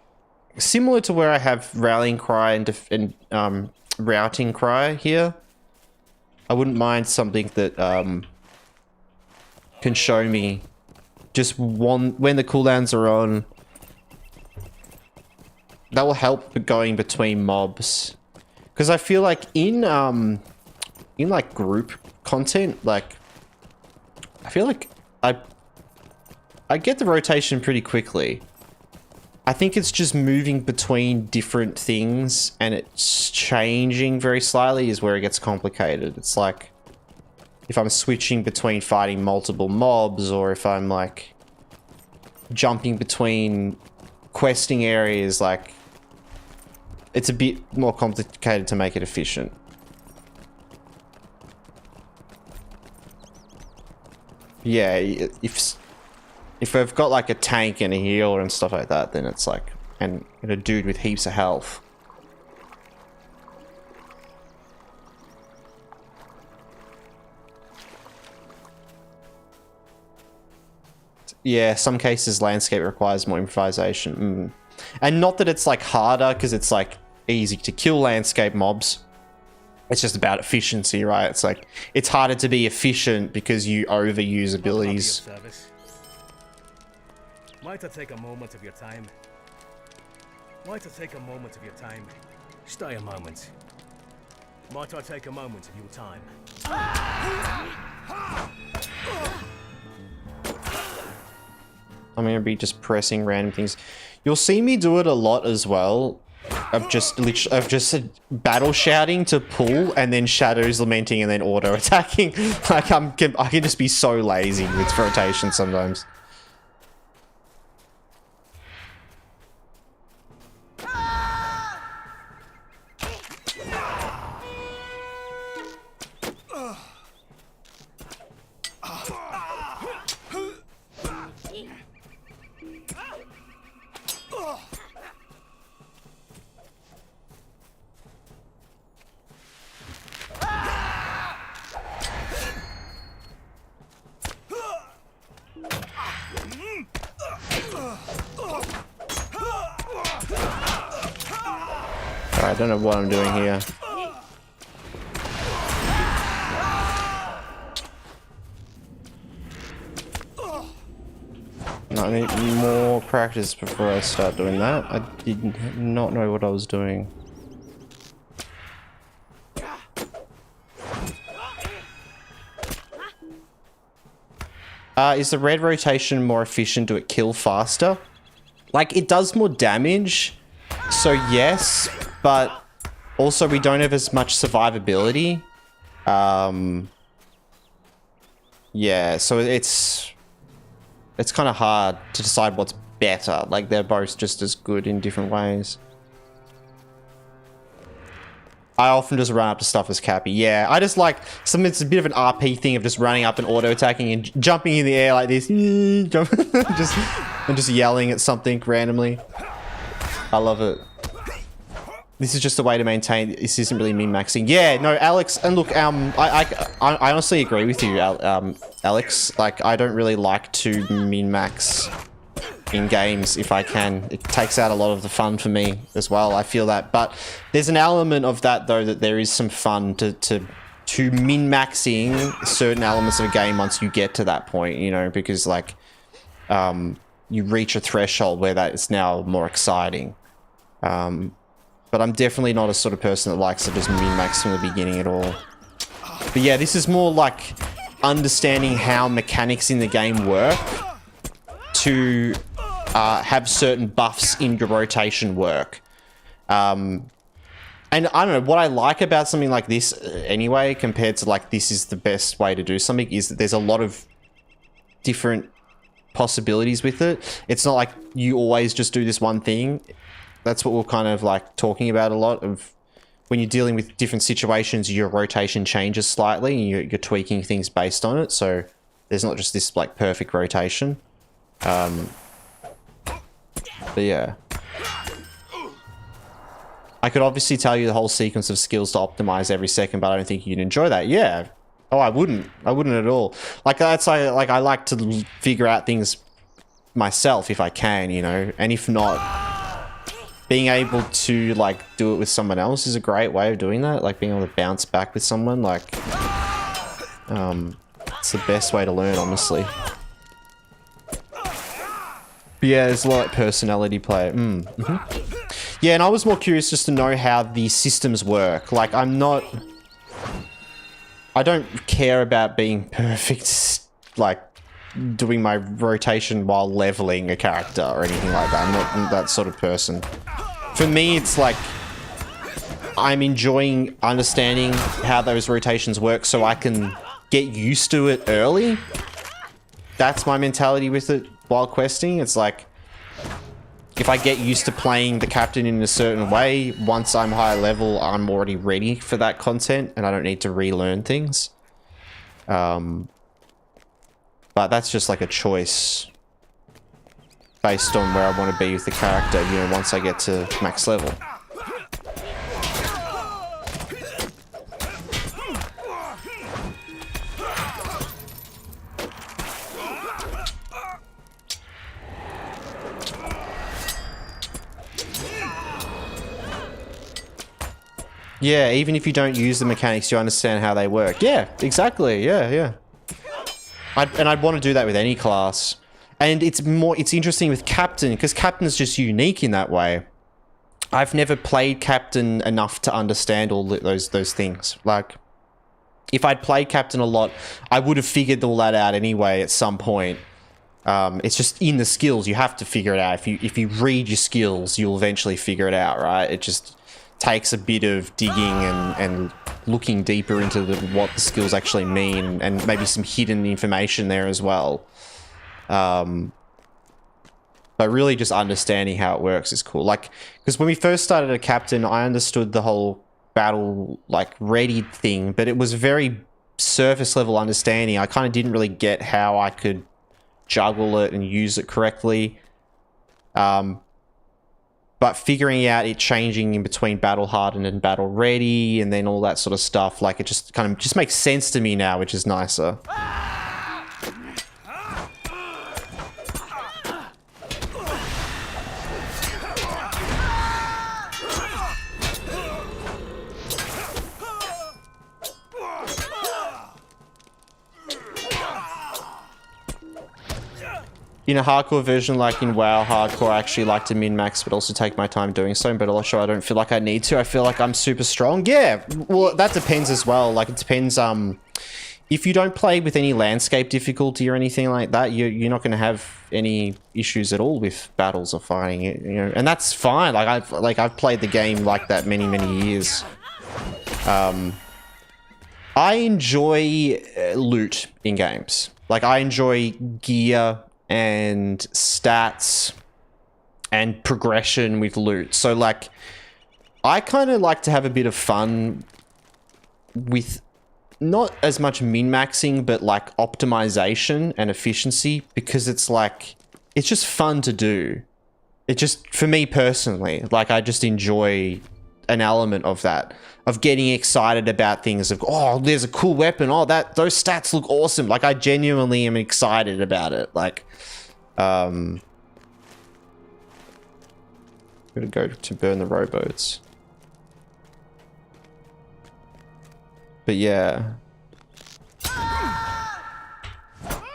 similar to where I have Rallying Cry and Routing Cry here. I wouldn't mind something that can show me just when the cooldowns are on. That will help going between mobs. Because I feel like in like group content, like I feel like I get the rotation pretty quickly. I think it's just moving between different things and it's changing very slightly is where it gets complicated. It's like if I'm switching between fighting multiple mobs or if I'm like jumping between questing areas, like it's a bit more complicated to make it efficient. Yeah, if I've got like a tank and a healer and stuff like that, then it's like, and a dude with heaps of health. Yeah, some cases landscape requires more improvisation. And not that it's like harder because it's like easy to kill landscape mobs. It's just about efficiency, right? It's like, it's harder to be efficient because you overuse abilities. Might I take a moment of your time? Might I take a moment of your time? Stay a moment. Might I take a moment of your time? I'm gonna be just pressing random things. You'll see me do it a lot as well. Of just battle shouting to pull and then shadows lamenting and then auto attacking. Like I can just be so lazy with rotation sometimes. I don't know what I'm doing here. I need more practice before I start doing that. I did not know what I was doing. Is the red rotation more efficient? Do it kill faster? Like, it does more damage, so yes, but also we don't have as much survivability. Yeah, so it's kind of hard to decide what's better. Like, they're both just as good in different ways. I often just run up to stuff as Cappy. Yeah, I just like it's a bit of an RP thing of just running up and auto-attacking and jumping in the air like this. just yelling at something randomly. I love it. This is just a way to maintain. This isn't really min-maxing. Yeah, no, Alex, and look, I honestly agree with you, Alex. Like, I don't really like to min-max in games if I can. It takes out a lot of the fun for me as well. I feel that, but there's an element of that though, that there is some fun to min-maxing certain elements of a game once you get to that point, you know, because like you reach a threshold where that is now more exciting. But I'm definitely not a sort of person that likes to just min-max from the beginning at all. But yeah, this is more like understanding how mechanics in the game work to have certain buffs in your rotation work. And I don't know, what I like about something like this anyway, compared to like this is the best way to do something, is that there's a lot of different possibilities with it. It's not like you always just do this one thing. That's what we're kind of like talking about a lot of when you're dealing with different situations, your rotation changes slightly and you're tweaking things based on it. So there's not just this like perfect rotation. But yeah, I could obviously tell you the whole sequence of skills to optimize every second, but I don't think you'd enjoy that. Yeah. Oh, I wouldn't at all. Like I like to figure out things myself if I can, you know, and if not, being able to like do it with someone else is a great way of doing that. Like being able to bounce back with someone, like, it's the best way to learn, honestly. But yeah, there's a lot of personality play. Yeah, and I was more curious just to know how the systems work. Like, I don't care about being perfect, like, doing my rotation while leveling a character or anything like that. I'm not that sort of person. For me, it's like, I'm enjoying understanding how those rotations work so I can get used to it early. That's my mentality with it while questing. It's like, if I get used to playing the captain in a certain way, once I'm higher level, I'm already ready for that content and I don't need to relearn things. But that's just like a choice based on where I want to be with the character, you know, once I get to max level. Yeah, even if you don't use the mechanics, you understand how they work. Yeah, exactly. Yeah. I'd want to do that with any class. And it's interesting with Captain, because Captain's just unique in that way. I've never played Captain enough to understand all those things. Like, if I'd played Captain a lot, I would have figured all that out anyway at some point. It's just in the skills, you have to figure it out. If you read your skills, you'll eventually figure it out, right? It just takes a bit of digging and looking deeper into what the skills actually mean, and maybe some hidden information there as well. But really just understanding how it works is cool. Like, because when we first started a captain, I understood the whole battle, like, ready thing, but it was very surface level understanding. I kind of didn't really get how I could juggle it and use it correctly. But figuring out it changing in between battle hardened and battle ready and then all that sort of stuff, like, it just kind of just makes sense to me now, which is nicer. in a hardcore version, like in WoW hardcore, I actually like to min-max, but also take my time doing so. But also, I don't feel like I need to. I feel like I'm super strong. Yeah, well, that depends as well. Like, it depends. If you don't play with any landscape difficulty or anything like that, you're not going to have any issues at all with battles or fighting. You know, and that's fine. Like I've played the game like that many years. I enjoy loot in games. Like, I enjoy gear and stats and progression with loot. So, like, I kind of like to have a bit of fun with not as much min-maxing, but like optimization and efficiency, because it's like, it's just fun to do. It just, for me personally, like, I just enjoy an element of that, of getting excited about things, of, oh, there's a cool weapon, oh, those stats look awesome. Like, I genuinely am excited about it. Like, I'm gonna go to burn the rowboats. But yeah.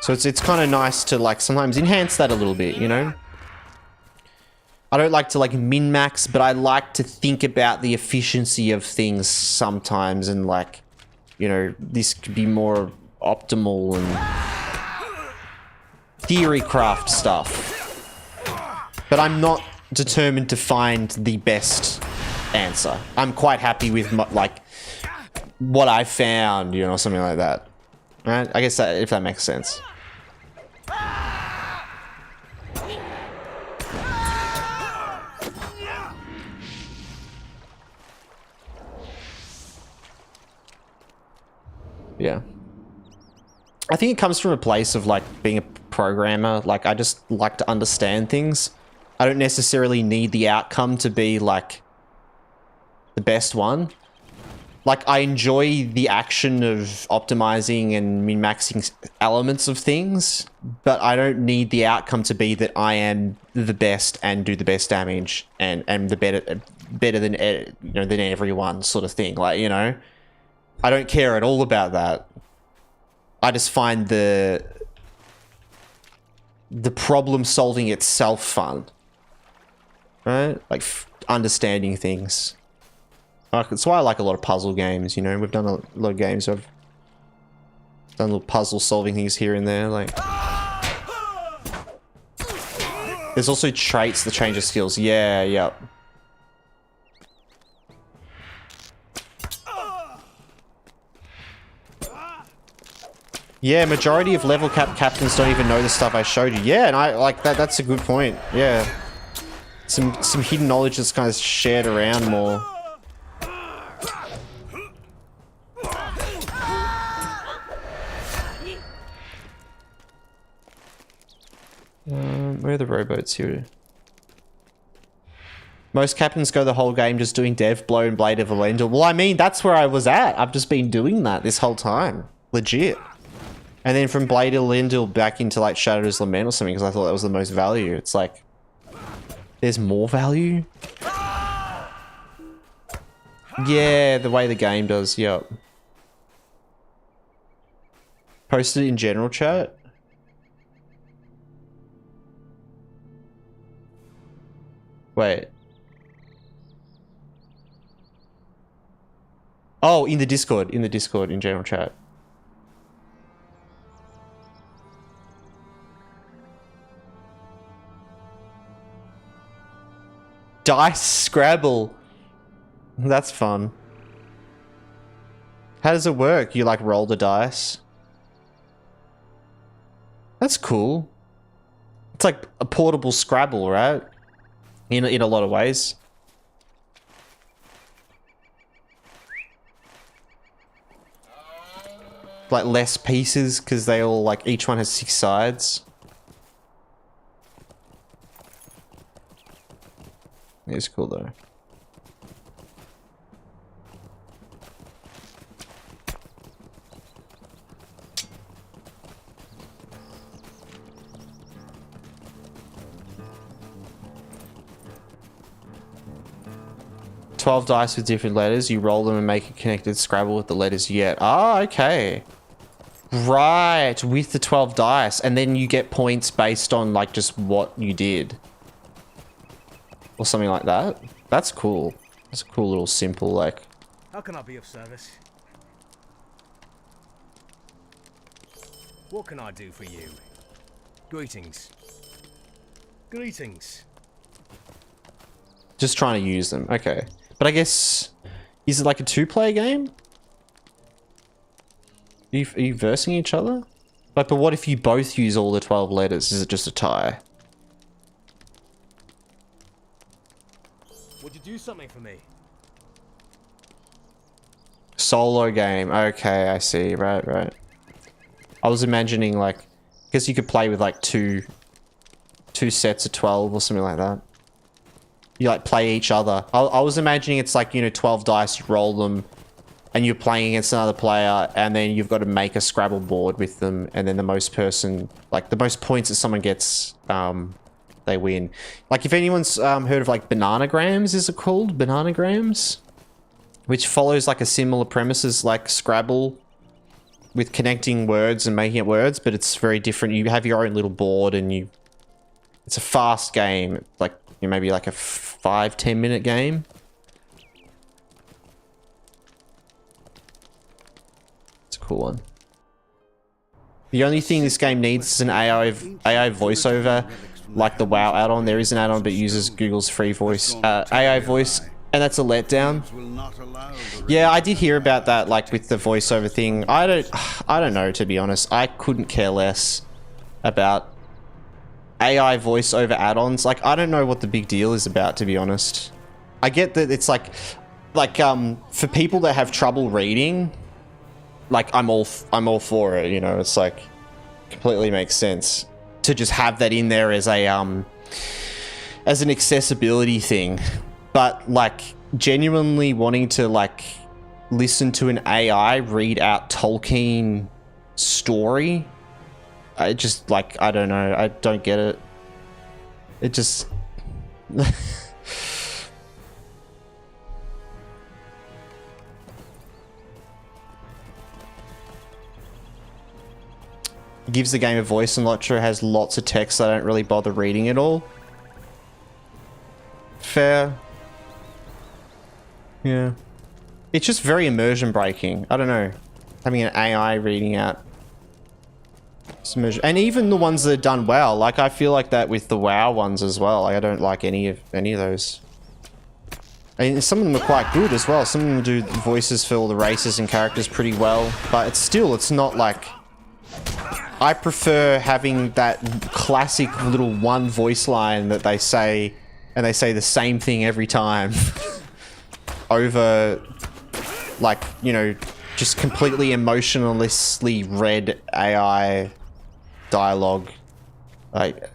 So it's kind of nice to, like, sometimes enhance that a little bit, you know? I don't like to, like, min-max, but I like to think about the efficiency of things sometimes, and, like, you know, this could be more optimal and theory craft stuff. But I'm not determined to find the best answer. I'm quite happy with, like, what I found, you know, something like that. Right? I guess that, if that makes sense. Yeah. I think it comes from a place of, like, being a programmer. Like, I just like to understand things. I don't necessarily need the outcome to be, like, the best one. Like, I enjoy the action of optimizing and min-maxing elements of things, but I don't need the outcome to be that I am the best and do the best damage and the better than, you know, than everyone, sort of thing. Like, you know, I don't care at all about that. I just find the problem solving itself fun, right? Like, understanding things. That's why I like a lot of puzzle games, you know? We've done a lot of games where I've done little puzzle solving things here and there, like... There's also traits that change your skills. Yeah, yep. Yeah, majority of level cap captains don't even know the stuff I showed you. Yeah, and I like that. That's a good point. Yeah. Some hidden knowledge that's kind of shared around more. Where are the rowboats here? Most captains go the whole game just doing Dev, Blow, and Blade of Elendil. Well, I mean, that's where I was at. I've just been doing that this whole time. Legit. And then from Blade of Elendil back into, like, Shadow's Lament or something, because I thought that was the most value. It's like, there's more value? Yeah, the way the game does, yep. Posted it in general chat. Wait. Oh, in the Discord, in general chat. Dice Scrabble. That's fun. How does it work? You, like, roll the dice? That's cool. It's like a portable Scrabble, right? In a lot of ways. Like, less pieces, because they all, like, each one has 6 sides. It's cool though. "12 dice with different letters. You roll them and make a connected Scrabble with the letters you get." Ah, okay. Right, with the 12 dice, and then you get points based on like just what you did. Or something like that. That's cool. That's a cool little simple like. How can I be of service? What can I do for you? Greetings. Greetings. Just trying to use them. Okay. But I guess, is it like a 2-player game? Are you versing each other? Like, but what if you both use all the 12 letters? Is it just a tie? Would you do something for me? Solo game. Okay, I see. Right, right. I was imagining like, I guess you could play with like two sets of 12 or something like that. You like play each other. I was imagining it's like, you know, 12 dice, you roll them, and you're playing against another player, and then you've got to make a Scrabble board with them, and then the most points that someone gets, they win. Like, if anyone's heard of like bananagrams, is it called? Bananagrams? Which follows like a similar premise as like Scrabble, with connecting words and making it words, but it's very different. You have your own little board, and it's a fast game, like, you know, maybe like a 5-10 minute game. It's a cool one. The only thing this game needs is an AI voiceover, like the WoW add-on. There is an add-on, but uses Google's free voice, AI voice, and that's a letdown. Yeah, I did hear about that, like with the voiceover thing. I don't know, to be honest. I couldn't care less about AI voiceover add-ons. Like, I don't know what the big deal is about, to be honest. I get that it's like for people that have trouble reading, like, I'm all for it, you know. It's like, completely makes sense to just have that in there as a as an accessibility thing. But like, genuinely wanting to like listen to an AI read out Tolkien story, I just, like, I don't know, I don't get it. It just gives the game a voice unlocker, has lots of text, so I don't really bother reading it all. Fair. Yeah. It's just very immersion breaking. I don't know. Having an AI reading out. And even the ones that are done well, like, I feel like that with the WoW ones as well. Like, I don't like any of those. And some of them are quite good as well. Some of them do voices for all the races and characters pretty well, but it's not like... I prefer having that classic little one voice line that they say, and they say the same thing every time. Over, like, you know, just completely emotionlessly read AI dialogue. Like,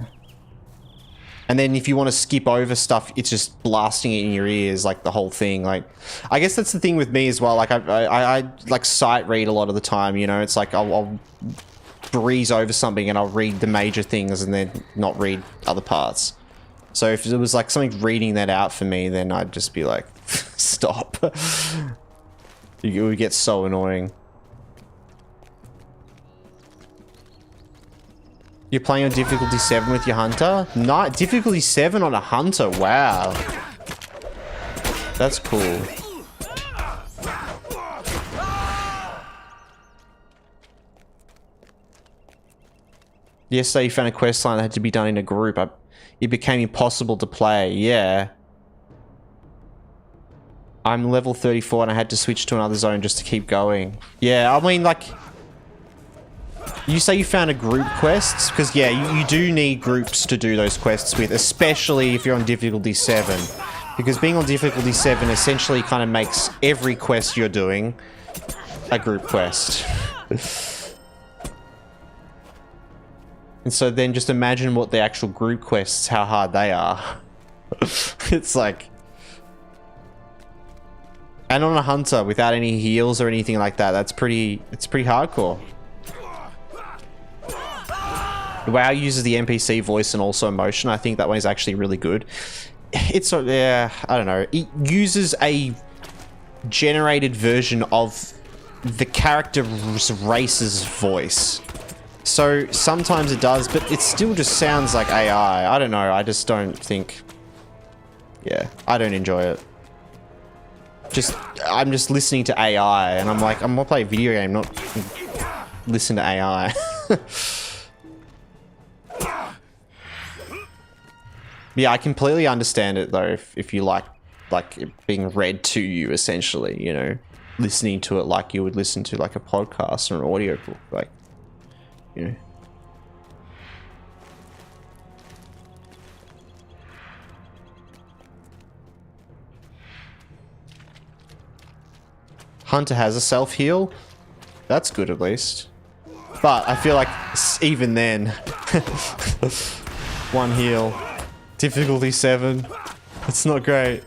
and then if you want to skip over stuff, it's just blasting it in your ears, like the whole thing. Like, I guess that's the thing with me as well. Like, I like sight read a lot of the time, you know. It's like I'll breeze over something and I'll read the major things and then not read other parts. So if it was like something reading that out for me, then I'd just be like, stop. It would get so annoying. You're playing on difficulty 7 with your hunter? No, difficulty 7 on a hunter, wow. That's cool. Yesterday you found a quest line that had to be done in a group. It became impossible to play, yeah. I'm level 34 and I had to switch to another zone just to keep going. Yeah, I mean, like... You say you found a group quest? Because, yeah, you do need groups to do those quests with, especially if you're on difficulty 7. Because being on difficulty 7 essentially kind of makes every quest you're doing a group quest. And so then just imagine what the actual group quests, how hard they are. It's like... And on a hunter without any heals or anything like that, it's pretty hardcore. WoW uses the NPC voice and also emotion. I think that one is actually really good. It's, yeah, I don't know. It uses a generated version of the character's race's voice. So sometimes it does, but it still just sounds like AI. I don't know. I just don't think. Yeah, I don't enjoy it. I'm just listening to AI, and I'm like, I'm gonna play a video game, not listen to AI. Yeah, I completely understand it though. If you like it being read to you, essentially, you know, listening to it like you would listen to like a podcast or an audiobook, like, you know. Hunter has a self-heal. That's good at least. But I feel like even then, one heal, difficulty 7. It's not great.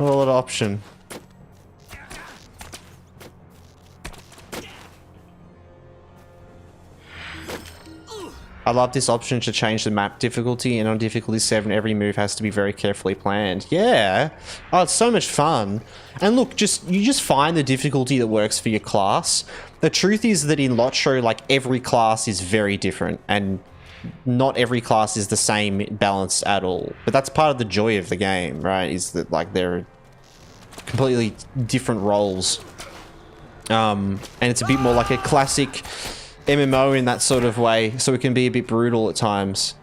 Not a lot of option. I love this option to change the map difficulty, and on difficulty 7, every move has to be very carefully planned. Yeah. Oh, it's so much fun. And look, you just find the difficulty that works for your class. The truth is that in LOTRO, like, every class is very different, and not every class is the same balanced at all. But that's part of the joy of the game, right? Is that, like, they're completely different roles. And it's a bit more like a classic MMO in that sort of way, so it can be a bit brutal at times.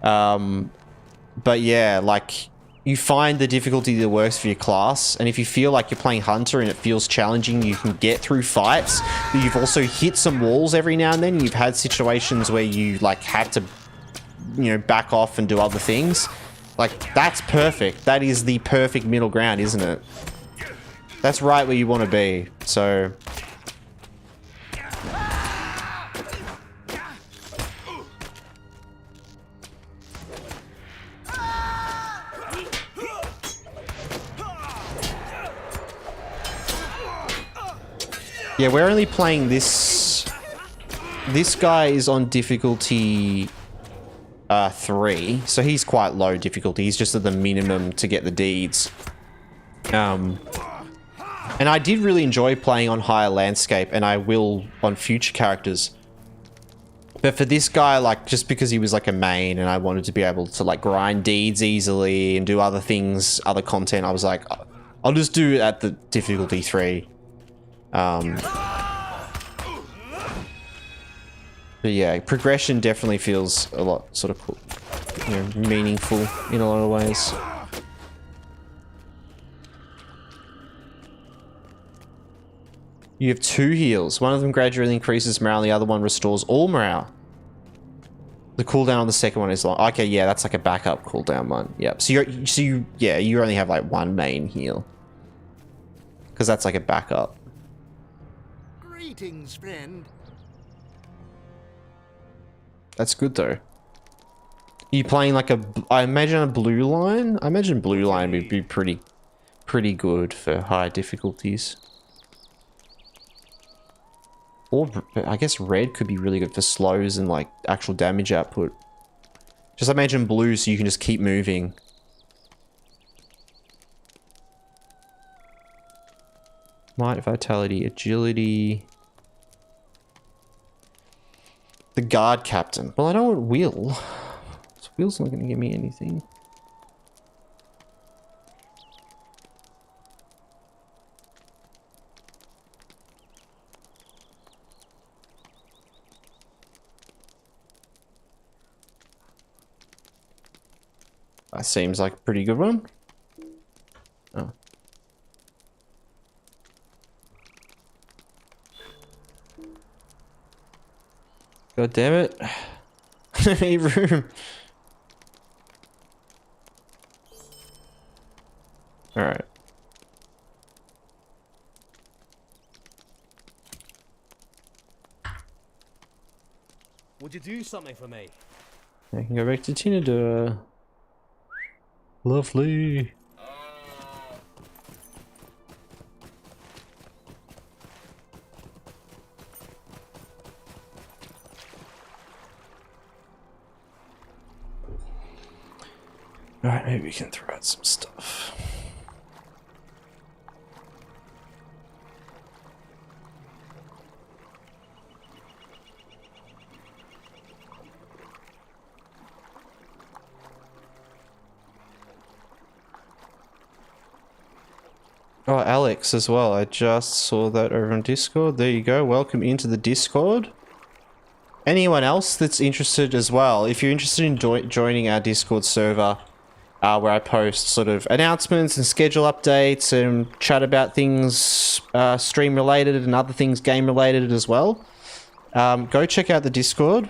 But yeah, like, you find the difficulty that works for your class, and if you feel like you're playing Hunter and it feels challenging, you can get through fights, but you've also hit some walls every now and then. You've had situations where you, like, had to, you know, back off and do other things. Like, that's perfect. That is the perfect middle ground, isn't it? That's right where you want to be, so... Yeah, we're only playing this. This guy is on difficulty 3, so he's quite low difficulty. He's just at the minimum to get the deeds. And I did really enjoy playing on higher landscape, and I will on future characters. But for this guy, like, just because he was like a main and I wanted to be able to like grind deeds easily and do other things, other content, I was like, I'll just do it at the difficulty 3. But yeah, progression definitely feels a lot sort of cool, you know, meaningful in a lot of ways. You have 2 heals. One of them gradually increases morale, the other one restores all morale. The cooldown on the second one is long. Okay, yeah, that's like a backup cooldown one. Yep. So you only have like 1 main heal, because that's like a backup. Greetings, friend. That's good though. Are you playing like I imagine a blue line? I imagine blue line would be pretty good for high difficulties. Or I guess red could be really good for slows and like actual damage output. Just imagine blue so you can just keep moving. Might, vitality, agility. The guard captain. Well, I don't want Will. So Will's not going to give me anything. That seems like a pretty good one. Oh. God damn it. Any room. Alright. Would you do something for me? I can go back to Tinador. Lovely. Alright, maybe we can throw out some stuff. Oh, Alex as well. I just saw that over on Discord. There you go. Welcome into the Discord. Anyone else that's interested as well, if you're interested in joining our Discord server, where I post sort of announcements and schedule updates and chat about things stream related and other things game related as well, go check out the Discord.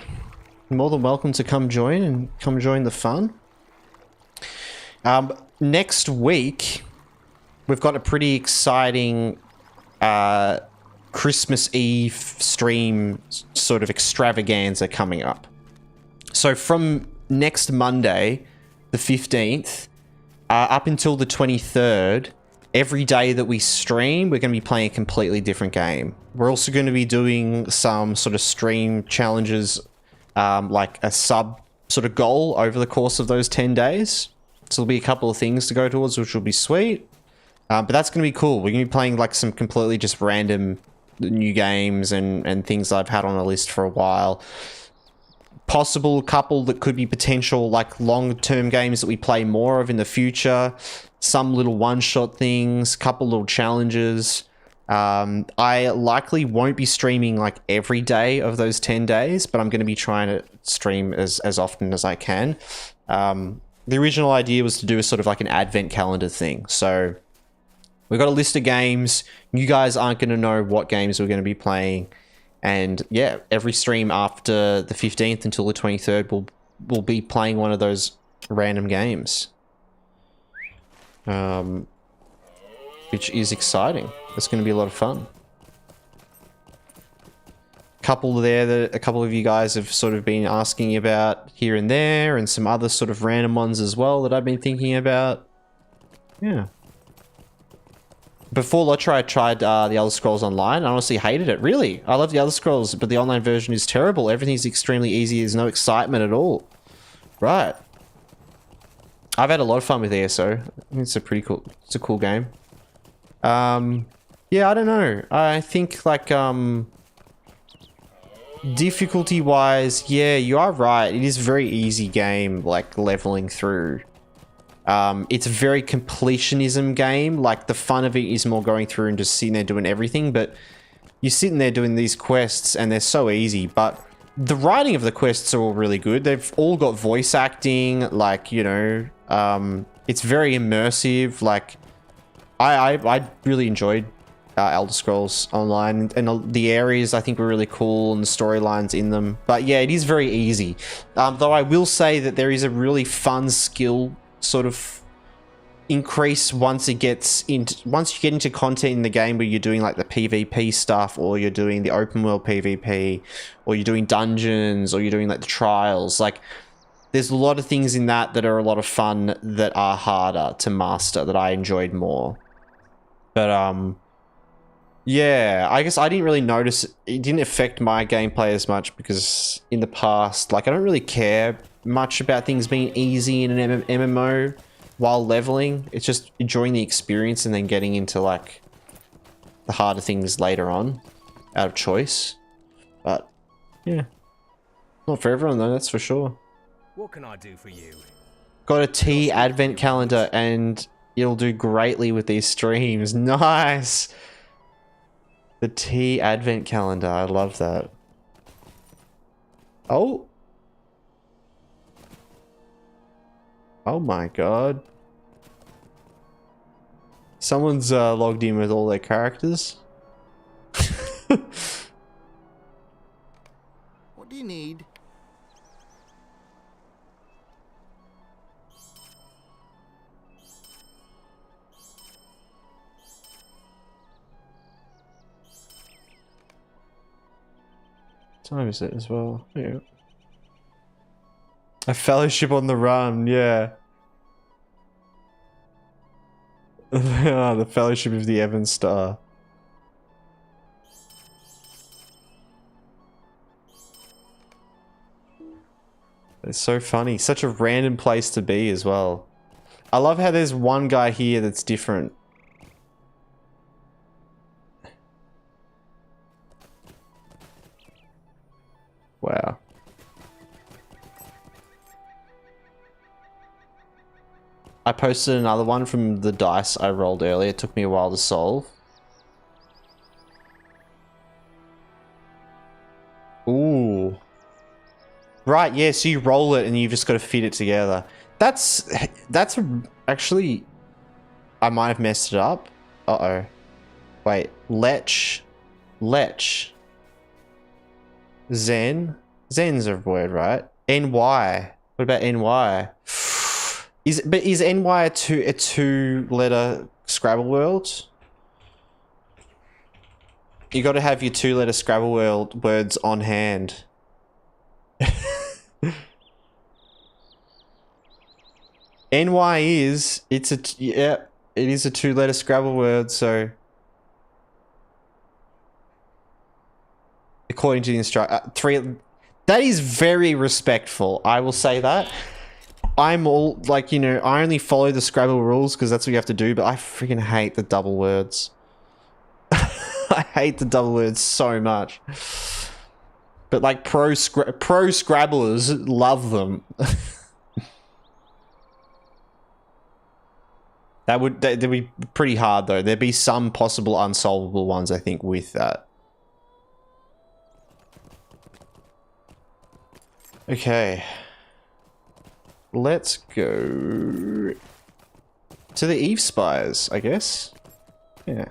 You're more than welcome to come join the fun. Next week, we've got a pretty exciting Christmas Eve stream sort of extravaganza coming up. So from next Monday, the 15th, up until the 23rd, every day that we stream, we're going to be playing a completely different game. We're also going to be doing some sort of stream challenges, like a sub sort of goal over the course of those 10 days. So there'll be a couple of things to go towards, which will be sweet. But that's going to be cool. We're going to be playing like some completely just random new games and things I've had on a list for a while. Possible couple that could be potential like long-term games that we play more of in the future. Some little one-shot things, couple little challenges. I likely won't be streaming like every day of those 10 days, but I'm going to be trying to stream as often as I can. The original idea was to do a sort of like an advent calendar thing. So we've got a list of games. You guys aren't going to know what games we're going to be playing. And yeah, every stream after the 15th until the 23rd, we'll be playing one of those random games. Which is exciting. It's going to be a lot of fun. A couple of you guys have sort of been asking about here and there, and some other sort of random ones as well that I've been thinking about. Yeah. Before Lotra, I tried the Elder Scrolls Online. I honestly hated it. Really, I love the Elder Scrolls, but the online version is terrible. Everything's extremely easy. There's no excitement at all. Right. I've had a lot of fun with ESO. I think it's a pretty cool. It's a cool game. Yeah, I don't know. I think like difficulty wise, yeah, you are right. It is a very easy game, like leveling through. It's a very completionism game. Like the fun of it is more going through and just sitting there doing everything. But you're sitting there doing these quests and they're so easy. But the writing of the quests are all really good. They've all got voice acting. Like, you know, it's very immersive. Like I really enjoyed Elder Scrolls Online, and the areas I think were really cool and the storylines in them. But yeah, it is very easy. Though I will say that there is a really fun skill sort of increase once you get into content in the game where you're doing like the PvP stuff, or you're doing the open world PvP, or you're doing dungeons, or you're doing like the trials. Like there's a lot of things in that are a lot of fun that are harder to master, that I enjoyed more. But yeah, I guess I didn't really notice, it didn't affect my gameplay as much because in the past, like I don't really care much about things being easy in an MMO while leveling. It's just enjoying the experience and then getting into like the harder things later on out of choice. But yeah, not for everyone though, that's for sure. What can I do for you? Got a T advent calendar and it'll do greatly with these streams. Nice. The T advent calendar. I love that. Oh. Oh my god. Someone's logged in with all their characters. What do you need? What time is it as well? Yeah. A fellowship on the run, yeah. The Fellowship of the Evan Star. It's so funny. Such a random place to be as well. I love how there's one guy here that's different. Wow. I posted another one from the dice I rolled earlier. It took me a while to solve. Ooh. Right, yeah, so you roll it and you've just got to fit it together. That's actually... I might have messed it up. Uh-oh. Wait, lech. Zen? Zen's a word, right? NY. What about NY? Is NY a two-letter Scrabble word? You got to have your two-letter Scrabble words on hand. NY is it is a two-letter Scrabble word, so according to the instruction, that is very respectful. I will say that. I'm all like, you know, I only follow the Scrabble rules because that's what you have to do, but I freaking hate the double words. I hate the double words so much. But like pro Scrabblers love them. That'd be pretty hard though. There'd be some possible unsolvable ones, I think, with that. Okay. Let's go to the Eve Spires, I guess. Yeah.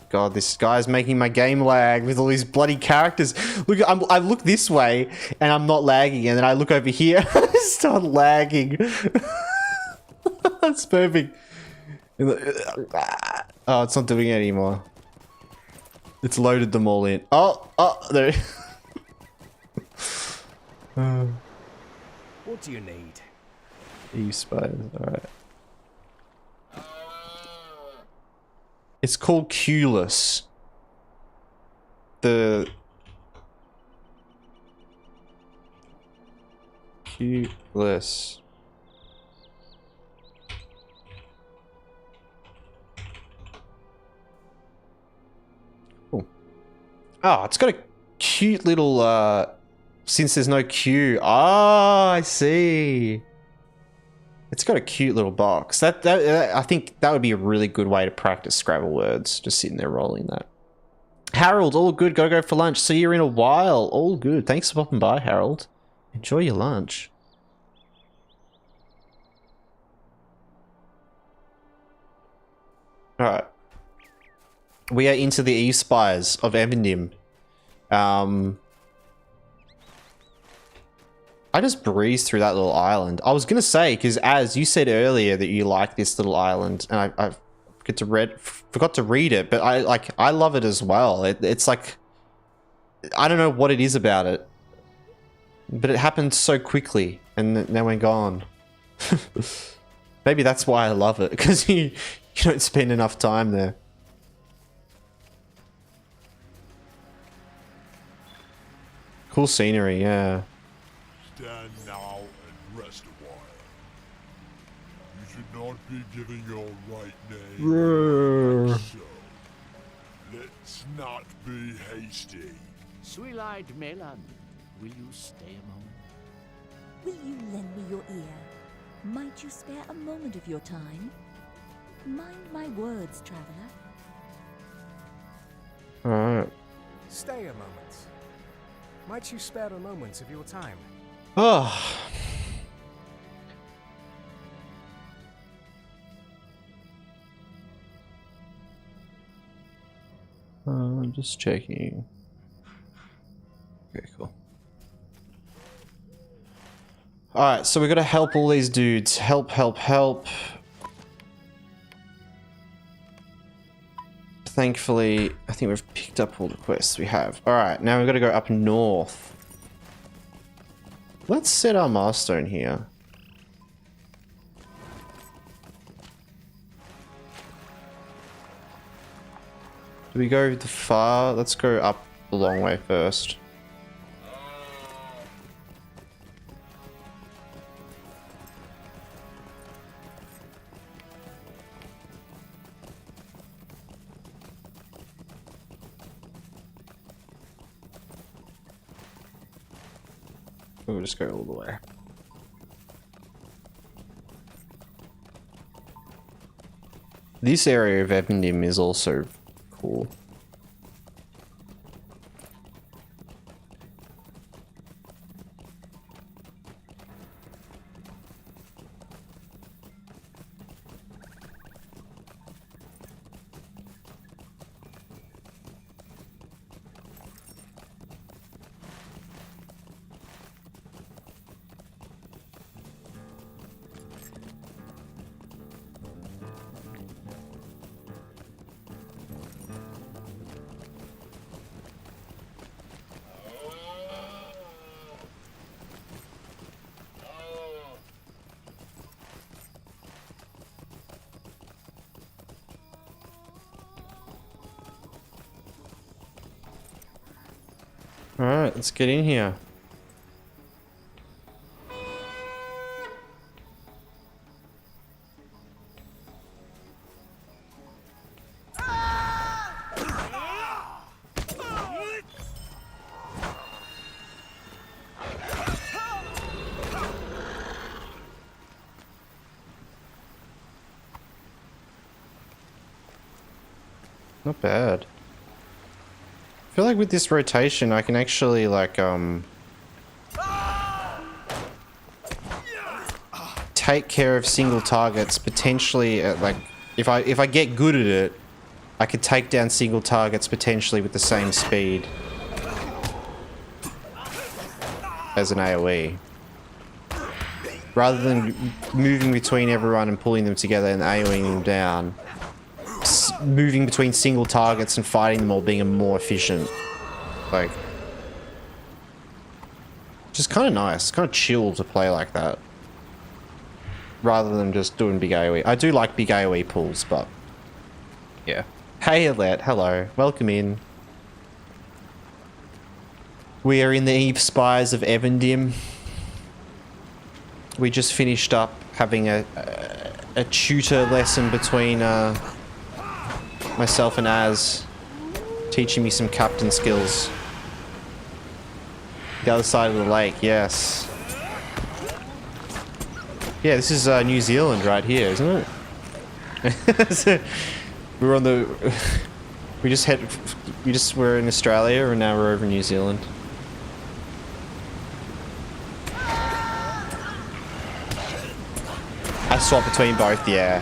God, this guy's making my game lag with all these bloody characters. Look, I look this way and I'm not lagging, and then I look over here and I start lagging. That's perfect. Oh, it's not doing it anymore. It's loaded them all in. Oh, there. What do you need? Eve Spires, alright. It's called Culus. The... Culus. Cool. Oh, it's got a cute little, since there's no Q. Ah, I see. It's got a cute little box. I think that would be a really good way to practice Scrabble words. Just sitting there rolling that. Harold, all good. Gotta go for lunch. See you in a while. All good. Thanks for popping by, Harold. Enjoy your lunch. Alright. We are into the Eve Spires of Evendim. I just breezed through that little island. I was gonna say, because as you said earlier that you like this little island, and I forgot to read it, but I love it as well. It's like, I don't know what it is about it, but it happened so quickly, and then we're gone. Maybe that's why I love it, because you don't spend enough time there. Cool scenery, yeah. Stand now and rest a while. You should not be giving your right name. Like so. Let's not be hasty. Sweet-eyed Melon, will you stay a moment? Will you lend me your ear? Might you spare a moment of your time? Mind my words, traveler. Alright. Stay a moment. Might you spare a moment of your time? Oh. I'm just checking. Okay, cool. Alright, so we gotta help all these dudes. Help. Thankfully, I think we've picked up all the quests we have. Alright, now we've got to go up north. Let's set our milestone here. Do we go the far? Let's go up the long way first. We'll just go all the way. This area of Evendim is also cool. Alright, let's get in here. Not bad. I feel like with this rotation, I can actually like take care of single targets potentially at like if I get good at it, I could take down single targets potentially with the same speed as an AoE. Rather than moving between everyone and pulling them together and AoEing them down, moving between single targets and fighting them all being more efficient. Like, just kind of nice, kind of chill to play like that. Rather than just doing big AoE. I do like big AoE pulls, but yeah. Hey Alette, hello, welcome in. We are in the Eve Spires of Evendim. We just finished up having a tutor lesson between myself and Az, teaching me some captain skills. The other side of the lake, yes. Yeah, this is New Zealand right here, isn't it? So, we're on the... we're in Australia and now we're over in New Zealand. I swap between both, yeah.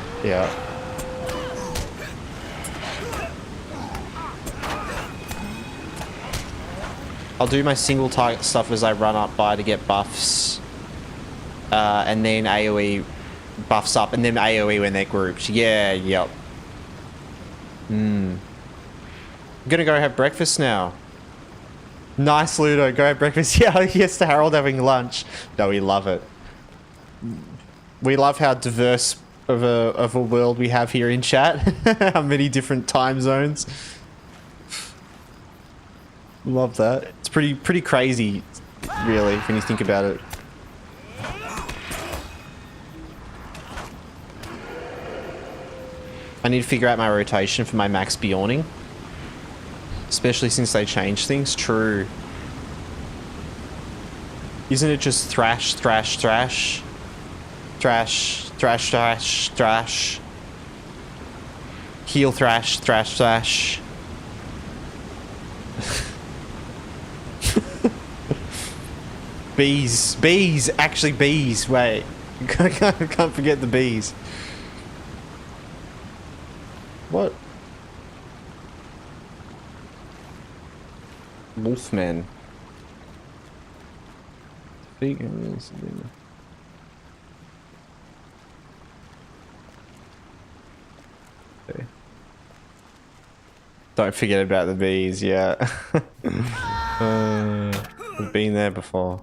I'll do my single target stuff as I run up by to get buffs. And then AoE buffs up, and then AoE when they're grouped. Yeah, yep. I'm gonna go have breakfast now. Nice, Ludo. Go have breakfast. Yeah, yes to Harold having lunch. No, we love it. We love how diverse of a world we have here in chat. How many different time zones. Love that. It's pretty crazy, really, when you think about it. I need to figure out my rotation for my max Bjorning. Especially since they changed things. True. Isn't it just thrash, thrash, thrash? Thrash, thrash, thrash, thrash. Heal, thrash, thrash, thrash. Bees, actually bees, wait. Can't forget the bees. What? Wolfman. Okay. Don't forget about the bees, yeah. We've been there before.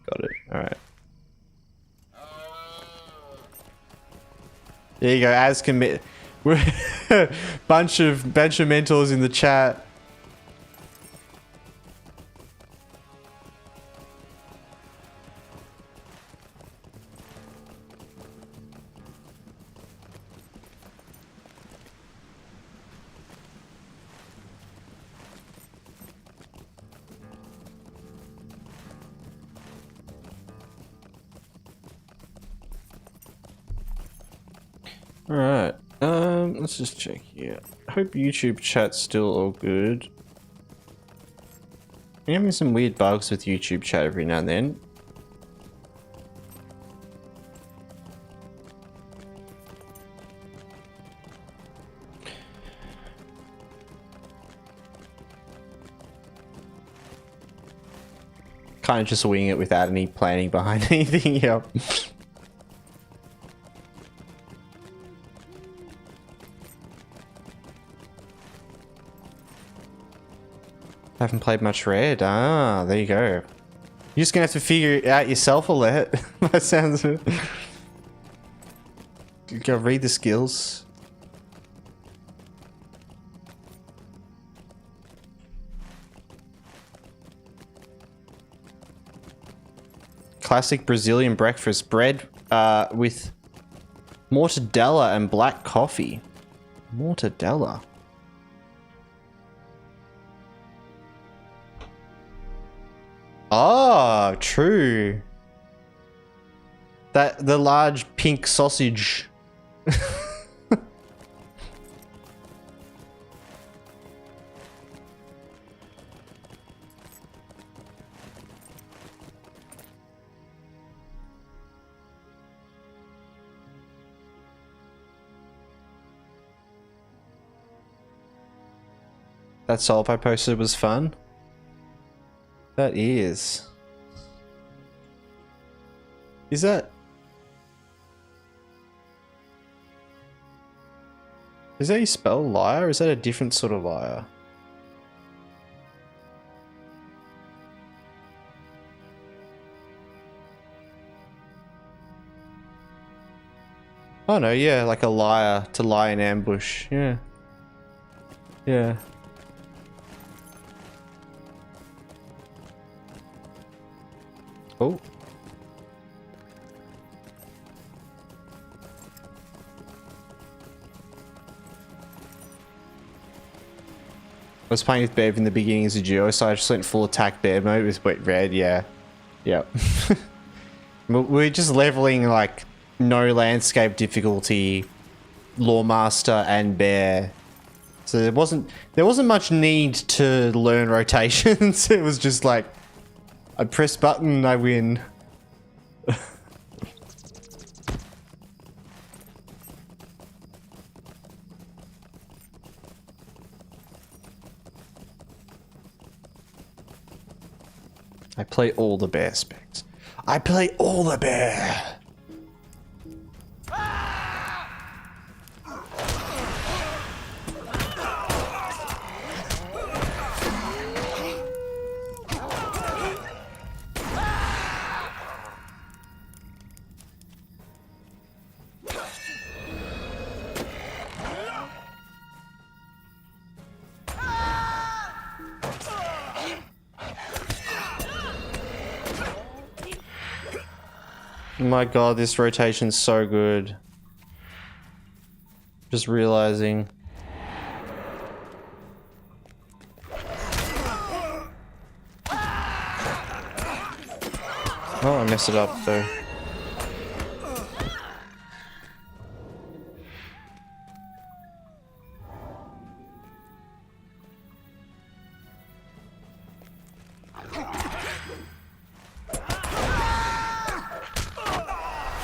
Got it, alright. There you go, as commit. bunch of mentors in the chat. Alright. Let's just check here. I hope YouTube chat's still all good. I'm having some weird bugs with YouTube chat every now and then. Kind of just wing it without any planning behind anything. Yep. Haven't played much Red. Ah, there you go. You're just gonna have to figure it out yourself, Alette. That sounds. You gotta read the skills. Classic Brazilian breakfast bread with mortadella and black coffee. Mortadella. Oh, true. That the large pink sausage. That solve I posted was fun. That is. Is that how you spell liar? Or is that a different sort of liar? Oh no, yeah, like a liar to lie in ambush. Yeah. Yeah. Oh. I was playing with Bev in the beginning as a duo, so I just went full attack Bev mode with wet red, yeah. Yep. We're just leveling like no landscape difficulty, Lawmaster and Bear. So there wasn't much need to learn rotations. It was just like I press button, I win. I play all the bear specs. I play all the bear. My god, this rotation's so good. Just realizing. Oh, I messed it up though.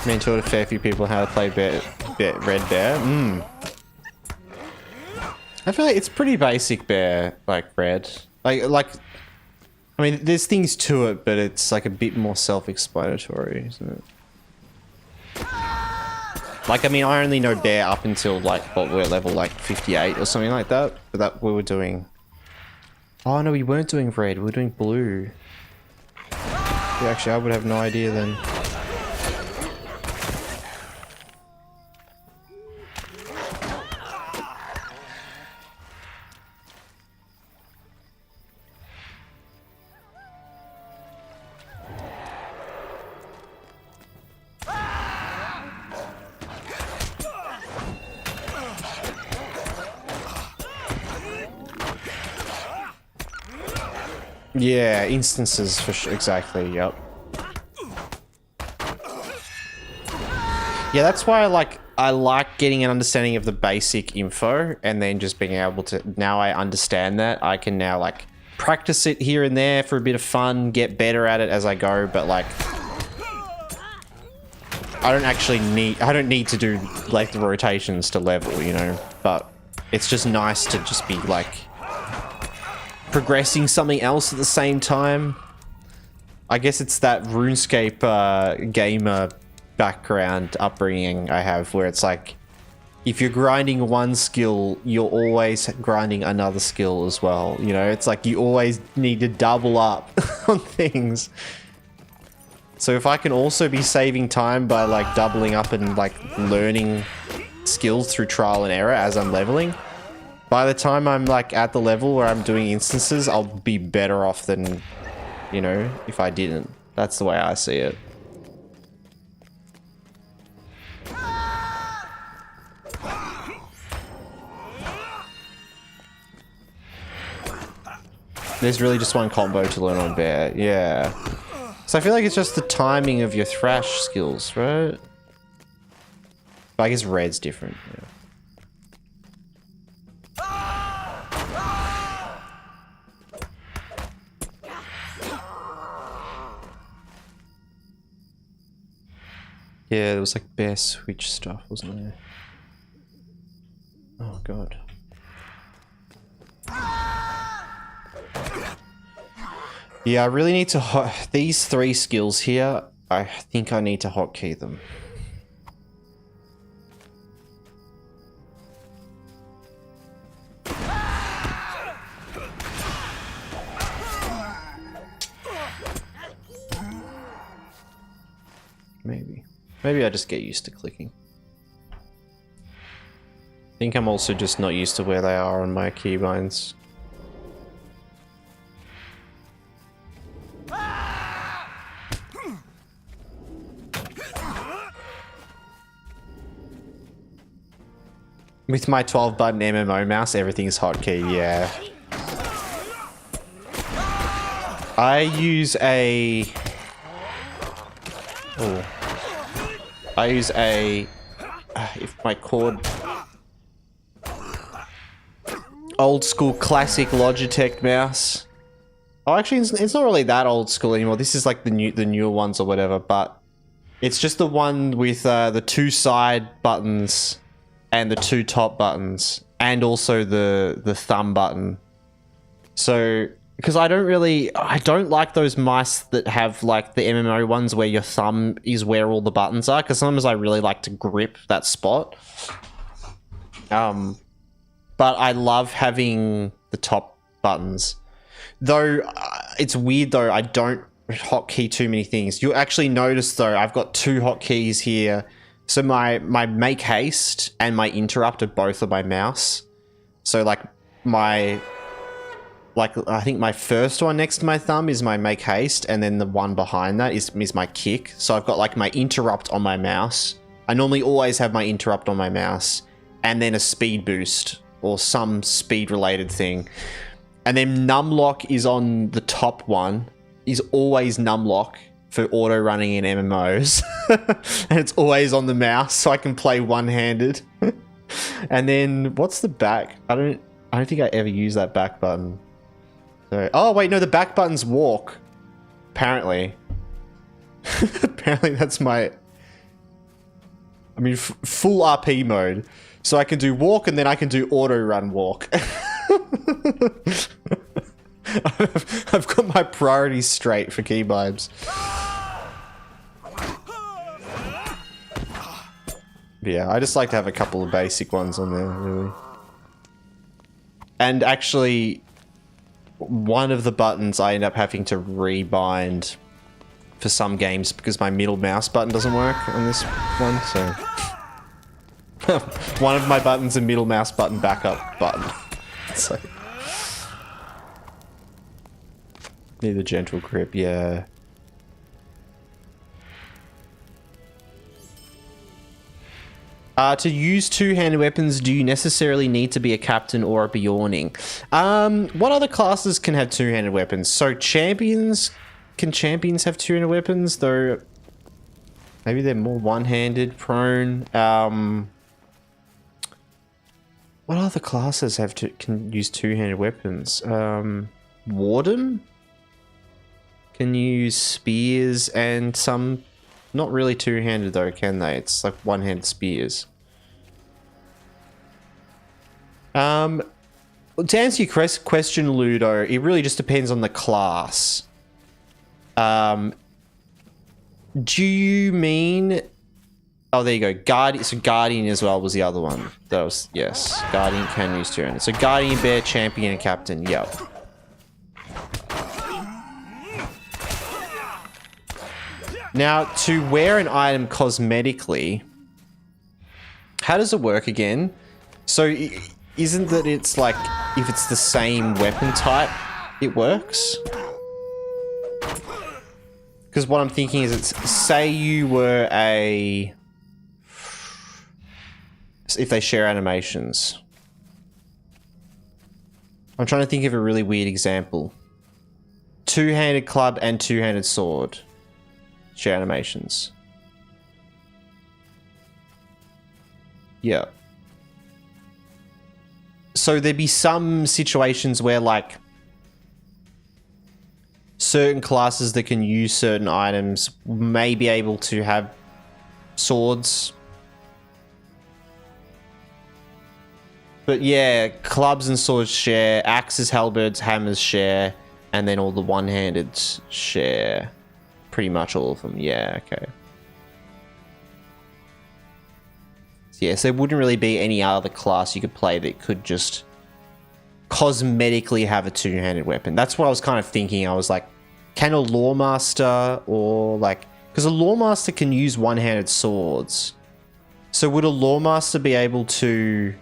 I mean, taught a fair few people how to play Red Bear. I feel like it's pretty basic Bear, like Red. Like, I mean, there's things to it, but it's like a bit more self-explanatory, isn't it? Like, I mean, I only know Bear up until like what we're level like 58 or something like that. But that we were doing. Oh no, we weren't doing red. We were doing blue. Yeah, actually, I would have no idea then. Yeah, instances for sure. Exactly, yep. Yeah, that's why I like getting an understanding of the basic info and then just being able to, now I understand that, I can now like practice it here and there for a bit of fun, get better at it as I go, but like I don't need to do like the rotations to level, you know, but it's just nice to just be like progressing something else at the same time. I guess it's that RuneScape gamer background upbringing I have, where it's like if you're grinding one skill, you're always grinding another skill as well, you know. It's like you always need to double up on things. So if I can also be saving time by like doubling up and like learning skills through trial and error as I'm leveling, by the time I'm like at the level where I'm doing instances, I'll be better off than, you know, if I didn't. That's the way I see it. There's really just one combo to learn on bear, yeah. So I feel like it's just the timing of your thrash skills, right? But I guess red's different, yeah. Yeah, there was like bear switch stuff, wasn't there? Oh god. Yeah, I really need to these 3 skills here, I think I need to hotkey them. Maybe I just get used to clicking. I think I'm also just not used to where they are on my keybinds. With my 12-button MMO mouse, everything's hotkey, yeah. I use a... Oh. I use a... if my chord... Old school classic Logitech mouse. Oh, actually, it's not really that old school anymore. This is like the newer ones or whatever, but it's just the one with the 2 side buttons and the 2 top buttons, and also the thumb button. So, because I don't like those mice that have like the MMO ones where your thumb is where all the buttons are, because sometimes I really like to grip that spot. But I love having the top buttons. Though, it's weird though, I don't hotkey too many things. You'll actually notice though, I've got 2 hotkeys here. So my make haste and my interrupt are both on my mouse. So like I think my first one next to my thumb is my make haste, and then the one behind that is my kick. So I've got like my interrupt on my mouse. I normally always have my interrupt on my mouse, and then a speed boost or some speed related thing. And then numlock is on the top one, is always numlock for auto running in MMOs. And it's always on the mouse, so I can play one-handed. And then what's the back? I don't think I ever use that back button. So, oh wait, no, the back button's walk. Apparently. Apparently that's my... I mean, full RP mode. So I can do walk, and then I can do auto run walk. I've got my priorities straight for keybinds. Yeah, I just like to have a couple of basic ones on there, really. And actually, one of the buttons I end up having to rebind for some games because my middle mouse button doesn't work on this one, so... one of my buttons a middle mouse button backup button. So... need the gentle grip, yeah. To use 2-handed weapons, do you necessarily need to be a captain or a Bjorning? What other classes can have 2-handed weapons? So champions, can champions have 2-handed weapons? Though, Maybe they're more one-handed prone. What other classes can use two-handed weapons? Warden can use spears and some, not really two-handed though, can they? It's like one-handed spears. To answer your question, Ludo, it really just depends on the class. Do you mean... Oh, there you go. Guardian. So Guardian as well was the other one. That was... Yes. Guardian can use two-handed. So Guardian, Bear, Champion, and Captain. Yep. Now, to wear an item cosmetically... How does it work again? So, isn't that it's like... If it's the same weapon type, it works? Because what I'm thinking is, it's say you were a... If they share animations. I'm trying to think of a really weird example. Two-handed club and two-handed sword. Share animations. Yeah. So there'd be some situations where, like, certain classes that can use certain items may be able to have swords. But yeah, clubs and swords share, axes, halberds, hammers share, and then all the one-handed share. Pretty much all of them, yeah, okay. So yes, there wouldn't really be any other class you could play that could just cosmetically have a two-handed weapon. That's what I was kind of thinking. I was like, can a Lawmaster or like... Because a Lawmaster can use one-handed swords. So would a Lawmaster be able to...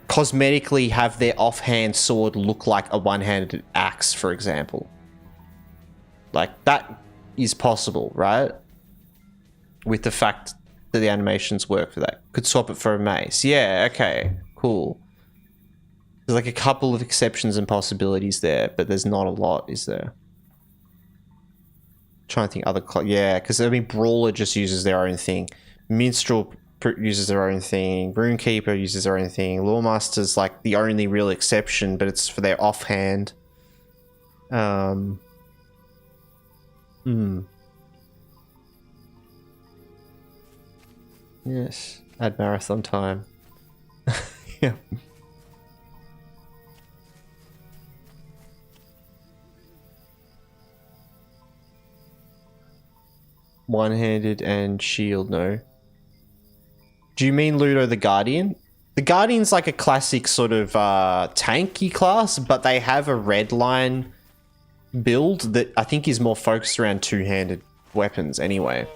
cosmetically have their offhand sword look like a one-handed axe, for example? Like, that is possible, right? With the fact that the animations work for that. Could swap it for a mace. Yeah, okay, cool. There's like a couple of exceptions and possibilities there, but there's not a lot, is there? Trying to think other... Yeah, because, I mean, Brawler just uses their own thing. Minstrel uses their own thing. Runekeeper uses their own thing. Lawmaster's like the only real exception, but it's for their offhand. Yes. Add marathon time. Yeah. One-handed and shield, no. Do you mean Ludo the Guardian? The Guardian's like a classic sort of tanky class, but they have a red line build that I think is more focused around two-handed weapons anyway.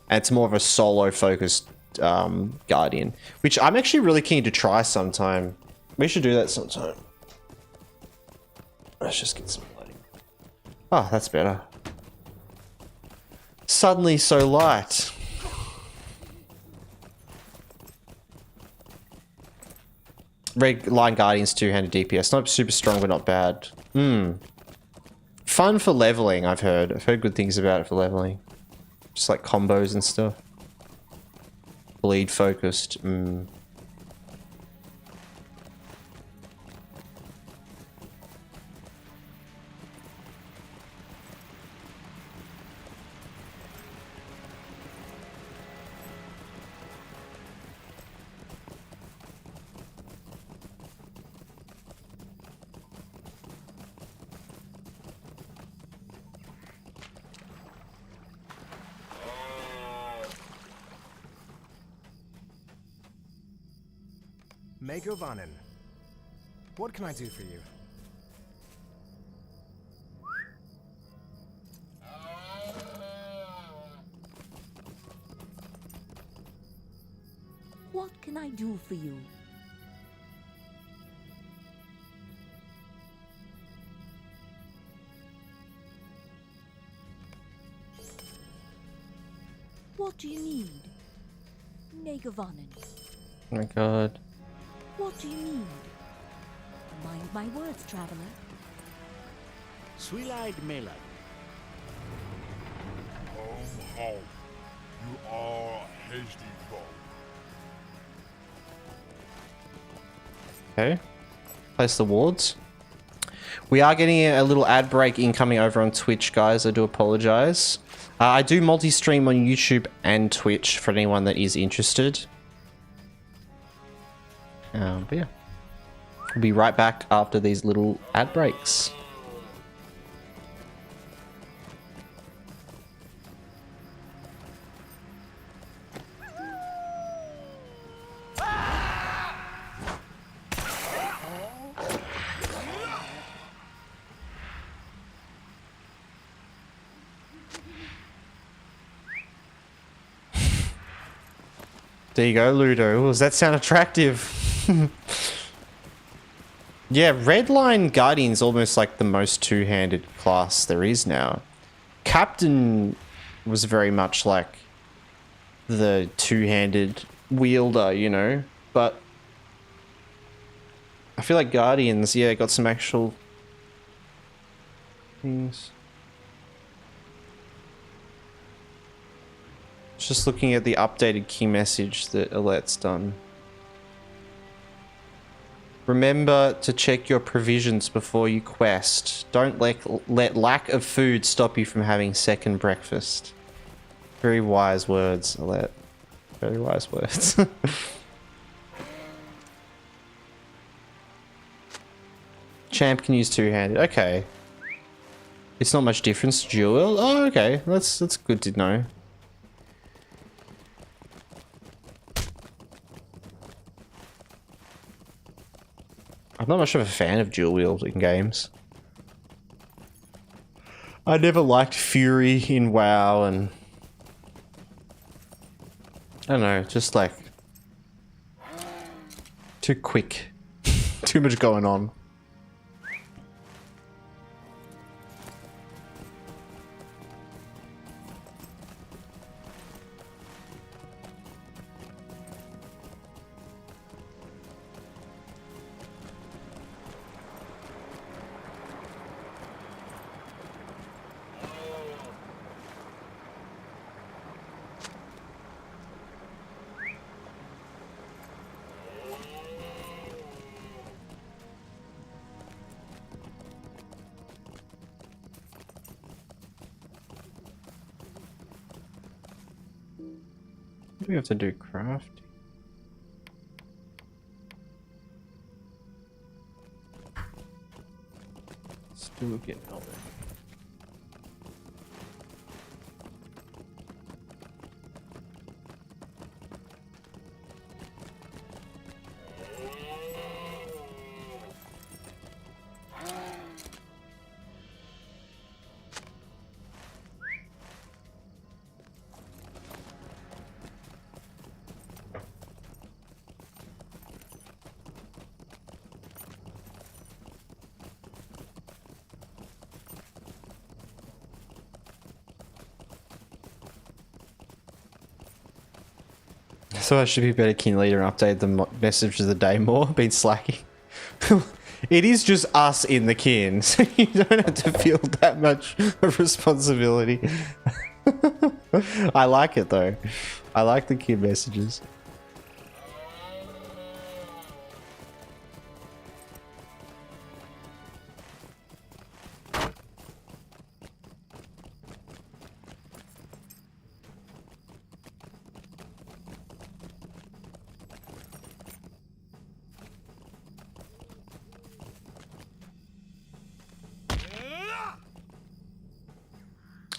And it's more of a solo-focused Guardian, which I'm actually really keen to try sometime. We should do that sometime. Let's just get some lighting. Oh, that's better. Suddenly so light. Red Line Guardian's two-handed DPS. Not super strong, but not bad. Fun for leveling, I've heard. I've heard good things about it for leveling. Just like combos and stuff. Bleed focused. Mago Vanen, what can I do for you? What can I do for you? What do you need? Negavanen. Oh my god. What do you need? Mind my words, traveler. Sweet-eyed Melod, somehow you are hasty folk. Okay. Place the wards. We are getting a little ad break incoming over on Twitch, guys. I do apologize. I do multi-stream on YouTube and Twitch for anyone that is interested. But yeah. We'll be right back after these little ad breaks. There you go, Ludo. Does that sound attractive? Yeah, Redline Guardian's almost like the most two-handed class there is now. Captain was very much like the two-handed wielder, you know, but I feel like Guardians, yeah, got some actual things. Just looking at the updated key message that Alette's done. Remember to check your provisions before you quest. Don't let lack of food stop you from having second breakfast. Very wise words, Alette. Very wise words. Champ can use two-handed. Okay. It's not much difference. Dual. Oh, okay. That's good to know. I'm not much of a fan of dual wield in games. I never liked Fury in WoW, and I don't know, just like too quick. Too much going on. We have to do crafting. Still getting older. So I should be better kin leader and update the message of the day more. Been slacking. It is just us in the kin, so you don't have to feel that much of responsibility. I like it though. I like the kin messages.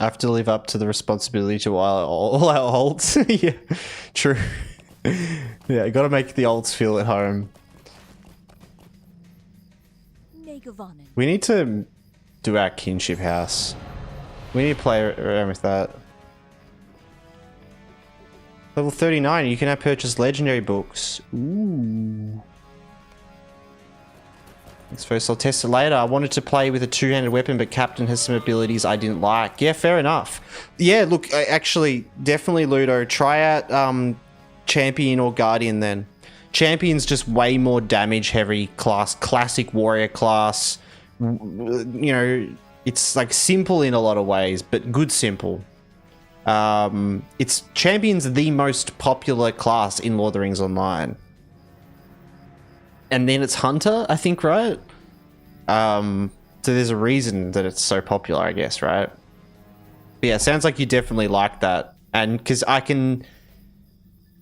I have to live up to the responsibility to all our ults. Yeah, true. Yeah, you gotta make the ults feel at home. We need to do our kinship house. We need to play around with that. Level 39, you can now purchase legendary books. Ooh. Thanks first, I'll test it later. I wanted to play with a two-handed weapon, but Captain has some abilities I didn't like. Yeah, fair enough. Yeah, look, actually, definitely Ludo. Try out Champion or Guardian then. Champion's just way more damage-heavy class, classic warrior class. You know, it's like simple in a lot of ways, but good simple. It's Champion's the most popular class in Lord of the Rings Online. And then it's Hunter, I think, right? So there's a reason that it's so popular, I guess, right? But yeah, it sounds like you definitely like that. And because I don't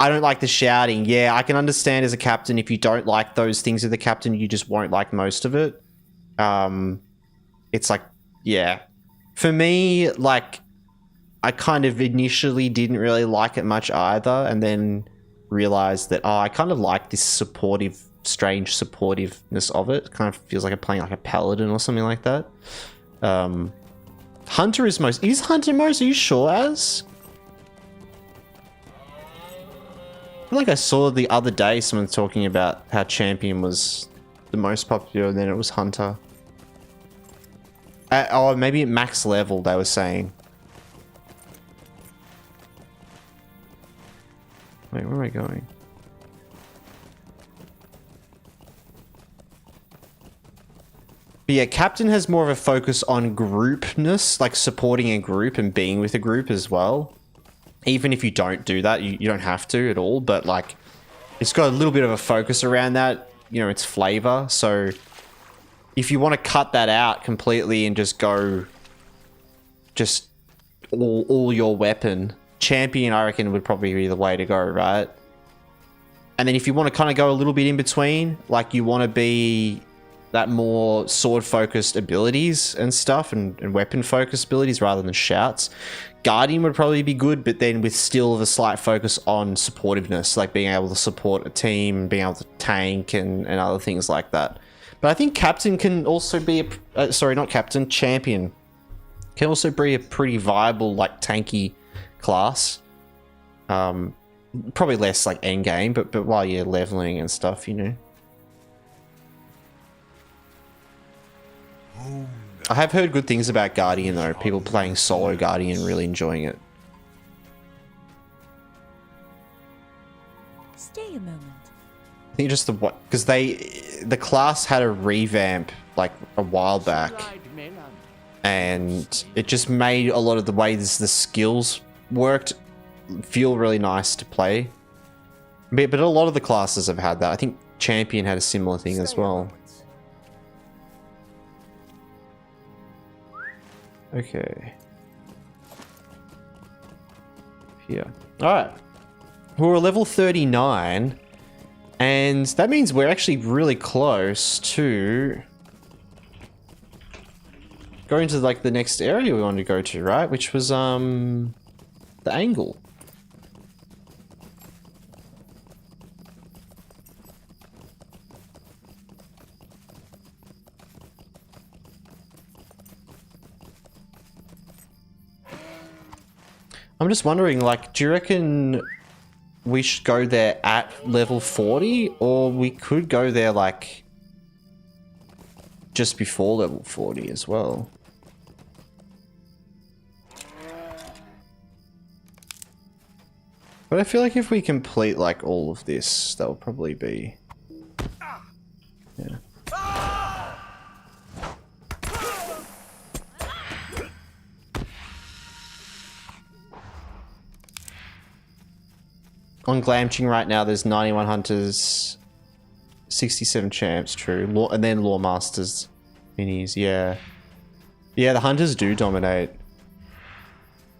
like the shouting. Yeah, I can understand as a captain, if you don't like those things with the captain, you just won't like most of it. It's like, yeah. For me, like, I kind of initially didn't really like it much either, and then realized that, oh, I kind of like this supportive, strange supportiveness of it. It kind of feels like I'm playing like a paladin or something like that. Hunter is most. Is Hunter most? Are you sure, Az? I feel like I saw the other day someone talking about how Champion was the most popular, and then it was Hunter. Oh, maybe at max level, they were saying. Wait, where am I going? But yeah, Captain has more of a focus on groupness, like supporting a group and being with a group as well. Even if you don't do that, you don't have to at all, but like, it's got a little bit of a focus around that, you know, its flavor. So if you want to cut that out completely and just go just all your weapon, Champion, I reckon, would probably be the way to go, right? And then if you want to kind of go a little bit in between, like you want to be that more sword-focused abilities and stuff, and weapon-focused abilities rather than shouts, Guardian would probably be good, but then with still a slight focus on supportiveness, like being able to support a team, being able to tank and other things like that. But I think Captain can also be Champion can also be a pretty viable, like, tanky class. Probably less like endgame, but while you're leveling and stuff, you know. I have heard good things about Guardian though. People playing solo Guardian really enjoying it. Stay a moment. I think just because the class had a revamp like a while back, and it just made a lot of the ways the skills worked feel really nice to play. But a lot of the classes have had that. I think Champion had a similar thing as well. Okay. Here. Alright. We're level 39. And that means we're actually really close to going to like the next area we wanted to go to, right? Which was the angle. I'm just wondering, like, do you reckon we should go there at level 40, or we could go there like just before level 40 as well? But I feel like if we complete like all of this, that will probably be, yeah. On Glamching right now, there's 91 hunters, 67 champs, true. And then Lore Masters minis, yeah. Yeah, the hunters do dominate.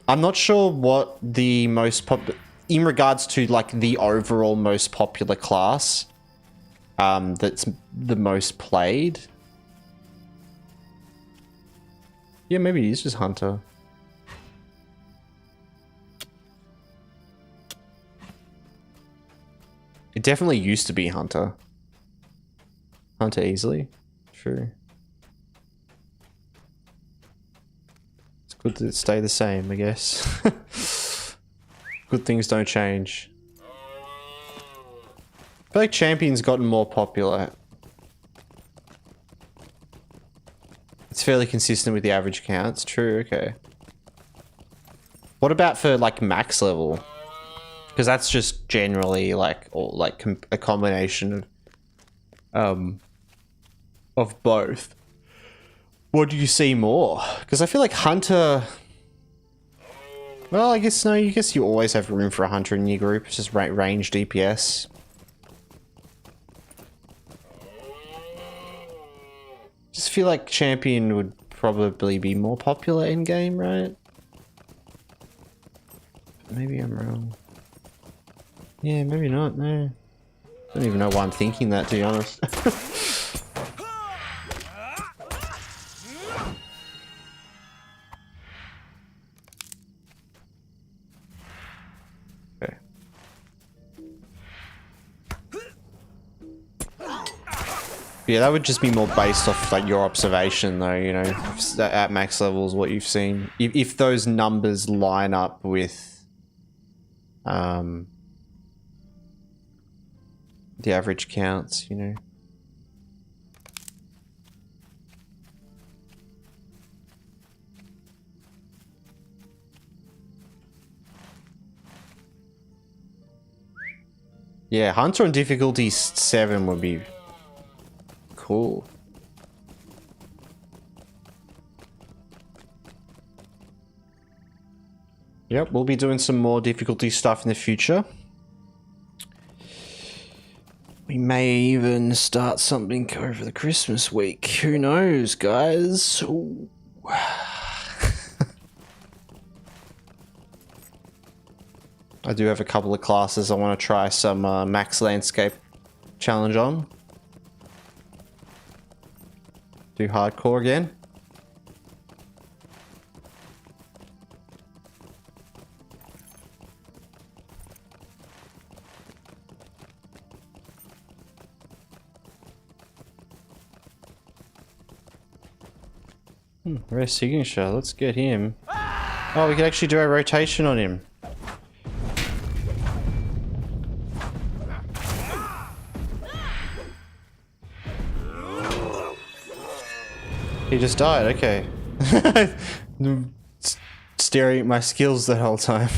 I'm not sure what the most in regards to like the overall most popular class, that's the most played. Yeah, maybe it is just hunter. It definitely used to be Hunter. Hunter easily. True. It's good to stay the same, I guess. Good things don't change. I feel like Champion's gotten more popular. It's fairly consistent with the average counts. True, okay. What about for like max level? Because that's just generally like, a combination of both. What do you see more? Because I feel like Hunter Well, I guess no. I guess you always have room for a hunter in your group. It's just range DPS. Just feel like champion would probably be more popular in game, right? Maybe I'm wrong. Yeah, maybe not. No, I don't even know why I'm thinking that, to be honest. Okay. Yeah, that would just be more based off like your observation, though. You know, at max levels, what you've seen. If those numbers line up with the average counts, you know. Yeah, Hunter on difficulty 7 would be cool. Yep, we'll be doing some more difficulty stuff in the future. We may even start something over the Christmas week. Who knows, guys? Ooh. I do have a couple of classes I want to try some max landscape challenge on. Do hardcore again. Rare signature, let's get him. Oh, we can actually do a rotation on him. He just died, okay. Staring at my skills the whole time.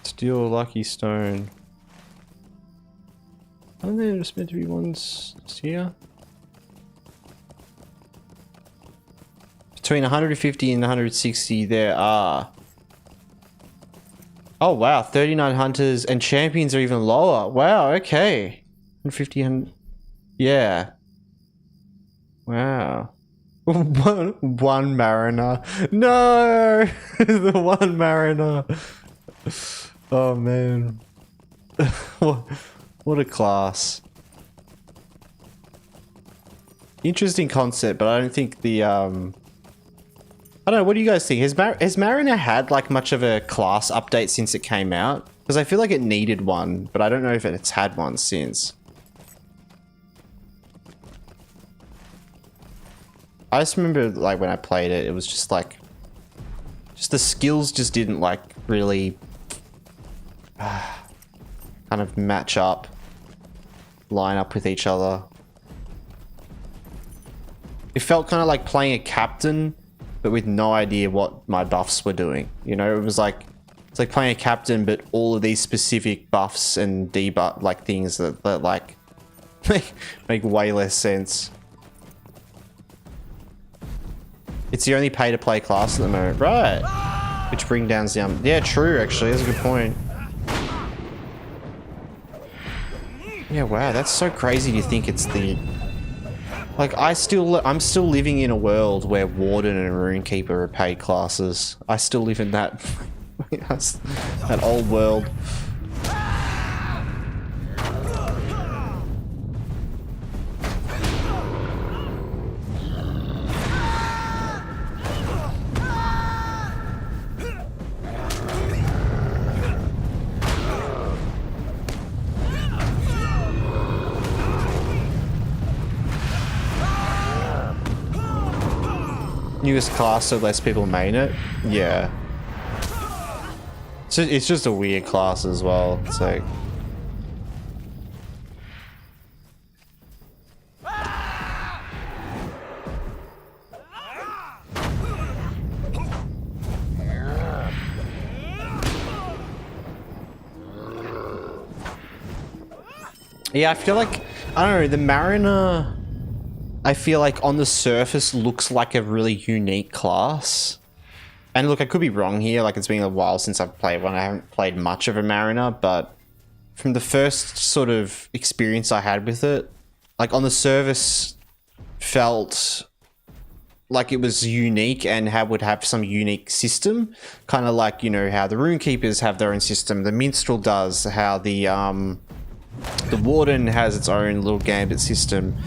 Steal a lucky stone. Aren't there just meant to be ones here? Between 150 and 160 there are. Oh wow, 39 hunters and champions are even lower. Wow, okay. 150 and yeah. Wow. one mariner. No! The one mariner. Oh man. What a class. Interesting concept, but I don't think the I don't know, what do you guys think? Has Mariner had like much of a class update since it came out? Because I feel like it needed one, but I don't know if it's had one since. I just remember like when I played it, it was just like the skills just didn't like really kind of match up, line up with each other. It felt kind of like playing a captain, but with no idea what my buffs were doing. You know, it was like, it's like playing a captain, but all of these specific buffs and debuff like things that like make way less sense. It's the only pay to play class at the moment, right? Which bring down the yeah, true. Actually, that's a good point. Yeah, wow, that's so crazy to think it's the... Like, I'm still living in a world where Warden and Runekeeper are paid classes. I still live in that... that old world. Newest class, so less people main it. Yeah. So it's just a weird class as well. It's like Yeah, I feel like, I don't know, the Mariner, I feel like on the surface looks like a really unique class. And look, I could be wrong here, like it's been a while since I've played one. I haven't played much of a Mariner, but from the first sort of experience I had with it, like on the surface felt like it was unique and would have some unique system. Kind of like, you know, how the Runekeepers have their own system, the Minstrel does, how the Warden has its own little gambit system,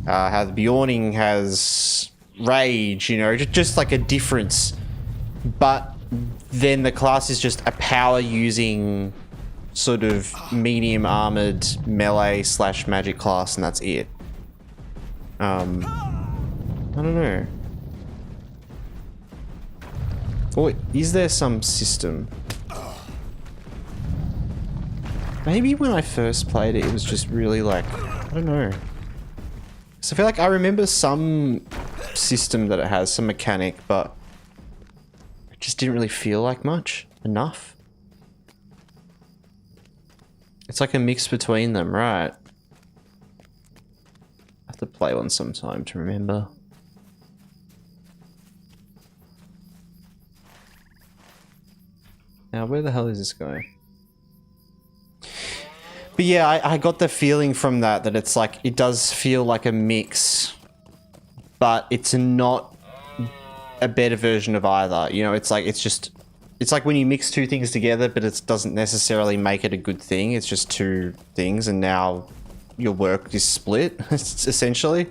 how the Bjorning has Rage, you know, just like a difference. But then the class is just a power using sort of medium armored melee / magic class, and that's it. I don't know. Or is there some system? Maybe when I first played it, it was just really like, I don't know. So I feel like I remember some system that it has, some mechanic, but it just didn't really feel like enough. It's like a mix between them, right? I have to play one sometime to remember. Now, where the hell is this guy? But yeah, I got the feeling from that it's like, it does feel like a mix, but it's not a better version of either. You know, it's like, it's like when you mix two things together, but it doesn't necessarily make it a good thing. It's just two things, and now your work is split, essentially.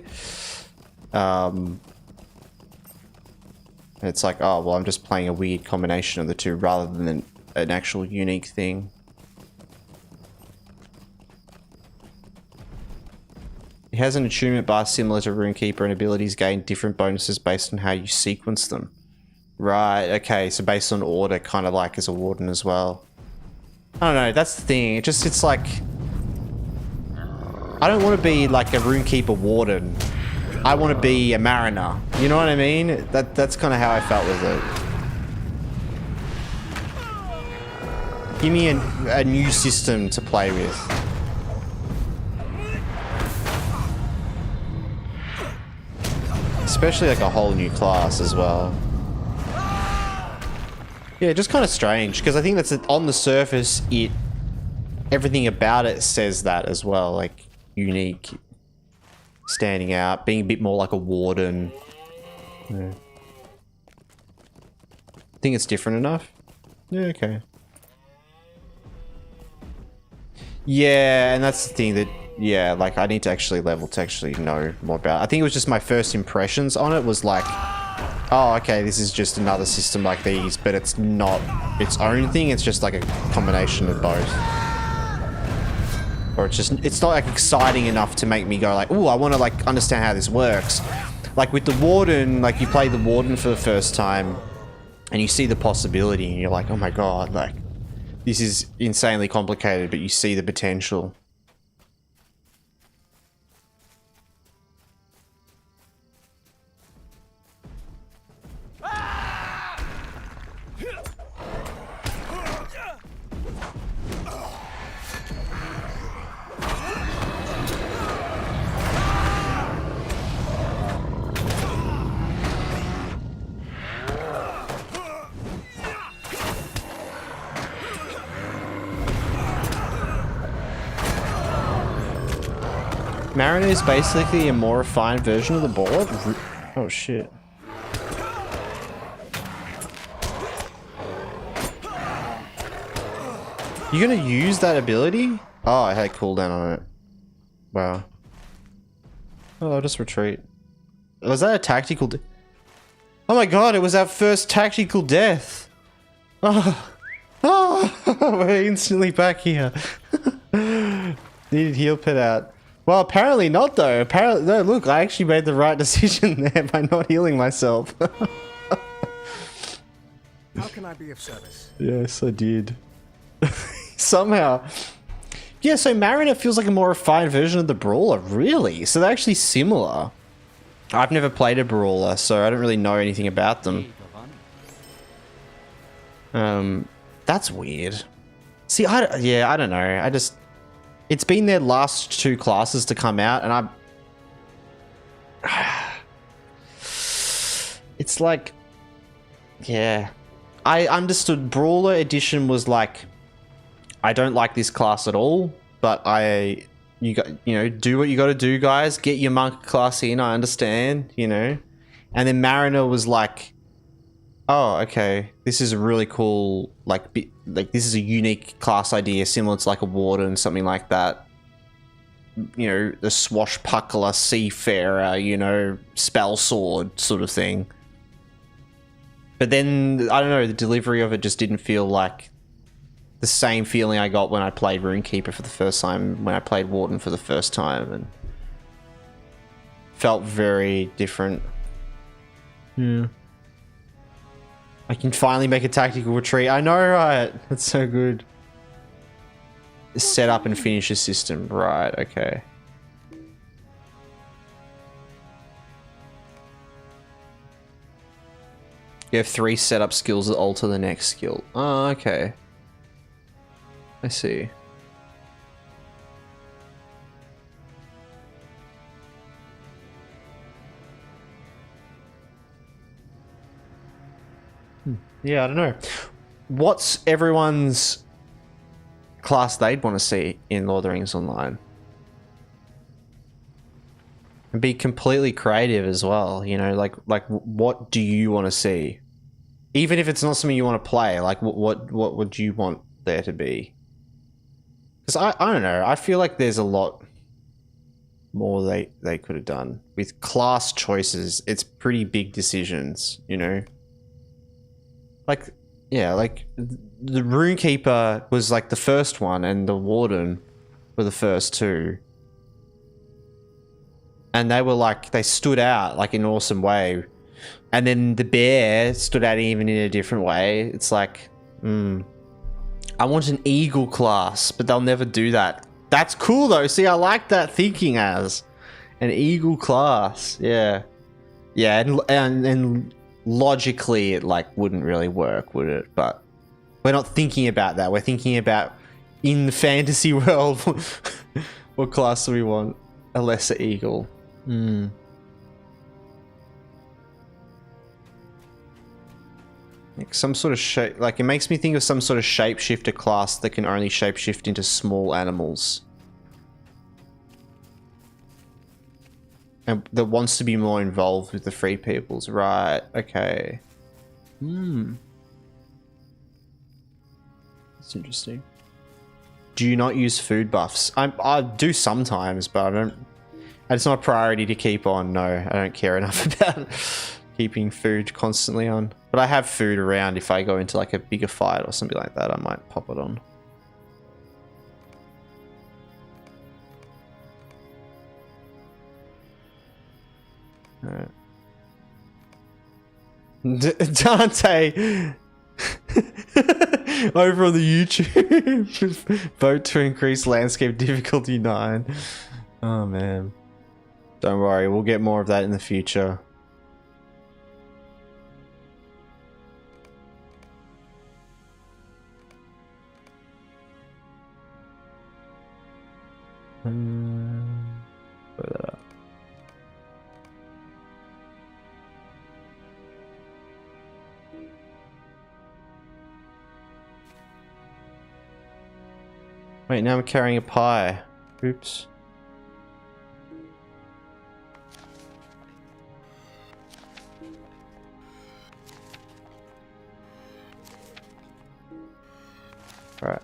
It's like, oh, well, I'm just playing a weird combination of the two rather than an actual unique thing. It has an attunement bar similar to Runekeeper, and abilities gain different bonuses based on how you sequence them. Right, okay, so based on order, kind of like as a Warden as well. I don't know, that's the thing. It's like, I don't want to be like a Runekeeper Warden. I want to be a Mariner. You know what I mean? That's kind of how I felt with it. Give me a new system to play with. Especially like a whole new class as well. Yeah, just kind of strange, because I think that's on the surface, everything about it says that as well, like unique, standing out, being a bit more like a Warden. Yeah. I think it's different enough. Yeah, okay. Yeah, and that's the thing that, yeah, like I need to actually level to actually know more about it. I think it was just my first impressions on it was like, oh, okay, this is just another system like these, but it's not its own thing. It's just like a combination of both. Or it's not like exciting enough to make me go like, oh, I want to like understand how this works. Like with the Warden, like you play the Warden for the first time and you see the possibility and you're like, oh my god, like this is insanely complicated, but you see the potential. Mariner is basically a more refined version of the board. Oh shit. You're gonna use that ability? Oh, I had a cooldown on it. Wow. Oh, I'll just retreat. Was that a tactical oh my god, it was our first tactical death. Oh, oh we're instantly back here. Needed heal pit out. Well, apparently not though. Apparently, no, look, I actually made the right decision there by not healing myself. How can I be of service? Yes, I did. Somehow. Yeah, so Mariner feels like a more refined version of the Brawler, really? So they're actually similar. I've never played a Brawler, so I don't really know anything about them. That's weird. See, I don't know. It's been their last 2 classes to come out, and it's like, yeah. I understood Brawler Edition was like, I don't like this class at all, but you know, do what you got to do, guys. Get your monk class in. I understand, you know. And then Mariner was like, oh, okay, this is a really cool, like this is a unique class idea, similar to like a warden, something like that. You know, the swashbuckler, seafarer, you know, spell sword sort of thing. But then, I don't know, the delivery of it just didn't feel like the same feeling I got when I played Runekeeper for the first time, when I played Warden for the first time, and felt very different. Yeah. I can finally make a tactical retreat. I know, right? That's so good. Set up and finish a system. Right, okay. You have 3 setup skills that alter the next skill. Oh, okay. I see. Yeah, I don't know. What's everyone's class they'd want to see in Lord of the Rings Online? And be completely creative as well, you know, like what do you want to see? Even if it's not something you want to play, like what would you want there to be? Because I don't know, I feel like there's a lot more they could have done. With class choices, it's pretty big decisions, you know? Like, yeah, like the Runekeeper was like the first one and the Warden were the first 2. And they were like, they stood out like in an awesome way. And then the bear stood out even in a different way. It's like, I want an eagle class, but they'll never do that. That's cool though. See, I like that thinking as an eagle class. Yeah. Yeah, and logically it like wouldn't really work, would it? But we're not thinking about that. We're thinking about in the fantasy world, what class do we want? A lesser eagle. Like some sort of shape, like it makes me think of some sort of shapeshifter class that can only shapeshift into small animals. And that wants to be more involved with the free peoples. Right, okay. That's interesting. Do you not use food buffs? I do sometimes, but I don't. It's not a priority to keep on. No, I don't care enough about keeping food constantly on. But I have food around. If I go into like a bigger fight or something like that, I might pop it on. Alright. Dante over on the YouTube. Vote to increase landscape difficulty 9. Oh man. Don't worry, we'll get more of that in the future. Blow that up. Wait, now I'm carrying a pie. Oops. Right.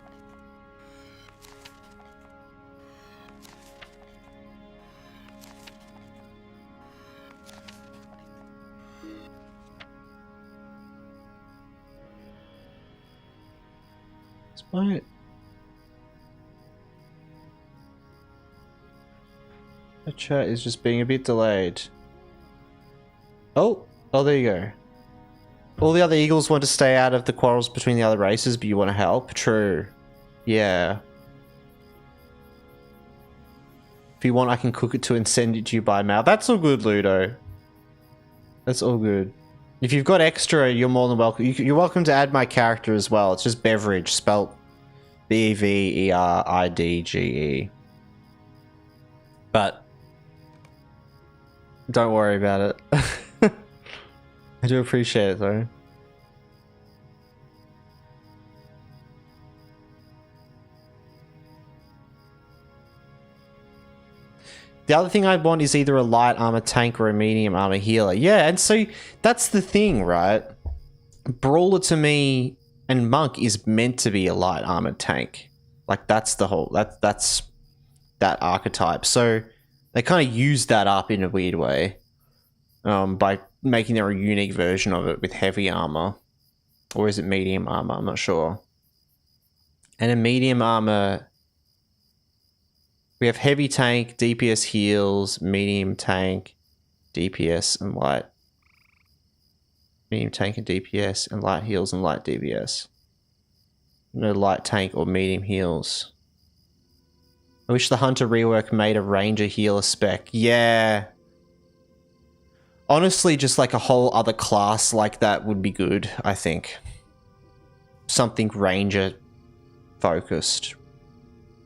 What? The chat is just being a bit delayed. Oh, there you go. All the other eagles want to stay out of the quarrels between the other races, but you want to help? True. Yeah. If you want, I can cook it too and send it to you by mail. That's all good, Ludo. That's all good. If you've got extra, you're more than welcome. You're welcome to add my character as well. It's just Beverage, spelt B-E-V-E-R-I-D-G-E. But don't worry about it. I do appreciate it though. The other thing I want is either a light armor tank or a medium armor healer. Yeah, and so that's the thing, right? Brawler to me and Monk is meant to be a light armor tank. Like that's the whole that's that archetype. So they kind of use that up in a weird way by making their unique version of it with heavy armor. Or is it medium armor? I'm not sure. And a medium armor, we have heavy tank, DPS heals, medium tank, DPS and light. Medium tank and DPS and light heals and light DPS. No light tank or medium heals. I wish the Hunter rework made a Ranger healer spec. Yeah. Honestly, just like a whole other class like that would be good, I think. Something Ranger focused.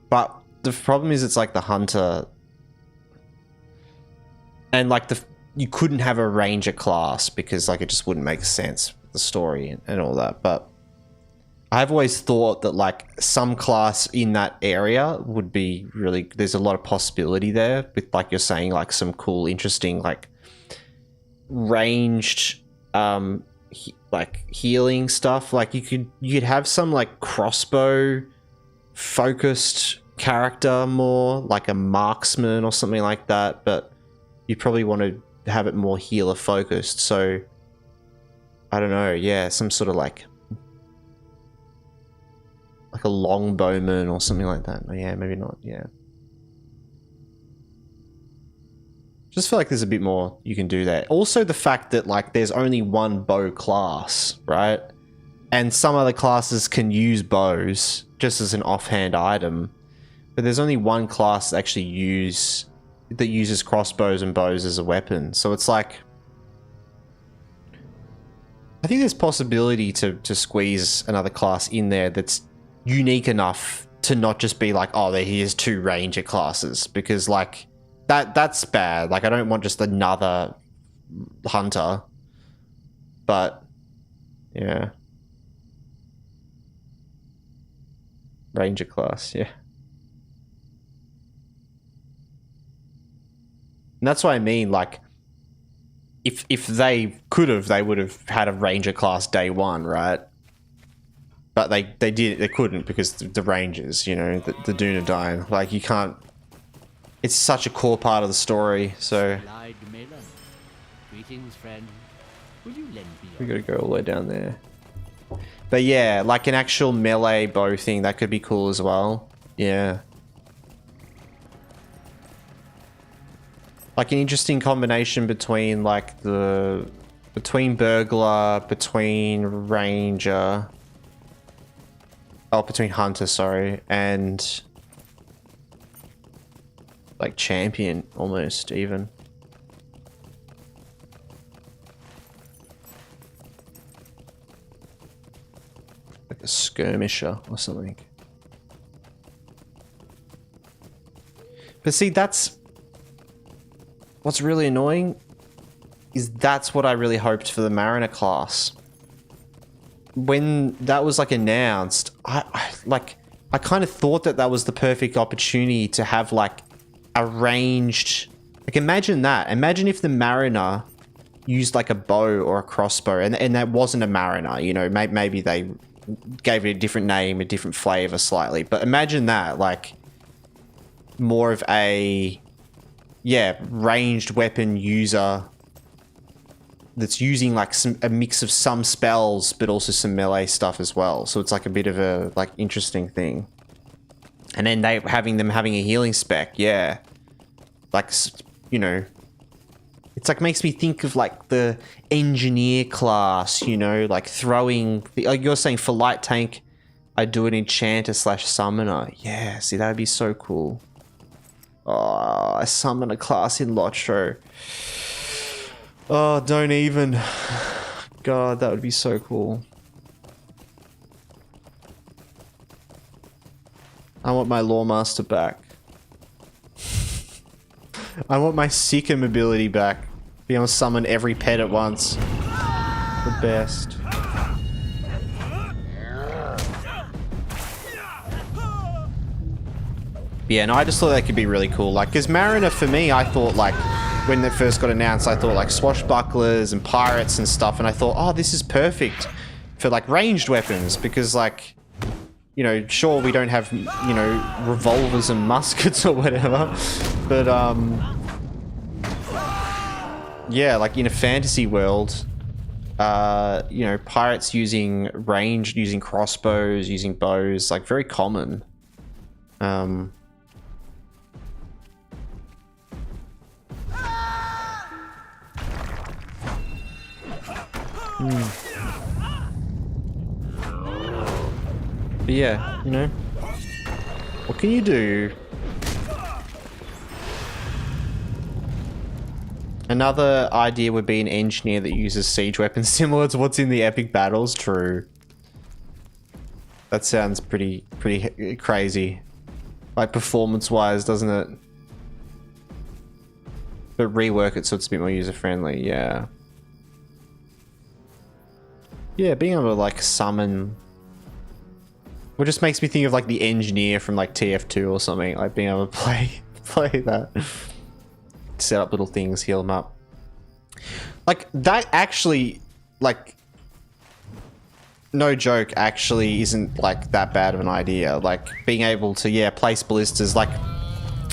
But the problem is it's like the Hunter. And like you couldn't have a Ranger class because like it just wouldn't make sense with the story and all that. But I've always thought that like some class in that area would be really, there's a lot of possibility there with, like you're saying, like some cool, interesting, like ranged, like healing stuff. Like you could have some like crossbow focused character, more like a marksman or something like that. But you probably want to have it more healer focused. So I don't know. Yeah, some sort of like a longbowman or something like that. Yeah, maybe not. Yeah. Just feel like there's a bit more you can do there. Also the fact that like there's only one bow class, right? And some other classes can use bows just as an offhand item. But there's only one class that actually uses crossbows and bows as a weapon. So it's like, I think there's possibility to squeeze another class in there that's unique enough to not just be like, oh, here's two Ranger classes, because like that's bad. Like I don't want just another Hunter. But yeah, Ranger class, yeah. And that's what I mean, like if they could have, they would have had a Ranger class day one, right? But they couldn't because the Rangers, you know, the Dunedain. Like you can't, it's such a core part of the story, so Greetings, friend. Will you lend me we gotta go all the way down there. But yeah, like an actual melee bow thing, that could be cool as well. Yeah. Like an interesting combination between like between burglar, between ranger, between hunter, sorry, and like champion almost even. Like a skirmisher or something. But see, that's what's really annoying, is that's what I really hoped for the Mariner class. When that was like announced, I kind of thought that was the perfect opportunity to have like a ranged, like imagine that. Imagine if the Mariner used like a bow or a crossbow, and that wasn't a Mariner, you know, maybe they gave it a different name, a different flavor slightly, but imagine that, like more of a, yeah, ranged weapon user that's using like a mix of some spells but also some melee stuff as well. So it's like a bit of a like interesting thing. And then having a healing spec, yeah, like, you know, it's like makes me think of like the engineer class, you know, like throwing, like you're saying for light tank, I'd do an enchanter / summoner. Yeah, see, that'd be so cool. Oh, I summon a class in Lotro. Oh, don't even. God, that would be so cool. I want my Lawmaster back. I want my Sikkim ability back. Be able to summon every pet at once. The best. Yeah, and I just thought that could be really cool. Like, because Mariner, for me, I thought, like, when it first got announced, I thought, like, swashbucklers and pirates and stuff, and I thought, oh, this is perfect for, like, ranged weapons, because, like, you know, sure, we don't have, you know, revolvers and muskets or whatever, but, yeah, like, in a fantasy world, you know, pirates using ranged, using crossbows, using bows, like, very common. But yeah, you know, what can you do? Another idea would be an engineer that uses siege weapons similar to what's in the epic battles. True. That sounds pretty crazy. Like performance-wise, doesn't it? But rework it so it's a bit more user-friendly, yeah. Yeah, being able to like summon... Well, just makes me think of like the engineer from like TF2 or something. Like being able to play that. Set up little things, heal them up. Like that actually, like... No joke, actually isn't like that bad of an idea. Like being able to, yeah, place ballistas, like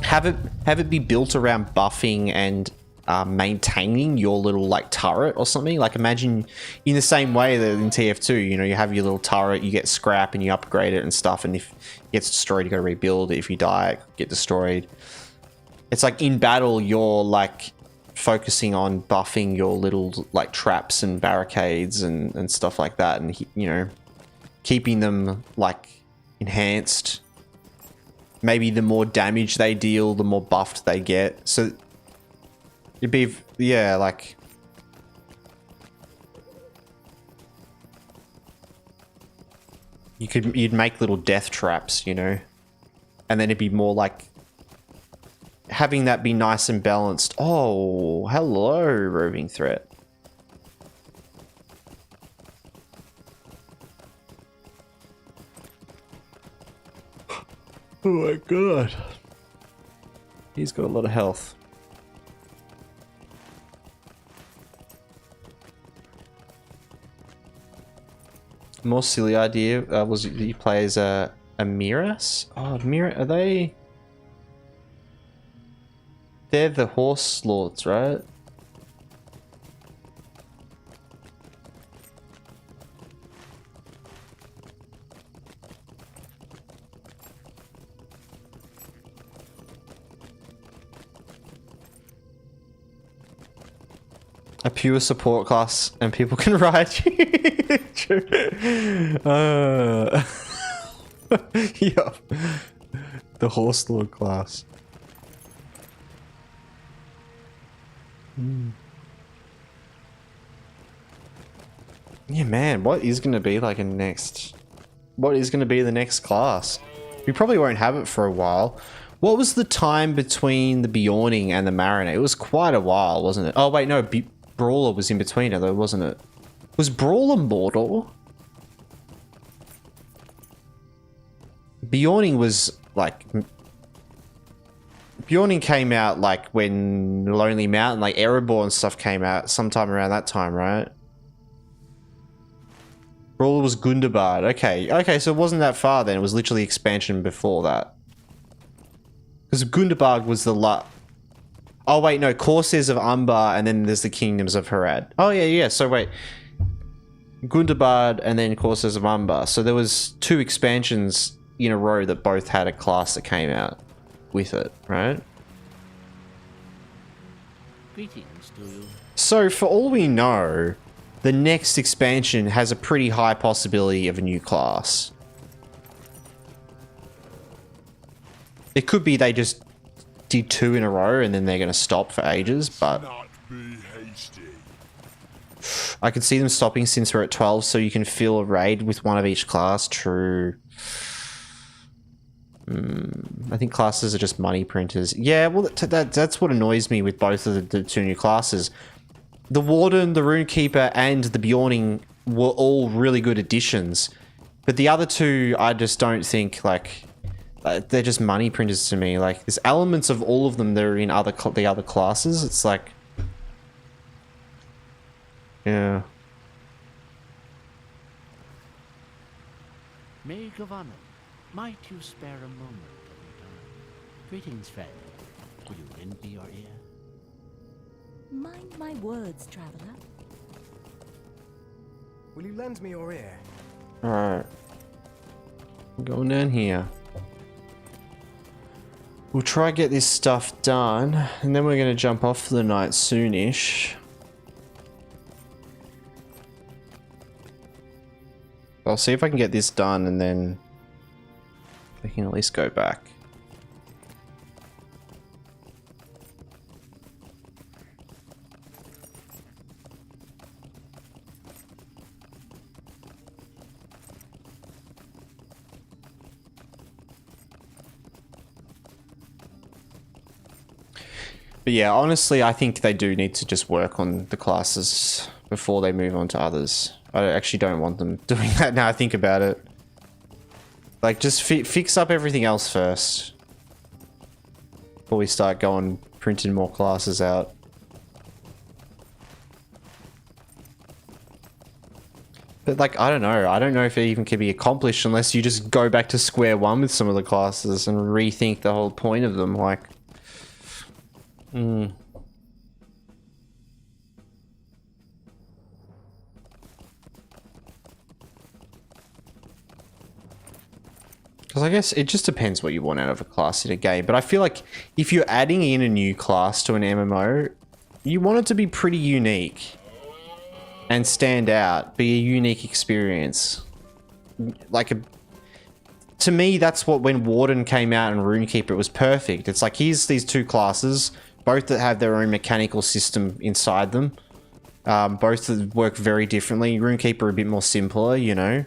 have it be built around buffing and maintaining your little like turret or something. Like imagine in the same way that in TF2, you know, you have your little turret, you get scrap and you upgrade it and stuff, and if it gets destroyed, you gotta rebuild it. If you die, it get destroyed. It's like in battle, you're like focusing on buffing your little like traps and barricades and stuff like that, and you know, keeping them like enhanced. Maybe the more damage they deal, the more buffed they get. So it'd be, yeah, like you'd make little death traps, you know, and then it'd be more like having that be nice and balanced. Oh, hello, roving threat. Oh my god. He's got a lot of health. More silly idea was you play as a Miras? Oh, are they... They're the horse lords, right? A pure support class and people can ride you. True. Yeah. The horse lord class. Yeah, man, what is going to be like what is going to be the next class? We probably won't have it for a while. What was the time between the Bjorning and the Mariner? It was quite a while, wasn't it? Oh, wait, no, Brawler was in between it, though, wasn't it? Was Brawler Mordor? Bjorning was, like... Bjorning came out, like, when Lonely Mountain, like, Erebor and stuff came out sometime around that time, right? Brawler was Gundabad. Okay, so it wasn't that far then. It was literally expansion before that. Because Gundabad was the Oh, wait, no. Corsairs of Umbar, and then there's the Kingdoms of Harad. Oh, yeah. So, wait. Gundabad, and then Corsairs of Umbar. So there was 2 expansions in a row that both had a class that came out with it, right? Greetings to you. So, for all we know, the next expansion has a pretty high possibility of a new class. It could be they just did 2 in a row and then they're going to stop for ages, but Not be hasty. I could see them stopping since we're at 12, so you can fill a raid with one of each class. True. I think classes are just money printers. Yeah, well, that's what annoys me with both of the two new classes. The Warden, the Runekeeper, and the Bjorning were all really good additions. But the other two, I just don't think, like, they're just money printers to me. Like, there's elements of all of them that are in the other classes. It's like... Yeah. Maid of Honor, might you spare a moment of your time? Greetings, friend. Will you lend me your ear? Mind my words, traveler. Will you lend me your ear? Alright. Going down here. We'll try get this stuff done, and then we're going to jump off for the night soonish. I'll see if I can get this done, and then we can at least go back. But yeah, honestly, I think they do need to just work on the classes before they move on to others. I actually don't want them doing that now I think about it. Like, just fix up everything else first before we start going printing more classes out. But like, I don't know. I don't know if it even can be accomplished unless you just go back to square one with some of the classes and rethink the whole point of them. Like, because I guess it just depends what you want out of a class in a game. But I feel like if you're adding in a new class to an MMO, you want it to be pretty unique and stand out, be a unique experience. Like, to me, that's what, when Warden came out and Runekeeper, it was perfect. It's like, here's these two classes, both that have their own mechanical system inside them. Both that work very differently. Runekeeper a bit more simpler, you know.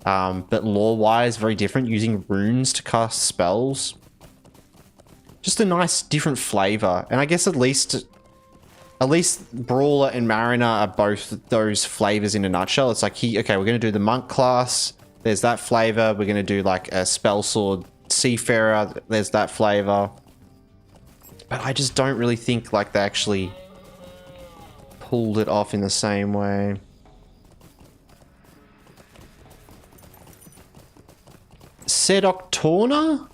But lore-wise, very different, using runes to cast spells. Just a nice, different flavor. And I guess at least Brawler and Mariner are both those flavors in a nutshell. It's like, okay, we're going to do the Monk class. There's that flavor. We're going to do like a Spell Sword Seafarer. There's that flavor. But I just don't really think like they actually pulled it off in the same way. Said Doctorna?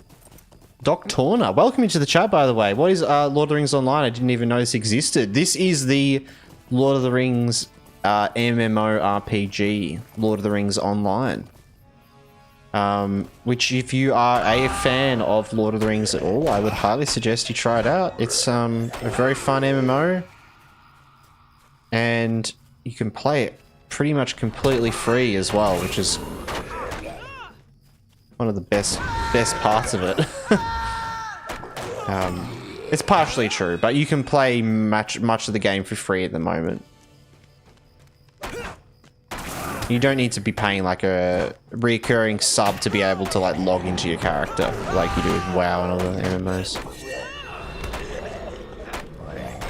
Doctorna. Welcome into the chat, by the way. What is Lord of the Rings Online? I didn't even know this existed. This is the Lord of the Rings MMORPG, Lord of the Rings Online. Which, if you are a fan of Lord of the Rings at all, I would highly suggest you try it out. It's a very fun MMO, and you can play it pretty much completely free as well, which is one of the best parts of it. It's partially true, but you can play much of the game for free at the moment. You don't need to be paying like a recurring sub to be able to like log into your character like you do with WoW and other MMOs.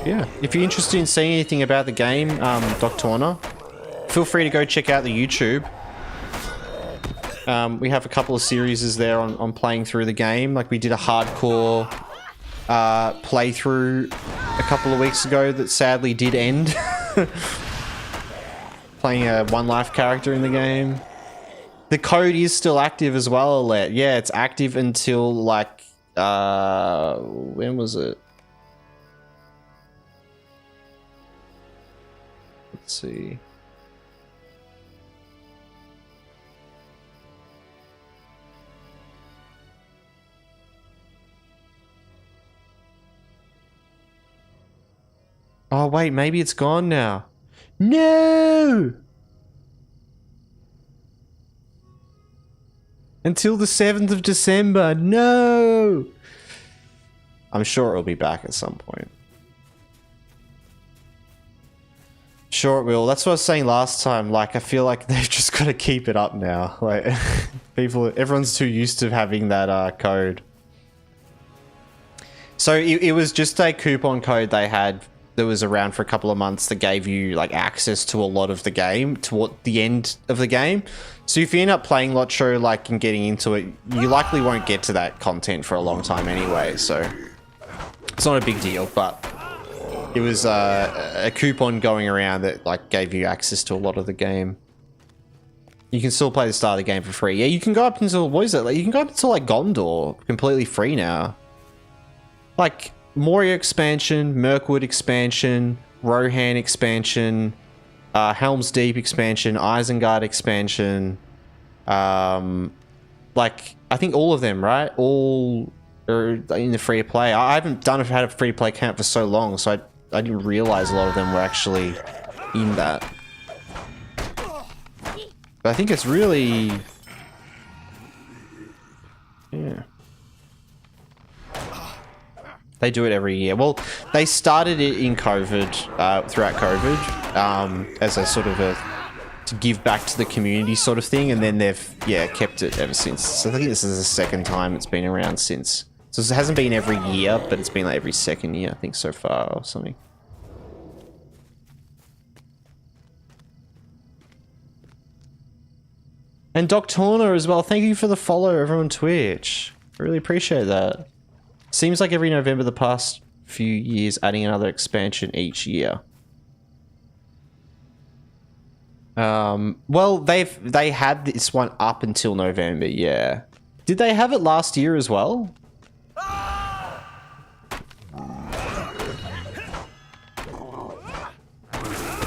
Yeah, if you're interested in seeing anything about the game, Doctorna, feel free to go check out the YouTube. We have a couple of series there on playing through the game. Like, we did a hardcore playthrough a couple of weeks ago that sadly did end. Playing a one life character in the game. The code is still active as well, Alette. Yeah, it's active until like when was it? Let's see. Oh wait, maybe it's gone now. No! Until the 7th of December. No! I'm sure it'll be back at some point. Sure it will. That's what I was saying last time. Like, I feel like they've just got to keep it up now. Like, everyone's too used to having that code. So it was just a coupon code they had that was around for a couple of months that gave you like access to a lot of the game toward the end of the game. So if you end up playing Lotro like and getting into it, you likely won't get to that content for a long time anyway. So it's not a big deal, but it was a coupon going around that like gave you access to a lot of the game. You can still play the start of the game for free. Yeah, you can go up until, what is it? Like, you can go up until like Gondor, completely free now. Like Moria expansion, Mirkwood expansion, Rohan expansion, Helm's Deep expansion, Isengard expansion. Like, I think all of them, right? All are in the free to play. I haven't had a free to play account for so long, so I didn't realize a lot of them were actually in that. But I think it's really, yeah. They do it every year. Well, they started it in COVID, throughout COVID, as a sort of to give back to the community sort of thing, and then they've, yeah, kept it ever since. So I think this is the second time it's been around since. So it hasn't been every year, but it's been like every second year, I think, so far, or something. And Doctorna as well, thank you for the follow over on Twitch. I really appreciate that. Seems like every November the past few years, adding another expansion each year. Well, they had this one up until November, yeah. Did they have it last year as well?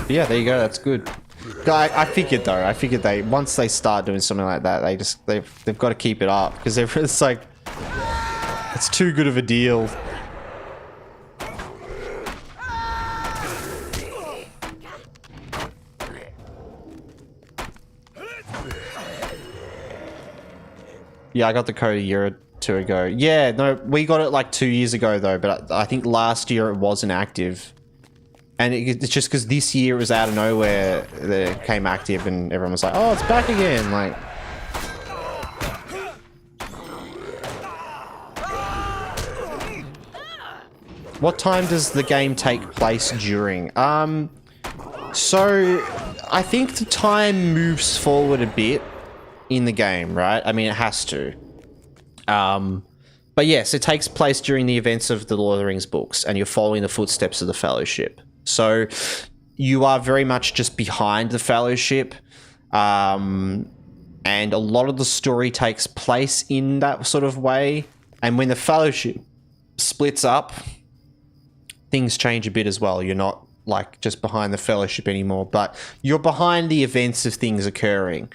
Yeah, there you go. That's good. I figured though. I figured once they start doing something like that, they've got to keep it up because it's like it's too good of a deal. Yeah, I got the code a year or two ago. Yeah, no, we got it like 2 years ago though, but I think last year it wasn't active. And it's just because this year it was out of nowhere that it came active and everyone was like, oh, it's back again. Like, what time does the game take place during? So I think the time moves forward a bit in the game, right? I mean, it has to. But yes, it takes place during the events of the Lord of the Rings books and you're following the footsteps of the Fellowship. So you are very much just behind the Fellowship, and a lot of the story takes place in that sort of way. And when the Fellowship splits up, things change a bit as well. You're not like just behind the Fellowship anymore, but you're behind the events of things occurring.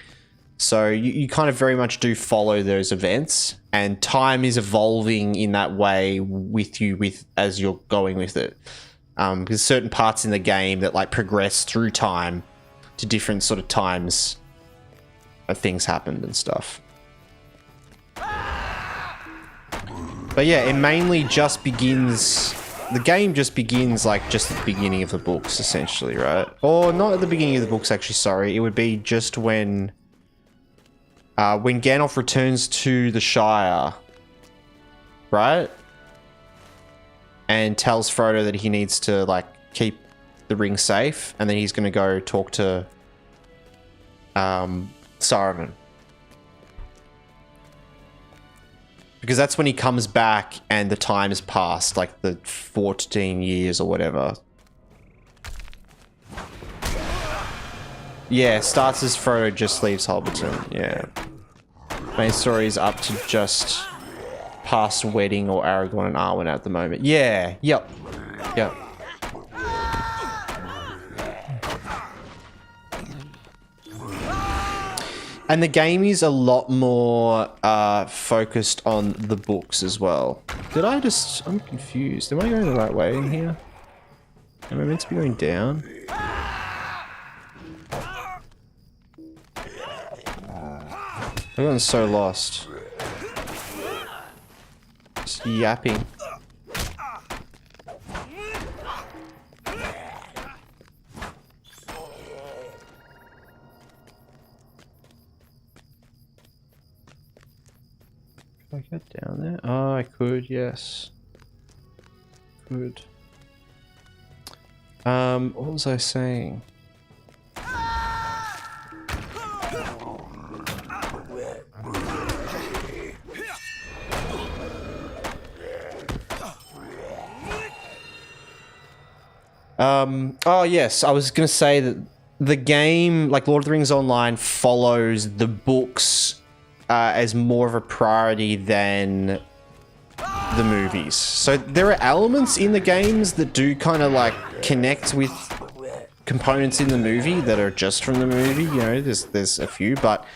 So you kind of very much do follow those events, and time is evolving in that way with you as you're going with it. Because certain parts in the game that like progress through time to different sort of times of things happened and stuff. But yeah, it mainly just begins, the game just begins like just at the beginning of the books essentially, right? Or not at the beginning of the books actually, sorry. It would be just when Gandalf returns to the Shire, right? And tells Frodo that he needs to like keep the ring safe, and then he's going to go talk to Saruman, because that's when he comes back and the time has passed, like the 14 years or whatever. Yeah, starts as Frodo just leaves Hobbiton. Yeah, main story is up to just past wedding or Aragorn and Arwen at the moment. Yeah, yep. And the game is a lot more focused on the books as well. I'm confused. Am I going the right way in here? Am I meant to be going down? I've gotten so lost. Just yapping. I get down there? Oh, I could, yes. Good. What was I saying? Oh yes, I was gonna say that the game, like Lord of the Rings Online, follows the books as more of a priority than the movies. So there are elements in the games that do kind of like connect with components in the movie that are just from the movie. You know, there's a few, but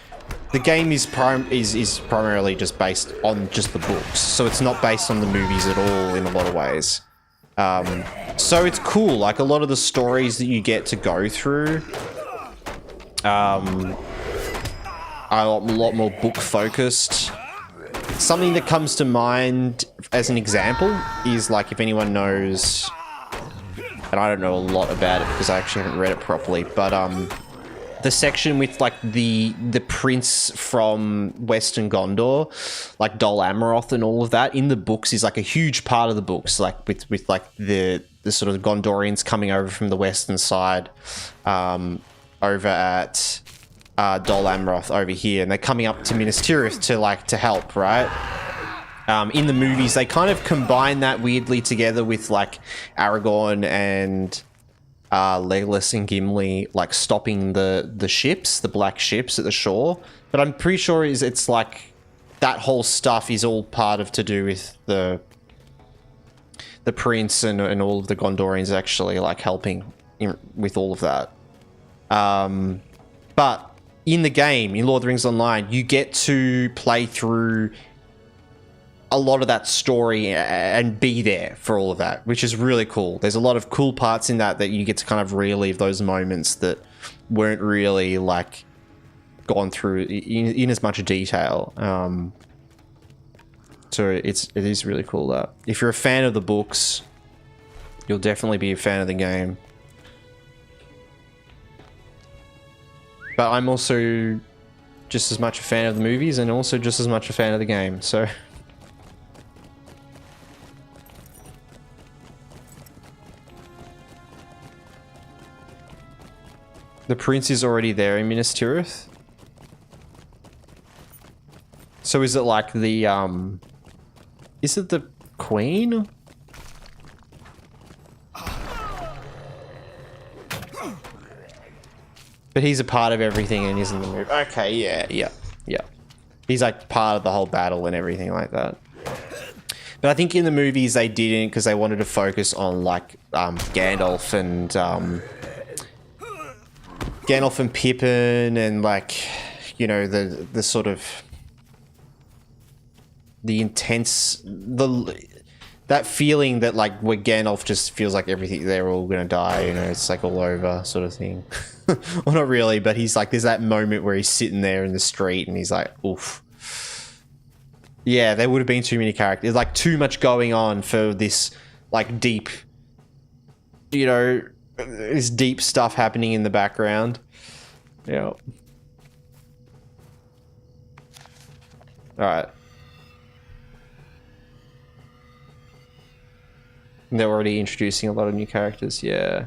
the game is primarily just based on just the books. So it's not based on the movies at all in a lot of ways. So it's cool. Like a lot of the stories that you get to go through are a lot more book focused. Something that comes to mind as an example is like, if anyone knows, and I don't know a lot about it because I actually haven't read it properly, but the section with like the prince from Western Gondor, like Dol Amroth and all of that in the books is like a huge part of the books, like with like the sort of Gondorians coming over from the western side over at Dol Amroth over here, and they're coming up to Minas Tirith to help, right? In the movies, they kind of combine that weirdly together with like Aragorn and Legolas and Gimli like stopping the ships, the black ships at the shore. But I'm pretty sure it's like that whole stuff is all part of to do with the prince and all of the Gondorians actually like helping with all of that. But in the game, in Lord of the Rings Online, you get to play through a lot of that story and be there for all of that, which is really cool. There's a lot of cool parts in that you get to kind of relive those moments that weren't really like gone through in as much detail. So it is really cool that if you're a fan of the books, you'll definitely be a fan of the game. But I'm also just as much a fan of the movies and also just as much a fan of the game, so... The prince is already there in Minas Tirith? So is it like the, is it the queen? But he's a part of everything and isn't the movie. Okay, yeah. He's like part of the whole battle and everything like that. But I think in the movies they didn't, because they wanted to focus on like Gandalf and Pippin and like, you know, the sort of the intense that feeling that like where Gandalf just feels like everything, they're all gonna die, you know, it's like all over sort of thing. Well, not really, but he's like, there's that moment where he's sitting there in the street and he's like, oof. Yeah, there would have been too many characters, like too much going on for this like deep, you know, this deep stuff happening in the background. Yeah. Alright. They're already introducing a lot of new characters, yeah.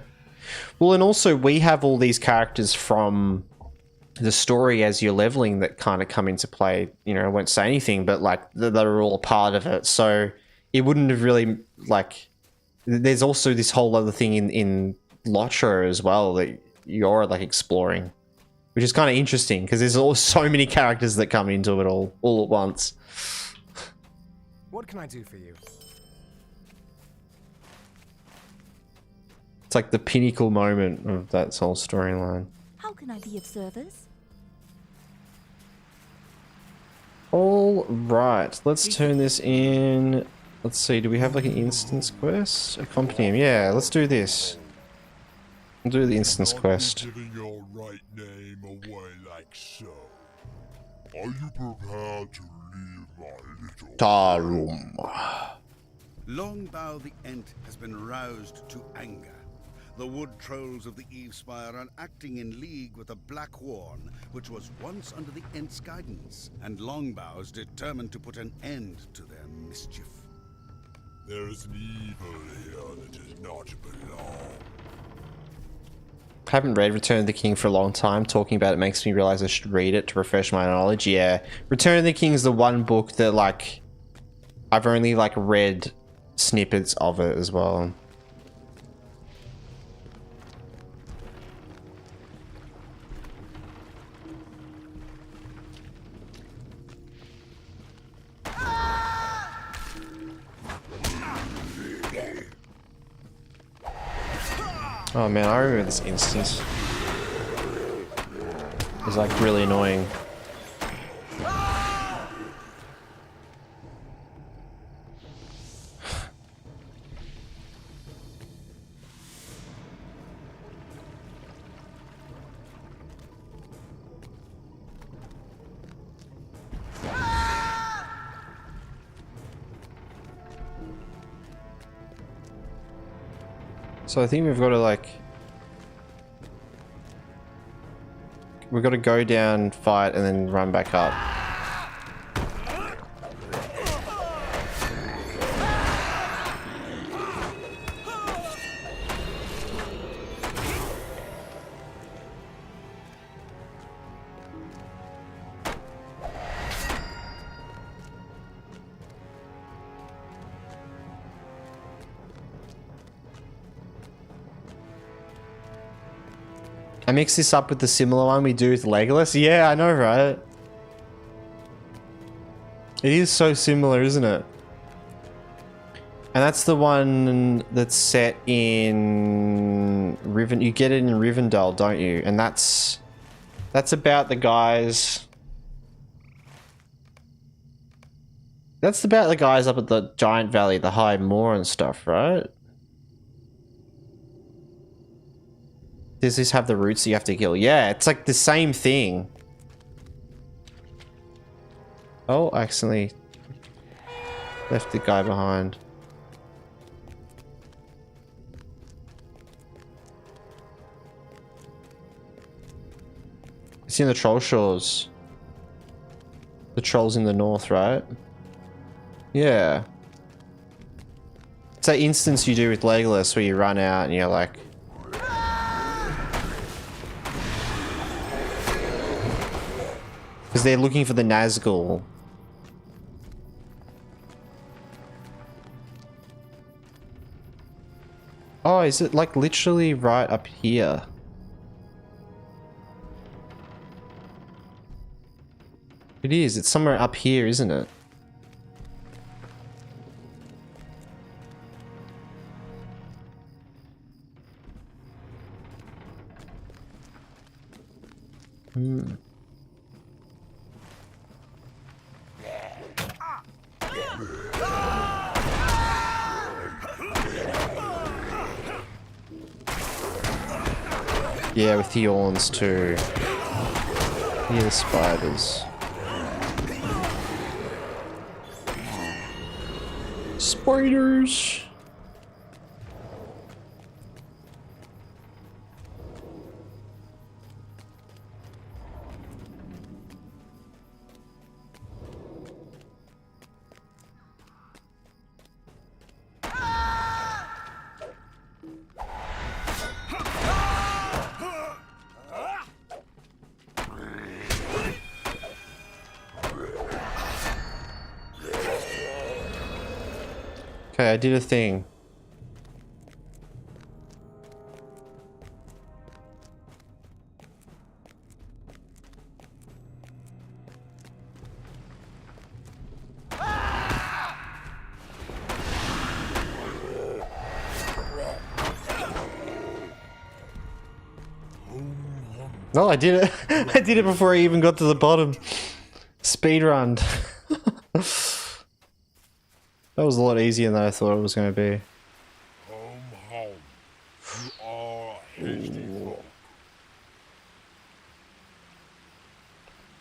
Well, and also we have all these characters from the story as you're leveling that kind of come into play. You know, I won't say anything, but like they're all a part of it. So it wouldn't have really like. There's also this whole other thing in Lotra as well that you're like exploring, which is kind of interesting because there's so many characters that come into it all at once. What can I do for you? It's like the pinnacle moment of that whole storyline. How can I be of service? All right, let's turn this in. Let's see, do we have like an instance quest? Accompany him. Yeah, let's do this. We'll do the instance quest. Giving your right name away like so. Are you prepared to leave my little Tarum. Longbow the Ent has been roused to anger. The wood trolls of the Evespire are acting in league with the Black Horn, which was once under the Ent's guidance, and Longbow's determined to put an end to their mischief. There is an evil here that does not belong. Haven't read Return of the King for a long time. Talking about it makes me realize I should read it to refresh my knowledge. Yeah, Return of the King is the one book that, like, I've only, like, read snippets of it as well. Oh man, I remember this instance. It was like really annoying. So I think we've got to like... We've got to go down, fight, and then run back up. I mix this up with the similar one we do with Legolas. Yeah, I know, right? It is so similar, isn't it? And that's the one that's set in Riven. You get it in Rivendell, don't you? And that's about the guys. That's about the guys up at the Giant Valley, the High Moor and stuff, right? Does this have the roots you have to kill? Yeah, it's like the same thing. Oh, I accidentally left the guy behind. It's in the Troll Shores. The trolls in the north, right? Yeah. It's that instance you do with Legolas where you run out and you're like... Because they're looking for the Nazgul. Oh, is it like literally right up here? It is. It's somewhere up here, isn't it? Hmm. Yeah, with the Orns too. Yeah, the spiders. Spiders! Okay, I did a thing. No, I did it. I did it before I even got to the bottom. Speedrun. That was a lot easier than I thought it was going to be. Home, home. You are a hasty folk.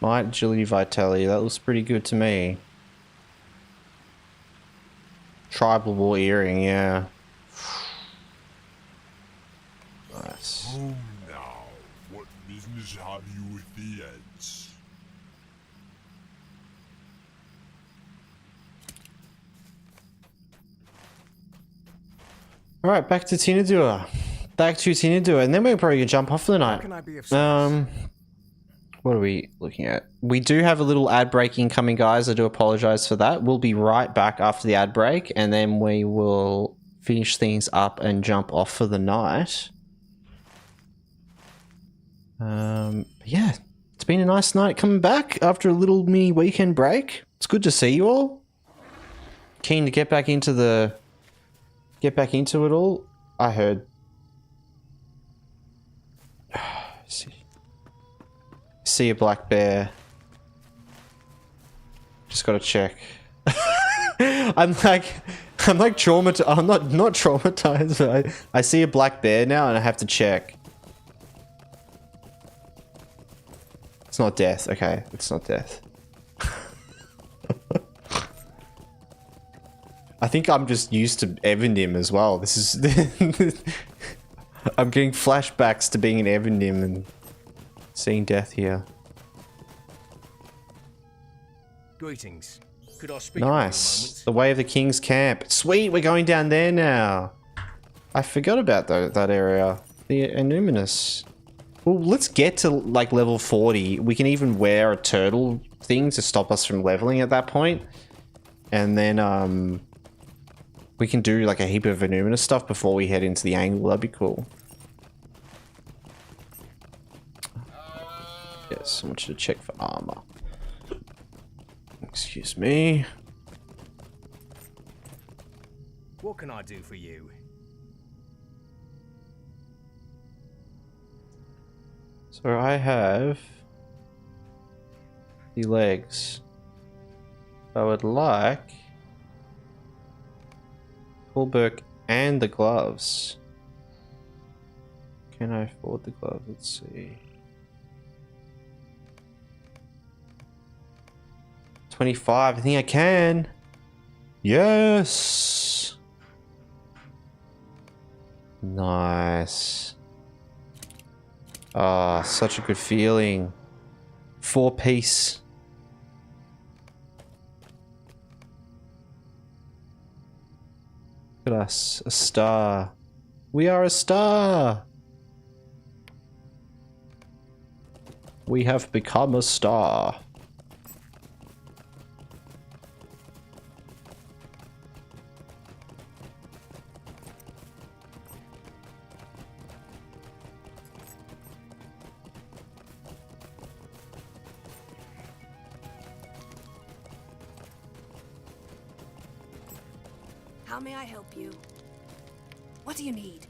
Might, agility, vitality. That looks pretty good to me. Tribal war earring, yeah. Nice. Home now. What business have you with the Ents? All right, back to Tinadua. Back to Tinadua, and then we're probably gonna jump off for the How night. can I be of service? What are we looking at? We do have a little ad break incoming, guys. I do apologize for that. We'll be right back after the ad break, and then we will finish things up and jump off for the night. Yeah, it's been a nice night coming back after a little mini weekend break. It's good to see you all. Keen to get back into it all. I heard. See a black bear. Just gotta check. I'm like traumatized. I'm not traumatized, but I see a black bear now and I have to check. It's not death. Okay, it's not death. I think I'm just used to Evandim as well. This is I'm getting flashbacks to being in Evandim and seeing death here. Greetings. Could I speak Nice. The way of the King's Camp. Sweet, we're going down there now. I forgot about that area. The Illuminous. Well, let's get to like level 40. We can even wear a turtle thing to stop us from leveling at that point. And then we can do like a heap of Illuminous stuff before we head into the angle. That'd be cool. Yes, I want you to check for armor. Excuse me. What can I do for you? So I have the legs. I would like Fulberg and the gloves. Can I afford the gloves? Let's see. 25. I think I can. Yes. Nice. Ah, such a good feeling. 4-piece. Look at us. A star. We are a star. We have become a star. How may I help you? What do you need?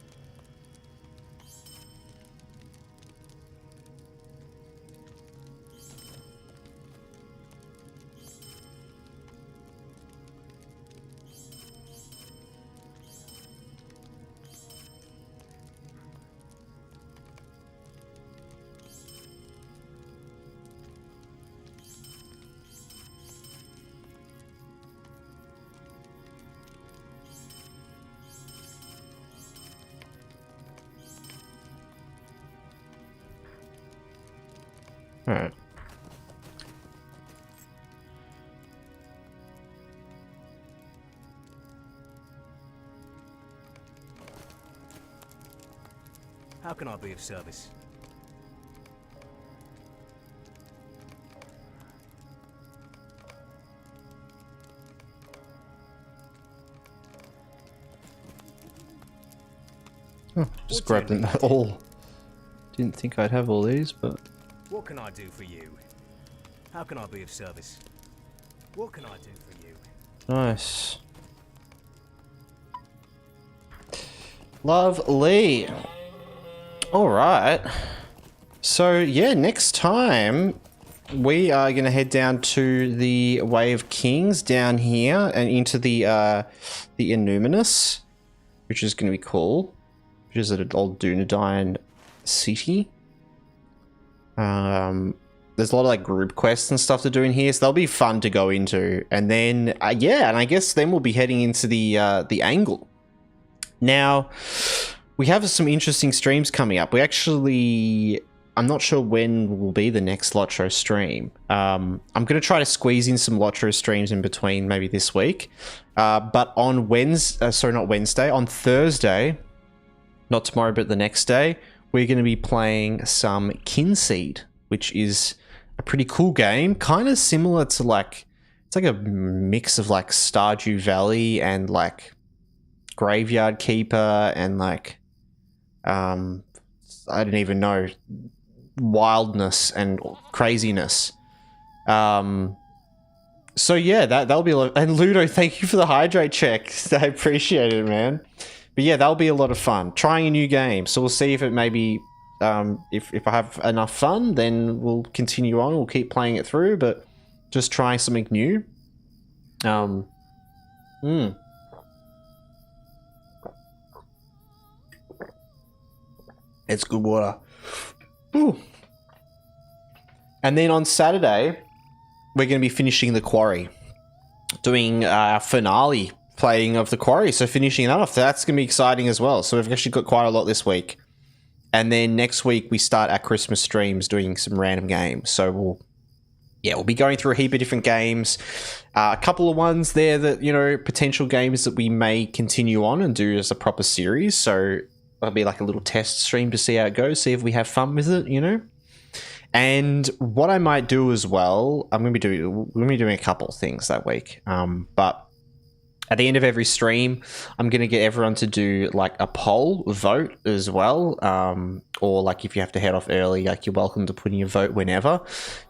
Alright. How can I be of service? Just grabbed them all. Didn't think I'd have all these, but... What can I do for you? How can I be of service? What can I do for you? Nice. Lovely. Alright. So, yeah, next time we are going to head down to the Way of Kings down here and into the Innuminous, which is going to be cool. Which is an old Dunedain city. There's a lot of like group quests and stuff to do in here, so they'll be fun to go into. And then, yeah, and I guess then we'll be heading into the angle. Now, we have some interesting streams coming up. We actually, I'm not sure when will be the next Lotro stream. I'm going to try to squeeze in some Lotro streams in between, maybe this week. But on Wednesday, on Thursday, not tomorrow, but the next day, we're going to be playing some Kinseed, which is a pretty cool game, kind of similar to like, it's like a mix of like Stardew Valley and like Graveyard Keeper and like, I don't even know, wildness and craziness. So yeah, that'll be a lot. And Ludo, thank you for the hydrate check. I appreciate it, man. But yeah, that'll be a lot of fun. Trying a new game. So we'll see if it maybe, if I have enough fun, then we'll continue on. We'll keep playing it through, but just trying something new. It's good water. Ooh. And then on Saturday, we're going to be finishing The Quarry. Doing our finale playing of The Quarry. So finishing that off, that's going to be exciting as well. So we've actually got quite a lot this week. And then next week, we start our Christmas streams doing some random games. So we'll be going through a heap of different games. A couple of ones there that, you know, potential games that we may continue on and do as a proper series. So it'll be like a little test stream to see how it goes, see if we have fun with it, you know. And what I might do as well, we're going to be doing a couple of things that week. But at the end of every stream, I'm going to get everyone to do like a poll vote as well. Or like if you have to head off early, like you're welcome to put in your vote whenever,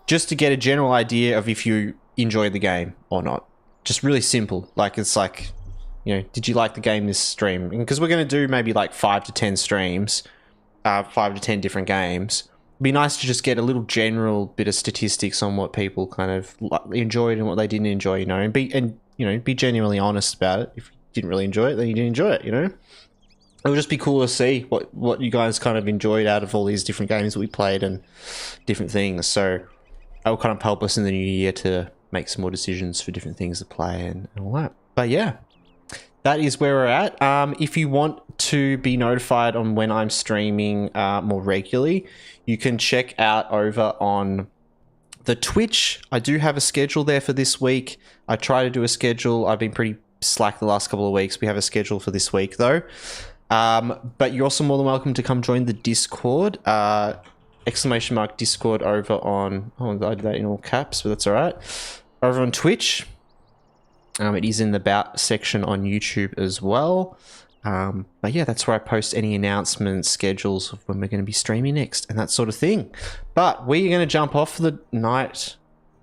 just to get a general idea of if you enjoy the game or not. Just really simple. Like it's like, you know, did you like the game this stream? Because we're going to do maybe like 5 to 10 streams, 5 to 10 different games. It'd be nice to just get a little general bit of statistics on what people kind of enjoyed and what they didn't enjoy, you know, and be genuinely honest about it. If you didn't really enjoy it, then you didn't enjoy it, you know. It would just be cool to see what you guys kind of enjoyed out of all these different games that we played and different things. So that will kind of help us in the new year to make some more decisions for different things to play and all that. But yeah, that is where we're at. If you want to be notified on when I'm streaming more regularly, you can check out over on the Twitch. I do have a schedule there for this week. I try to do a schedule. I've been pretty slack the last couple of weeks. We have a schedule for this week though. But you're also more than welcome to come join the Discord. !Discord over on, I did that in all caps, but that's all right. Over on Twitch. It is in the About section on YouTube as well. But yeah, that's where I post any announcements, schedules of when we're going to be streaming next and that sort of thing. But we're going to jump off for the night,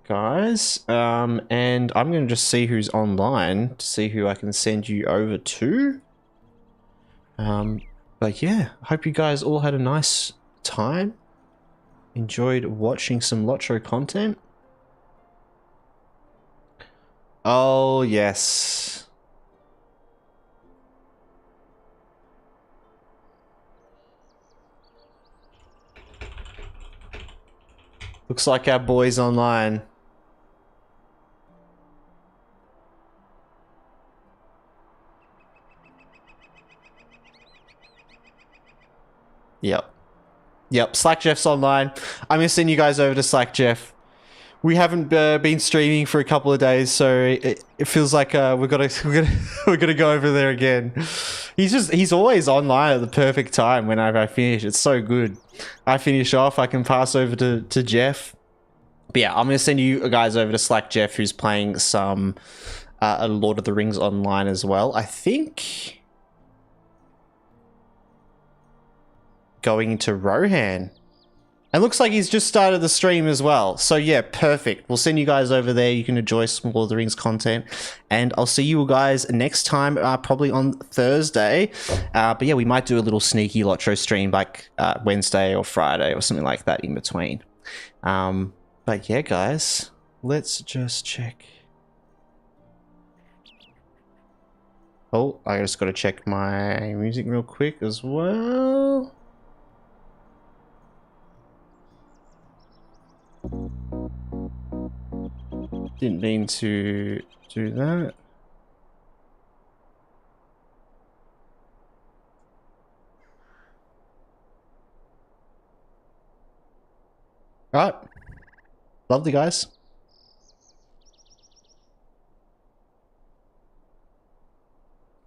guys. And I'm going to just see who's online to see who I can send you over to. But yeah, I hope you guys all had a nice time. Enjoyed watching some Lotro content. Oh, yes. Looks like our boy's online. Yep, Slack Jeff's online. I'm gonna send you guys over to Slack Jeff. We haven't been streaming for a couple of days, so it feels like we're gonna go over there again. He's always online at the perfect time whenever I finish. It's so good. I finish off, I can pass over to Jeff. But yeah, I'm gonna send you guys over to Slack Jeff, who's playing some Lord of the Rings online as well. I think going to Rohan. And looks like he's just started the stream as well. So yeah, perfect. We'll send you guys over there. You can enjoy some Lord of the Rings content. And I'll see you guys next time, probably on Thursday. But yeah, we might do a little sneaky Lotro stream like Wednesday or Friday or something like that in between. But yeah, guys, let's just check. Oh, I just got to check my music real quick as well. Didn't mean to do that. Alright. Lovely, guys.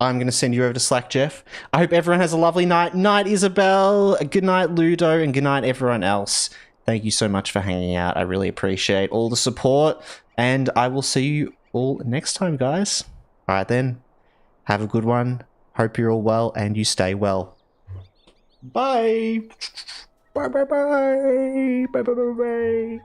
I'm going to send you over to Slack, Jeff. I hope everyone has a lovely night. Night, Isabel. Good night, Ludo. And good night, everyone else. Thank you so much for hanging out. I really appreciate all the support. And I will see you all next time, guys. All right, then. Have a good one. Hope you're all well and you stay well. Bye. Bye, bye, bye. Bye, bye, bye, bye.